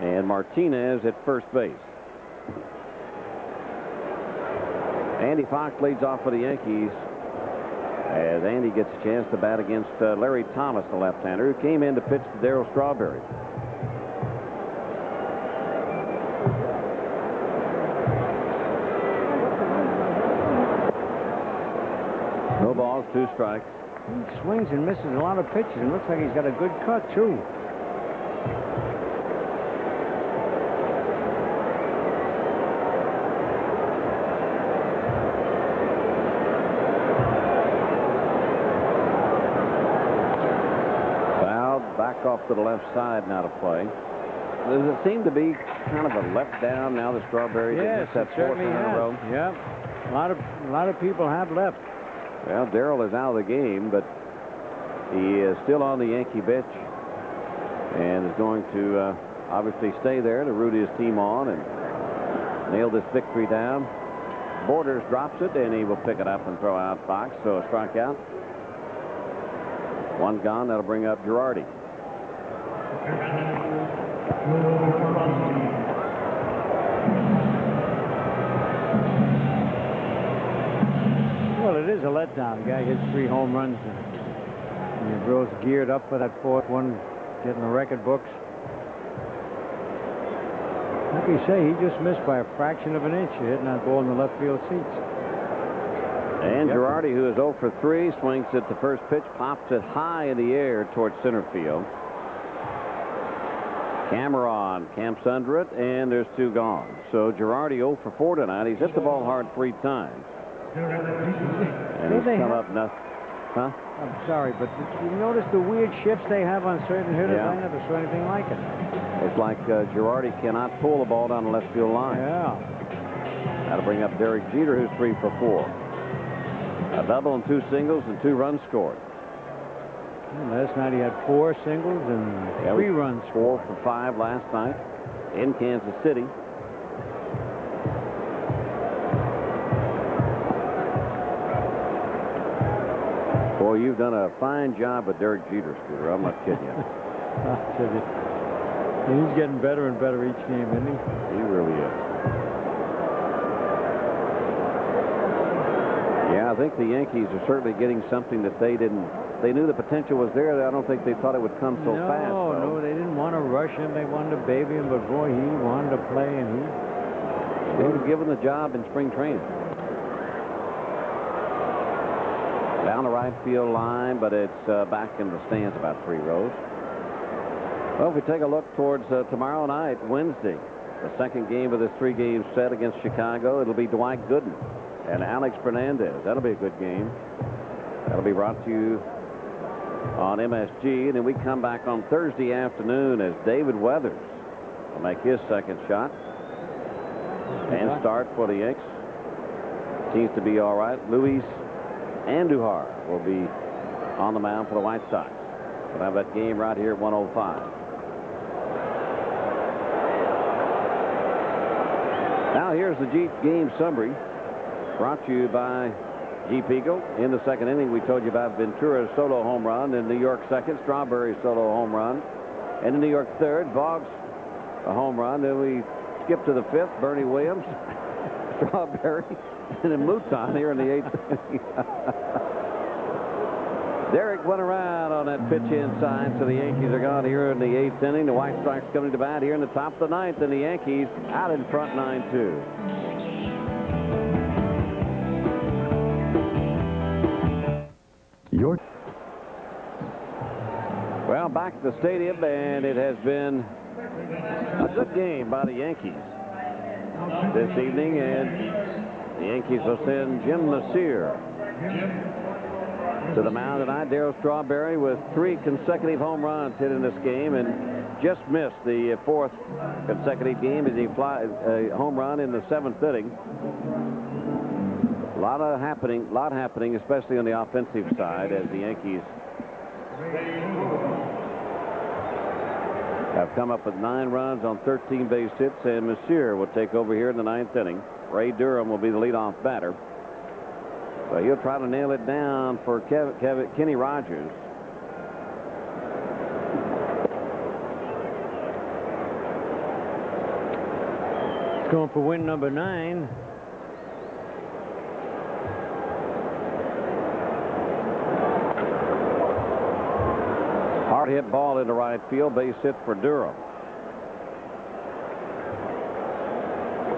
And Martinez at first base. Andy Fox leads off for the Yankees as Andy gets a chance to bat against Larry Thomas, the left-hander, who came in to pitch to Darryl Strawberry. No balls, 2 strikes. He swings and misses a lot of pitches, and looks like he's got a good cut, too. Off to the left side now to play. Does it seem to be kind of a left down now that Strawberry yes, gets that 4th in a row? Yeah, a lot of people have left. Well, Darryl is out of the game, but he is still on the Yankee bench and is going to obviously stay there to root his team on and nail this victory down. Borders drops it, and he will pick it up and throw out Fox, so a strikeout. 1 gone. That'll bring up Girardi. Well, it is a letdown. The guy hits 3 home runs, and the Bros geared up for that 4th one, getting the record books. Like you say, he just missed by a fraction of an inch, hitting that ball in the left field seats. And Girardi, who is 0 for 3, swings at the first pitch, pops it high in the air towards center field. Cameron camps under it, and there's 2 gone. So Girardi 0 for 4 tonight. He's hit the ball hard 3 times. And he's come up nothing. Huh? I'm sorry, but you notice the weird shifts they have on certain hitters? Yeah. I never saw anything like it. It's like Girardi cannot pull the ball down the left field line. Yeah. That'll bring up Derek Jeter, who's 3 for 4. A double and 2 singles and 2 runs scored. Last night he had 4 singles and 3 runs. 4 for 5 last night in Kansas City. Boy, you've done a fine job with Derek Jeter, Scooter. I'm not kidding you. He's getting better and better each game, isn't he? He really is. Yeah, I think the Yankees are certainly getting something that they didn't. They knew the potential was there. I don't think they thought it would come so fast. No, they didn't want to rush him. They wanted to baby him, but boy, he wanted to play, and he was given the job in spring training. Down the right field line, but it's back in the stands about 3 rows. Well, if we take a look towards tomorrow night, Wednesday, the 2nd game of this 3-game set against Chicago, it'll be Dwight Gooden and Alex Fernandez. That'll be a good game. That'll be brought to you on MSG. And then we come back on Thursday afternoon as David Weathers will make his 2nd shot and start for the Yanks. Seems to be all right. Luis Andujar will be on the mound for the White Sox. We'll have that game right here at 1:05. Now here's the Jeep game summary brought to you by Jeep Eagle. In the 2nd inning, we told you about Ventura's solo home run. In New York 2nd, Strawberry's solo home run. And in New York 3rd, Boggs a home run. Then we skip to the 5th, Bernie Williams, Strawberry, and then Mouton here in the 8th. Derek went around on that pitch inside, so the Yankees are gone here in the 8th inning. The White Sox coming to bat here in the top of the 9th, and the Yankees out in front 9-2. Well, back at the stadium, and it has been a good game by the Yankees this evening, and the Yankees will send Jim Nasir to the mound tonight. Darryl Strawberry with 3 consecutive home runs hit in this game, and just missed the 4th consecutive game as he flies a home run in the 7th inning. A lot happening, especially on the offensive side, as the Yankees have come up with 9 runs on 13 base hits, and Monsieur will take over here in the 9th inning. Ray Durham will be the leadoff batter. So he'll try to nail it down for Kenny Rogers. Going for win number 9. Hard hit ball into right field. Base hit for Durham.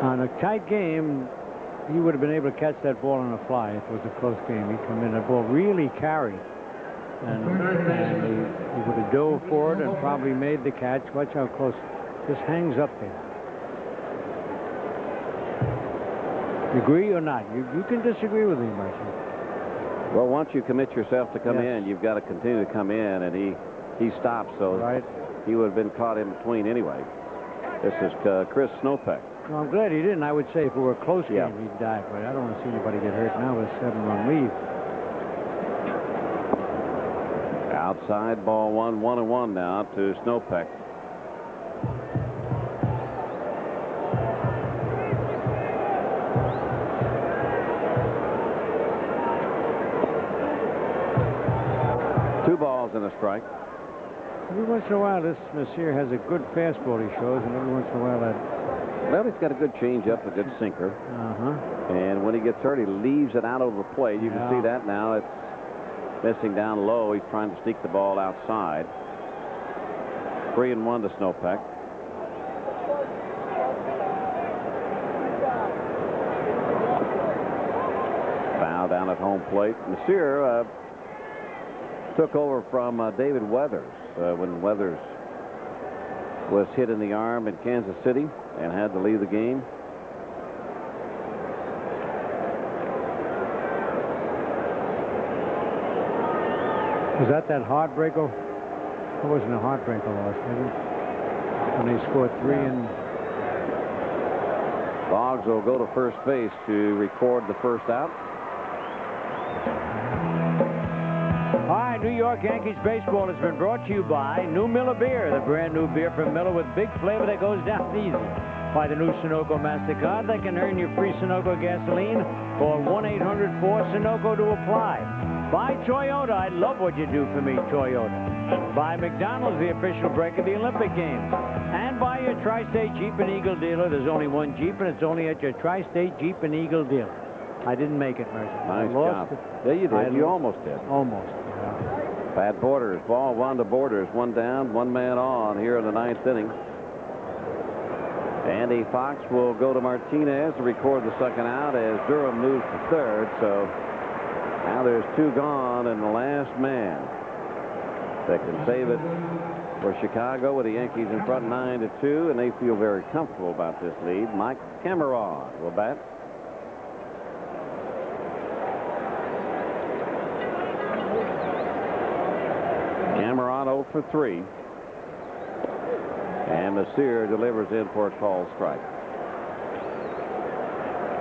On a tight game, he would have been able to catch that ball on a fly if it was a close game. He'd come in, that ball really carried. And he would have dove forward and probably made the catch. Watch how close. Just hangs up there. You agree or not? You can disagree with me, Mercer. Well, once you commit yourself to come Yes. in, you've got to continue to come in, and he stopped, so Right. he would have been caught in between anyway. This is Chris Snopek. Well, I'm glad he didn't. I would say if it were a close Yeah. game, he'd die. But I don't want to see anybody get hurt now with a 7-run lead. Outside ball 1-1 now to Snopek. Two balls and a strike. Every once in a while, this Messier has a good fastball he shows, and every once in a while that... Well, he's got a good changeup, a good sinker. Uh-huh. And when he gets hurt, he leaves it out over the plate. You can Yeah. see that now. It's missing down low. He's trying to sneak the ball outside. 3-1 to Snopek. Foul down at home plate. Messier took over from David Weathers when Weathers was hit in the arm in Kansas City and had to leave the game. Was that heartbreaker? It wasn't a heartbreaker loss, maybe. When they scored 3 and... Boggs will go to first base to record the first out. All right, New York Yankees baseball has been brought to you by New Miller Beer, the brand new beer from Miller with big flavor that goes down easy. By the new Sunoco MasterCard that can earn you free Sunoco gasoline. Call 1-800-4-SUNOCO to apply. By Toyota, I love what you do for me, Toyota. By McDonald's, the official break of the Olympic Games. And by your Tri-State Jeep and Eagle dealer. There's only one Jeep, and it's only at your Tri-State Jeep and Eagle dealer. I didn't make it, Mercer. Nice I lost job. it. Yeah, you did. You almost did. Almost. Yeah. Bad Borders. Ball 1 to Borders. 1 down, 1 man on here in the 9th inning. Andy Fox will go to Martinez to record the second out as Durham moves to third. So now there's 2 gone and the last man that can save it for Chicago with the Yankees in front 9-2, and they feel very comfortable about this lead. Mike Cameron will bat. Cameron 0 for 3. And Messier delivers in for a called strike.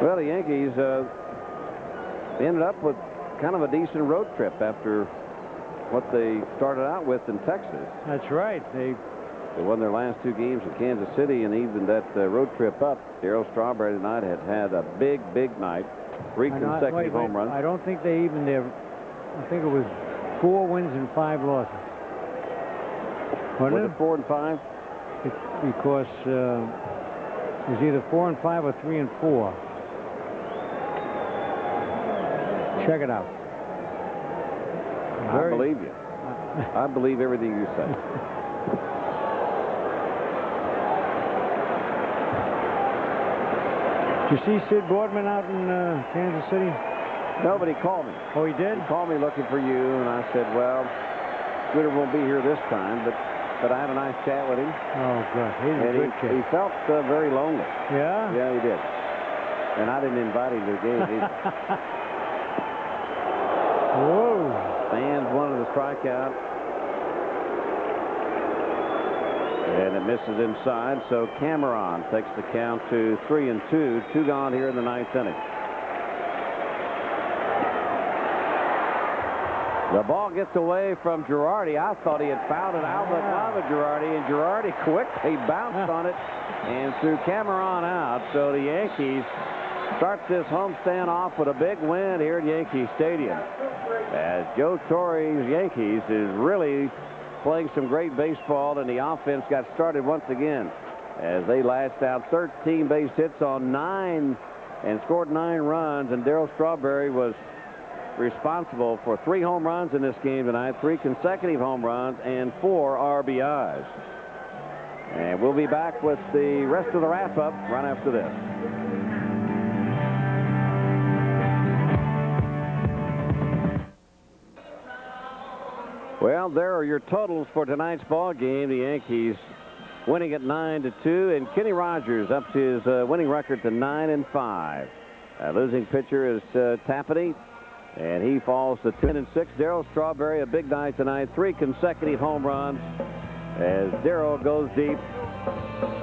Well, the Yankees ended up with kind of a decent road trip after what they started out with in Texas. That's right. They won their last 2 games in Kansas City, and even that road trip up, Darryl Strawberry tonight had a big night. 3 consecutive home runs. I don't think they even there. I think it was 4 wins and 5 losses. Was it 4 and 5? Because it was either 4 and 5 or 3 and 4. Check it out. I believe you. I believe everything you say. Did you see Sid Boardman out in Kansas City? Nobody called me. Oh, he did? He called me looking for you, and I said, well, Scooter won't be here this time, but I had a nice chat with him. Oh, good. He's a good kid. He felt very lonely. Yeah? Yeah, he did. And I didn't invite him to the game either. Whoa. Fans wanted a strikeout. And it misses inside, so Cameron takes the count to 3-2. 2 gone here in the 9th inning. The ball gets away from Girardi. I thought he had fouled an outlet line with Girardi, and Girardi quickly bounced on it and threw Cameron out. So the Yankees start this homestand off with a big win here at Yankee Stadium. As Joe Torre's Yankees is really playing some great baseball, and the offense got started once again as they lashed out 13 base hits on 9 and scored 9 runs, and Darryl Strawberry was responsible for 3 home runs in this game tonight, 3 consecutive home runs, and 4 RBIs. And we'll be back with the rest of the wrap-up right after this. Well, there are your totals for tonight's ball game. The Yankees winning at 9-2, and Kenny Rogers up to his winning record to 9-5. Losing pitcher is Tapani, and he falls to 10-6. Darryl Strawberry, a big night tonight, 3 consecutive home runs as Darryl goes deep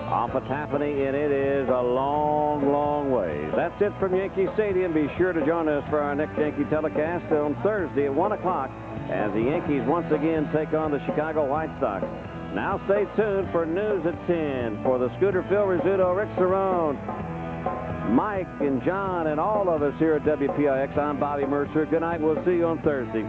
off of Tapani, and it is a long, long way. That's it from Yankee Stadium. Be sure to join us for our next Yankee telecast on Thursday at 1 o'clock as the Yankees once again take on the Chicago White Sox. Now stay tuned for news at 10. For the Scooter, Phil Rizzuto, Rick Cerrone, Mike and John, and all of us here at WPIX, I'm Bobby Mercer. Good night. We'll see you on Thursday.